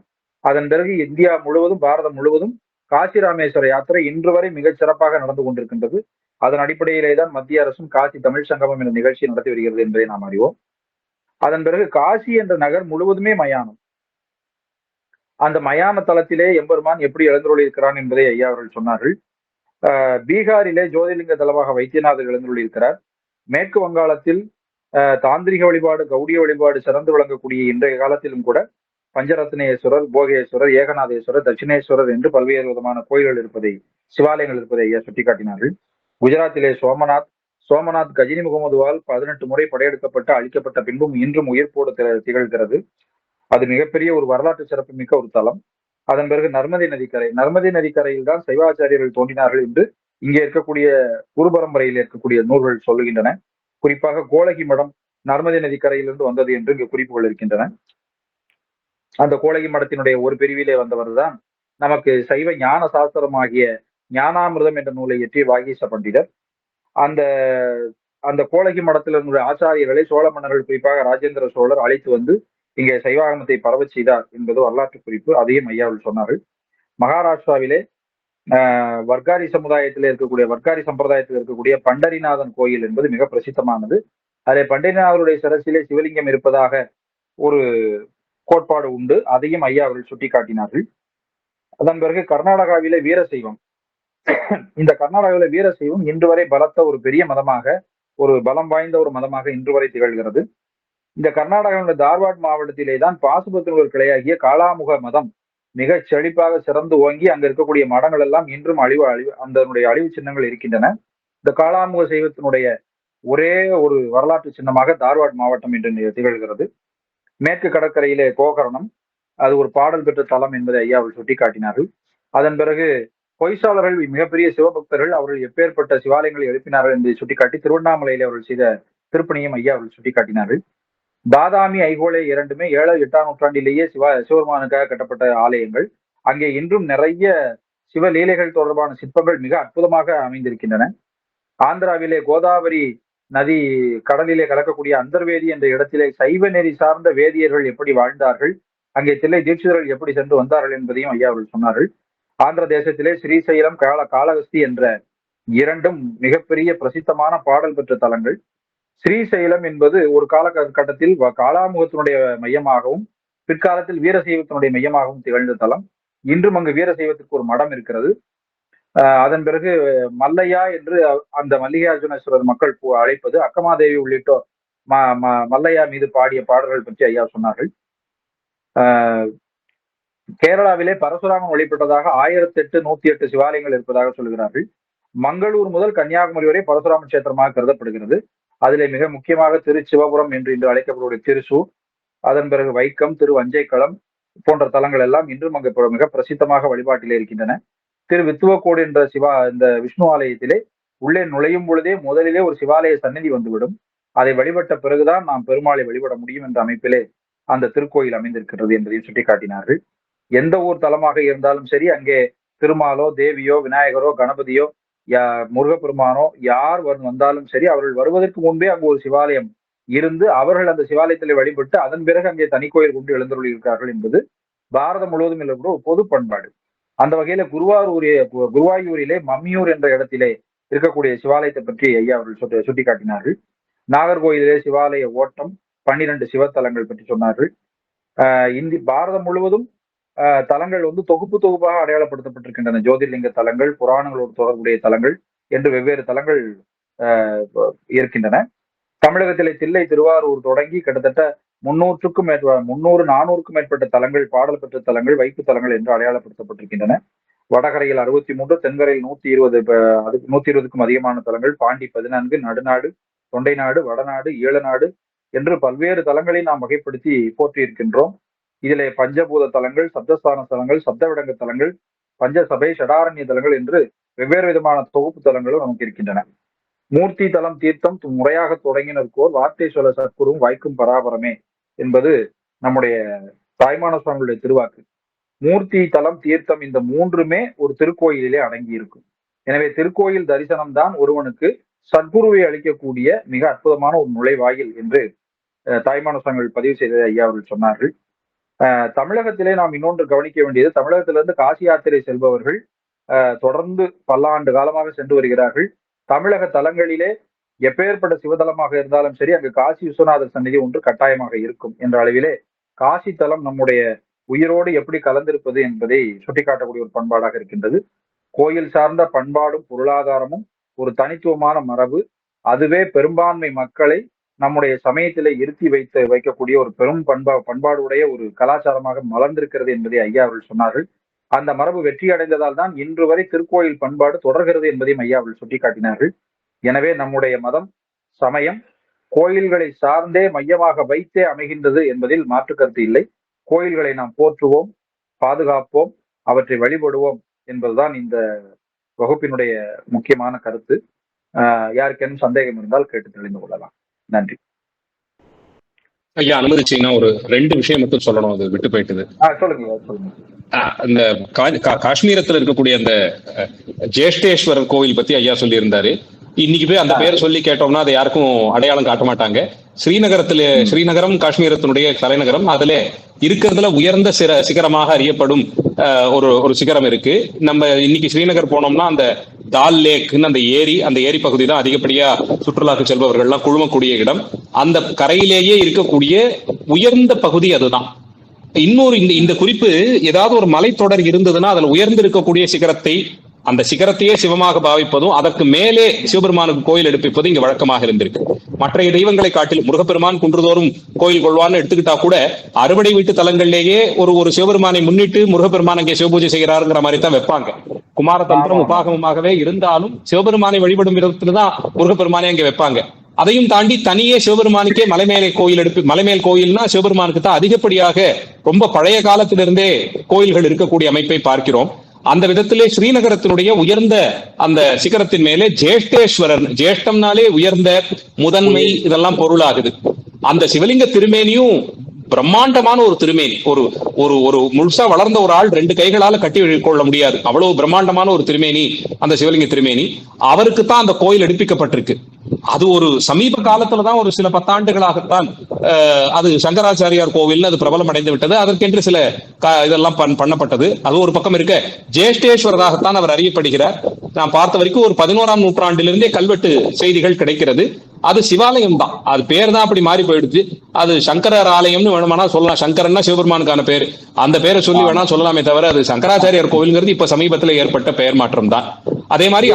அதன் பிறகு இந்தியா முழுவதும், பாரதம் முழுவதும் காசி ராமேஸ்வர யாத்திரை இன்று வரை மிகச் சிறப்பாக நடந்து கொண்டிருக்கின்றது. அதன் அடிப்படையிலே தான் மத்திய அரசும் காசி தமிழ் சங்கமம் என்ற நிகழ்ச்சி நடத்தி வருகிறது என்பதை நாம் அறிவோம். அதன் பிறகு காசி என்ற நகர் முழுவதுமே மயானம். அந்த மயான தலத்திலே எம்பெருமான் எப்படி எழுந்தருளி இருக்கிறான் என்பதை ஐயா அவர்கள் சொன்னார்கள். பீகாரிலே ஜோதிர்லிங்க தலமாக வைத்தியநாதர் எழுந்தருளி இருக்கிறார். மேற்கு வங்காளத்தில் தாந்திரிக வழிபாடு, கௌடிய வழிபாடு சிறந்து விளங்கக்கூடிய இன்றைய காலத்திலும் கூட பஞ்சரத்னேஸ்வரர், போகேஸ்வரர், ஏகநாதேஸ்வரர், தட்சிணேஸ்வரர் என்று பல்வேறு விதமான கோயில்கள் இருப்பதை, சிவாலயங்கள் இருப்பதை ஐயா சுட்டிக்காட்டினார்கள். குஜராத்திலே சோமநாத் கஜினி முகமதுவால் 18 முறை படையெடுக்கப்பட்டு அழிக்கப்பட்ட பின்பும் இன்றும் உயிர்ப்போடு திகழ்கிறது. அது மிகப்பெரிய ஒரு வரலாற்று சிறப்பு மிக்க ஒரு தலம். அதன் பிறகு நர்மதை நதிக்கரையில் தான் சைவாச்சாரியர்கள் தோன்றினார்கள் என்று இங்கே இருக்கக்கூடிய குரு பரம்பரையில் இருக்கக்கூடிய நூல்கள் சொல்லுகின்றன. குறிப்பாக கோலகி மடம் நர்மதை நதிக்கரையிலிருந்து வந்தது என்று இங்கு குறிப்புகள் இருக்கின்றன. அந்த கோலகி மடத்தினுடைய ஒரு பிரிவிலே வந்தவர் தான் நமக்கு சைவ ஞான சாஸ்திரமாகிய ஞானாமிர்தம் என்ற நூலை இயற்றிய வாகீச பண்டிதர். அந்த கோலகி மடத்தினுடைய ஆச்சாரியர்களை சோழ மன்னர்கள், குறிப்பாக ராஜேந்திர சோழர் அழைத்து வந்து இங்கே சைவாகமத்தை பரவ செய்தார் என்பது வரலாற்று குறிப்பு. அதையும் ஐயாவில் சொன்னார்கள். மகாராஷ்டிராவிலே வர்க்காரி சமுதாயத்தில் இருக்கக்கூடிய, வர்க்காரி சம்பிரதாயத்தில் இருக்கக்கூடிய பண்டரிநாதன் கோயில் என்பது மிக பிரசித்தமானது. அதிலே பண்டரிநாதருடைய சிரசிலே சிவலிங்கம் இருப்பதாக ஒரு கோட்பாடு உண்டு. அதையும் ஐயா அவர்கள் சுட்டிக்காட்டினார்கள். அதன் பிறகு கர்நாடகாவிலே வீரசைவம், இந்த கர்நாடகாவில வீரசைவம் இன்று வரை பலத்த ஒரு பெரிய மதமாக, ஒரு பலம் வாய்ந்த ஒரு மதமாக இன்று வரை திகழ்கிறது. இந்த கர்நாடகாவுடைய தார்வாட் மாவட்டத்திலே தான் பாசுபத்தின் ஒரு கிளையாகிய காளாமுக மதம் மிக செழிப்பாக சிறந்து ஓங்கி அங்க இருக்கக்கூடிய மடங்கள் எல்லாம் இன்றும் அதனுடைய அழிவு சின்னங்கள் இருக்கின்றன. இந்த காளாமுக சைவத்தினுடைய ஒரே ஒரு வரலாற்று சின்னமாக தார்வாட் மாவட்டம் என்று திகழ்கிறது. மேற்கு கடற்கரையிலே கோகரணம், அது ஒரு பாடல் பெற்ற தலம் என்பதை ஐயா அவர்கள் சுட்டிக்காட்டினார்கள். அதன் பிறகு பொய்சாளர்கள் மிகப்பெரிய சிவபக்தர்கள், அவர்கள் எப்பேற்பட்ட சிவாலயங்களை எழுப்பினார்கள் என்பதை சுட்டிக்காட்டி திருவண்ணாமலையிலே அவர்கள் செய்த திருப்பணியும் ஐயா அவர்கள் சுட்டிக்காட்டினார்கள். பாதாமி, ஐகோளை இரண்டுமே 7, 8ஆம் நூற்றாண்டிலேயே சிவபெருமானுக்காக கட்டப்பட்ட ஆலயங்கள். அங்கே இன்றும் நிறைய சிவலீலைகள் தொடர்பான சிற்பங்கள் மிக அற்புதமாக அமைந்திருக்கின்றன. ஆந்திராவிலே கோதாவரி நதி கடலிலே கலக்கக்கூடிய அந்தர்வேதி என்ற இடத்திலே சைவ நெறி சார்ந்த வேதியர்கள் எப்படி வாழ்ந்தார்கள், அங்கே தில்லை தீட்சிதர்கள் எப்படி சென்று வந்தார்கள் என்பதையும் ஐயா அவர்கள் சொன்னார்கள். ஆந்திர தேசத்திலே ஸ்ரீசைலம், காளகஸ்தி என்ற 2ம் மிகப்பெரிய பிரசித்தமான பாடல் பெற்ற தலங்கள். ஸ்ரீசைலம் என்பது ஒரு காலகட்டத்தில் காளாமுகத்தினுடைய மையமாகவும் பிற்காலத்தில் வீரசைவத்தினுடைய மையமாகவும் திகழ்ந்த தலம். இன்றும் அங்கு வீரசைவத்திற்கு ஒரு மடம் இருக்கிறது. அதன் பிறகு மல்லையா என்று அந்த மல்லிகார்ஜுனேஸ்வரர் மக்கள் அழைப்பது, அக்கமாதேவி உள்ளிட்டோர் மல்லையா மீது பாடிய பாடல்கள் பற்றி ஐயா சொன்னார்கள். கேரளாவிலே பரசுராமன் வழிபட்டதாக 1008, 108 சிவாலயங்கள் இருப்பதாக சொல்கிறார்கள். மங்களூர் முதல் கன்னியாகுமரி வரை பரசுராம கஷேத்திரமாக கருதப்படுகிறது. அதிலே மிக முக்கியமாக திருச்சிவபுரம் என்று இன்று அழைக்கக்கூடிய திருசூர், அதன் பிறகு வைக்கம், திருவஞ்சைக்களம் போன்ற தலங்கள் எல்லாம் இன்றும் அங்கு மிக பிரசித்தமாக வழிபாட்டிலே இருக்கின்றன. திரு வித்துவக்கோடு என்ற இந்த விஷ்ணு ஆலயத்திலே உள்ளே நுழையும் பொழுதே முதலிலே ஒரு சிவாலய சந்நிதி வந்துவிடும். அதை வழிபட்ட பிறகுதான் நாம் பெருமாளை வழிபட முடியும் என்ற அமைப்பிலே அந்த திருக்கோயில் அமைந்திருக்கிறது என்பதையும் சுட்டிக்காட்டினார்கள். எந்த ஊர் தலமாக இருந்தாலும் சரி, அங்கே திருமாலோ, தேவியோ, விநாயகரோ, கணபதியோ, முருகப்பெருமானோ யார் வந்தாலும் சரி, அவர்கள் வருவதற்கு முன்பே அங்கு ஒரு சிவாலயம் இருந்து அவர்கள் அந்த சிவாலயத்திலே வழிபட்டு அதன் பிறகு அங்கே தனி கோயில் கொண்டு எழுந்தருளி இருக்கிறார்கள் என்பது பாரதம் முழுவதும் இல்லை கூட ஒரு பொது பண்பாடு. அந்த வகையில குருவாயூரிலே மம்மியூர் என்ற இடத்திலே இருக்கக்கூடிய சிவாலயத்தை பற்றி ஐயா அவர்கள் சுட்டிக்காட்டினார்கள். நாகர்கோயிலே சிவாலய ஓட்டம், 12 சிவத்தலங்கள் பற்றி சொன்னார்கள். பாரதம் முழுவதும் தலங்கள் தொகுப்பாக அடையாளப்படுத்தப்பட்டிருக்கின்றன. ஜோதிர்லிங்க தலங்கள், புராணங்களோடு தொடர்புடைய தலங்கள் என்று வெவ்வேறு தலங்கள் இருக்கின்றன. தமிழகத்திலே தில்லை திருவாரூர் தொடங்கி கிட்டத்தட்ட 400க்கும் மேற்பட்ட தலங்கள், பாடல் பெற்ற தலங்கள், வைப்பு தலங்கள் என்று அடையாளப்படுத்தப்பட்டிருக்கின்றன. வடகரையில் 63, தென்கரையில் 120, அதுக்கு 120க்கும் அதிகமான தலங்கள், பாண்டி 14, நடுநாடு, தொண்டை நாடு, வடநாடு, ஈழநாடு என்று பல்வேறு தலங்களை நாம் வகைப்படுத்தி போற்றி இருக்கின்றோம். இதிலே பஞ்சபூத தலங்கள், சப்தஸ்தான தலங்கள், சப்தவிடங்க தலங்கள், பஞ்சசபை, ஷடாரண்ய தலங்கள் என்று வெவ்வேறு விதமான தொகுப்பு தலங்களும் நமக்கு இருக்கின்றன. மூர்த்தி தலம் தீர்த்தம் முறையாக தொடங்கினருக்கோர் வார்த்தை சொல்ல சற்குரும் வாய்க்கும் பராபரமே என்பது நம்முடைய தாய்மான சுவாமிகளுடைய திருவாக்கு. மூர்த்தி தலம் தீர்த்தம் இந்த மூன்றுமே ஒரு திருக்கோயிலிலே அடங்கி இருக்கும். எனவே திருக்கோயில் தரிசனம் தான் ஒருவனுக்கு சத்குருவை அளிக்கக்கூடிய மிக அற்புதமான ஒரு நுழைவாயில் என்று தாய்மான சுவாமிகள் பதிவு செய்த ஐயா அவர்கள் சொன்னார்கள். தமிழகத்திலே நாம் இன்னொன்று கவனிக்க வேண்டியது, தமிழகத்திலிருந்து காசி யாத்திரை செல்பவர்கள் தொடர்ந்து பல்லாண்டு காலமாக சென்று வருகிறார்கள். தமிழக தலங்களிலே எப்பேற்பட்ட சிவதலமாக இருந்தாலும் சரி, அங்கு காசி விஸ்வநாதர் சந்நிதி ஒன்று கட்டாயமாக இருக்கும் என்ற அளவிலே காசி தலம் நம்முடைய உயிரோடு எப்படி கலந்திருப்பது என்பதை சுட்டிக்காட்டக்கூடிய ஒரு பண்பாடாக இருக்கின்றது. கோயில் சார்ந்த பண்பாடும் பொருளாதாரமும் ஒரு தனித்துவமான மரபு. அதுவே பெரும்பான்மை மக்களை நம்முடைய சமயத்திலே இருத்தி வைக்கக்கூடிய ஒரு பெரும் பண்பாடுடைய ஒரு கலாச்சாரமாக மலர்ந்திருக்கிறது என்பதை ஐயா அவர்கள் சொன்னார்கள். அந்த மரபு வெற்றி அடைந்ததால் தான் இன்று வரை திருக்கோயில் பண்பாடு தொடர்கிறது என்பதையும் ஐயா அவர்கள் சுட்டிக்காட்டினார்கள். எனவே நம்முடைய மதம், சமயம் கோயில்களை சார்ந்தே மையமாக வைத்தே அமைகின்றது என்பதில் மாற்று கருத்து இல்லை. கோயில்களை நாம் போற்றுவோம், பாதுகாப்போம், அவற்றை வழிபடுவோம் என்பதுதான் இந்த வகுப்பினுடைய முக்கியமான கருத்து. யாருக்கேனும் சந்தேகம் இருந்தால் கேட்டு தெரிந்து கொள்ளலாம். நன்றி ஐயா. அனுமதிச்சீங்கன்னா ஒரு 2 விஷயம் மட்டும் சொல்லணும், அது விட்டு போயிட்டது. சொல்லுங்க. இந்த காஷ்மீரத்துல இருக்கக்கூடிய அந்த ஜேஷ்டேஸ்வரர் கோவில் பத்தி ஐயா சொல்லி இருந்தாரு. இன்னைக்கு போய் அந்த பேரை சொல்லி கேட்டோம்னா அதை யாருக்கும் அடையாளம் காட்ட மாட்டாங்க. ஸ்ரீநகரம் காஷ்மீரத்தினுடைய தலைநகரம். அதுல இருக்கிறதுல உயர்ந்த சிகரமாக அறியப்படும் ஒரு சிகரம் இருக்கு. நம்ம இன்னைக்கு ஸ்ரீநகர் போனோம்னா அந்த தால் லேக்னு அந்த ஏரி பகுதி தான் அதிகப்படியா சுற்றுலாக்கு செல்பவர்கள் எல்லாம் குழுமக்கூடிய இடம். அந்த கரையிலேயே இருக்கக்கூடிய உயர்ந்த பகுதி அதுதான். இன்னொரு இந்த குறிப்பு, ஏதாவது ஒரு மலைத்தொடர் இருந்ததுன்னா அதுல உயர்ந்து இருக்கக்கூடிய சிகரத்தை, அந்த சிகரத்தையே சிவமாக பாவிப்பதும் அதற்கு மேலே சிவபெருமானுக்கு கோயில் எடுப்பிப்பதும் இங்க வழக்கமாக இருந்திருக்கு. மற்ற தெய்வங்களை காட்டில் முருகப்பெருமான் குன்றுதோறும் கோயில் கொள்வான்னு எடுத்துக்கிட்டா கூட அறுவடை வீட்டு தலங்களிலேயே ஒரு சிவபெருமானை முன்னிட்டு முருகப்பெருமான் அங்கே சிவபூஜை செய்கிறாருங்கிற மாதிரி தான் வைப்பாங்க. குமாரதந்திரம் உபாகமமாகவே இருந்தாலும் சிவபெருமானை வழிபடும் விதத்துலதான் முருகப்பெருமானை அங்கே வைப்பாங்க. அதையும் தாண்டி தனியே சிவபெருமானுக்கே மலைமேல் கோயில்னா சிவபெருமானுக்கு தான் அதிகப்படியாக ரொம்ப பழைய காலத்திலிருந்தே கோயில்கள் இருக்கக்கூடிய அமைப்பை பார்க்கிறோம். அந்த விதத்திலே ஸ்ரீநகரத்தினுடைய உயர்ந்த அந்த சிகரத்தின் மேலே ஜேஷ்டேஸ்வரர், ஜேஷ்டம்னாலே உயர்ந்த, முதன்மை, இதெல்லாம் பொருளாகுது. அந்த சிவலிங்க திருமேனியும் பிரம்மாண்டமான ஒரு திருமேனி. ஒரு முழுசா வளர்ந்த ஒரு ஆள் 2 கைகளால கட்டி கொள்ள முடியாது, அவ்வளவு பிரம்மாண்டமான ஒரு திருமேனி அந்த சிவலிங்க திருமேனி. அவருக்கு தான் அந்த கோயில் எடுப்பிக்கப்பட்டிருக்கு. அது ஒரு சமீப காலத்துலதான், ஒரு சில 10 ஆண்டுகளாகத்தான் அது சங்கராச்சாரியார் கோவில் அது பிரபலம் அடைந்து விட்டது. அதற்கென்று சில இதெல்லாம் பண்ணப்பட்டது. அது ஒரு பக்கம் இருக்க, ஜேஷ்டேஸ்வரராகத்தான் அவர் அறியப்படுகிறார். நான் பார்த்த வரைக்கும் ஒரு 11ஆம் நூற்றாண்டிலிருந்தே கல்வெட்டு செய்திகள் கிடைக்கிறது. அது சிவாலயம் தான், அது பேர் தான் அப்படி மாறி போயிடுச்சு. அது சங்கரர் ஆலயம்னு வேணுமானா சொல்லலாம். சங்கரன்னா சிவபெருமானுக்கான பேர், அந்த பேரை சொல்லி வேணா சொல்லலாமே தவிர அது சங்கராச்சாரியார் கோவில்ங்கிறது இப்ப சமீபத்தில் ஏற்பட்ட பெயர் மாற்றம் தான். அதே மாதிரி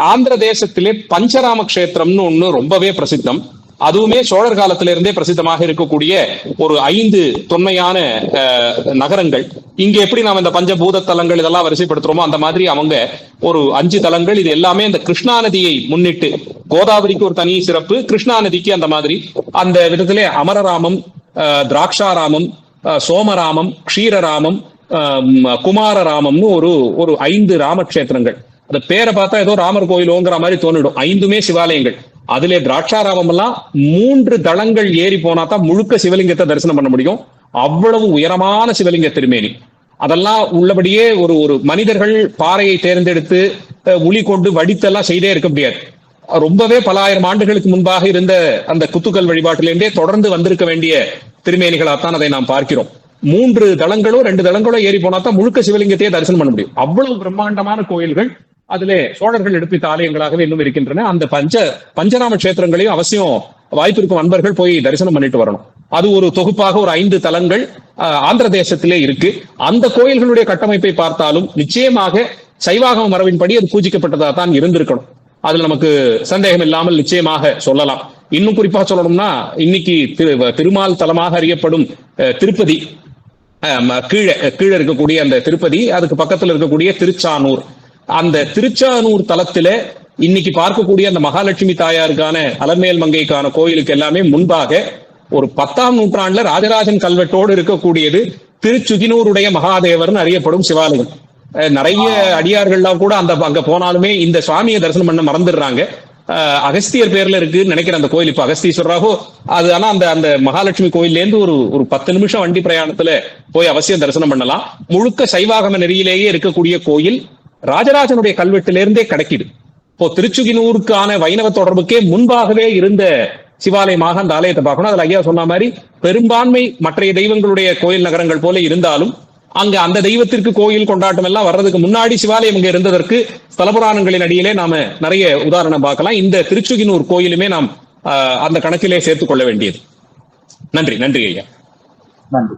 ஆந்திர தேசத்திலே பஞ்சராம கஷேத்திரம்னு ஒண்ணு ரொம்பவே பிரசித்தம். அதுவுமே சோழர் காலத்திலிருந்தே பிரசித்தமாக இருக்கக்கூடிய ஒரு 5 தொன்மையான நகரங்கள். இங்க எப்படி நாம இந்த பஞ்சபூத தலங்கள் இதெல்லாம் வரிசைப்படுத்துறோமோ அந்த மாதிரி அவங்க ஒரு 5 தலங்கள். இது எல்லாமே இந்த கிருஷ்ணா நதியை முன்னிட்டு, கோதாவரிக்கு ஒரு தனி சிறப்பு, கிருஷ்ணா நதிக்கு அந்த மாதிரி. அந்த விதத்திலே அமரராமம், திராட்சாராமம், சோமராமம், க்ஷீரராமம், குமாரராமம்னு ஒரு 5 ராமக்ஷேத்திரங்கள். அந்த பேரை பார்த்தா ஏதோ ராமர் கோயிலோங்கிற மாதிரி தோணிடும். 5மே சிவாலயங்கள். அதிலே திராட்சாராமம் எல்லாம் 3 தளங்கள் ஏறி போனா தான் முழுக்க சிவலிங்கத்தை தரிசனம் பண்ண முடியும். அவ்வளவு உயரமான சிவலிங்க திருமேனி. அதெல்லாம் உள்ளபடியே ஒரு மனிதர்கள் பாறையை தேர்ந்தெடுத்து உளி கொண்டு வடித்தெல்லாம் செய்தே இருக்க முடியாது. ரொம்பவே பல ஆயிரம் ஆண்டுகளுக்கு முன்பாக இருந்த அந்த குத்துக்கல் வழிபாட்டிலிருந்தே தொடர்ந்து வந்திருக்க வேண்டிய திருமேனிகளாத்தான் அதை நாம் பார்க்கிறோம். 3 தளங்களோ 2 தளங்களோ ஏறி போனா தான் முழுக்க சிவலிங்கத்தையே தரிசனம் பண்ண முடியும். அவ்வளவு பிரம்மாண்டமான கோயில்கள் அதிலே சோழர்கள் எடுப்பித்த ஆலயங்களாகவே இன்னும் இருக்கின்றன. அந்த பஞ்சராம கஷேத்திரங்களையும் அவசியம் வாய்ப்பு இருக்கும் அன்பர்கள் போய் தரிசனம் பண்ணிட்டு வரணும். அது ஒரு தொகுப்பாக ஒரு 5 தலங்கள் ஆந்திர தேசத்திலே இருக்கு. அந்த கோயில்களுடைய கட்டமைப்பை பார்த்தாலும் நிச்சயமாக சைவாகம மரபின்படி அது பூஜிக்கப்பட்டதா தான் இருந்திருக்கணும். அதுல நமக்கு சந்தேகம் இல்லாமல் நிச்சயமாக சொல்லலாம். இன்னும் குறிப்பா சொல்லணும்னா இன்னைக்கு திருமால் தலமாக அறியப்படும் திருப்பதி, கீழே இருக்கக்கூடிய அந்த திருப்பதி, அதுக்கு பக்கத்துல இருக்கக்கூடிய திருச்சானூர், அந்த திருச்சானூர் தலத்துல இன்னைக்கு பார்க்கக்கூடிய அந்த மகாலட்சுமி தாயாருக்கான அலர்மேல் மங்கைக்கான கோயிலுக்கு எல்லாமே முன்பாக ஒரு 10ஆம் நூற்றாண்டுல ராஜராஜன் கல்வெட்டோடு இருக்கக்கூடியது திருச்சுகினூருடைய மகாதேவர்னு அறியப்படும் சிவாலயம். நிறைய அடியார்கள்லாம் கூட அங்க போனாலுமே இந்த சுவாமியை தரிசனம் பண்ண மறந்துடுறாங்க. அகஸ்தியர் பேர்ல இருக்குன்னு நினைக்கிற அந்த கோயில் இப்ப அகஸ்தீஸ்வரராகோ அது. ஆனா அந்த மகாலட்சுமி கோயில்ல இருந்து ஒரு 10 நிமிஷம் வண்டி பிரயாணத்துல போய் அவசியம் தரிசனம் பண்ணலாம். முழுக்க சைவாகம நெறியிலேயே இருக்கக்கூடிய கோயில், ராஜராஜனுடைய கல்வெட்டிலிருந்தே கிடைக்குது. இப்போ திருச்சுகினூருக்கான வைணவ தொடர்புக்கே முன்பாகவே இருந்த சிவாலயமாக அந்த ஆலயத்தை பார்க்கணும். அதுல ஐயா சொன்ன மாதிரி பெரும்பான்மை மற்றைய தெய்வங்களுடைய கோயில் நகரங்கள் போல இருந்தாலும் அங்க அந்த தெய்வத்திற்கு கோயில் கொண்டாட்டம் எல்லாம் வர்றதுக்கு முன்னாடி சிவாலயம் இங்க இருந்ததற்கு ஸ்தலபுராணங்களின் அடியிலே நாம நிறைய உதாரணம் பார்க்கலாம். இந்த திருச்சுகினூர் கோயிலுமே நாம் அந்த கணக்கிலே சேர்த்துக் கொள்ள வேண்டியது. நன்றி ஐயா. நன்றி.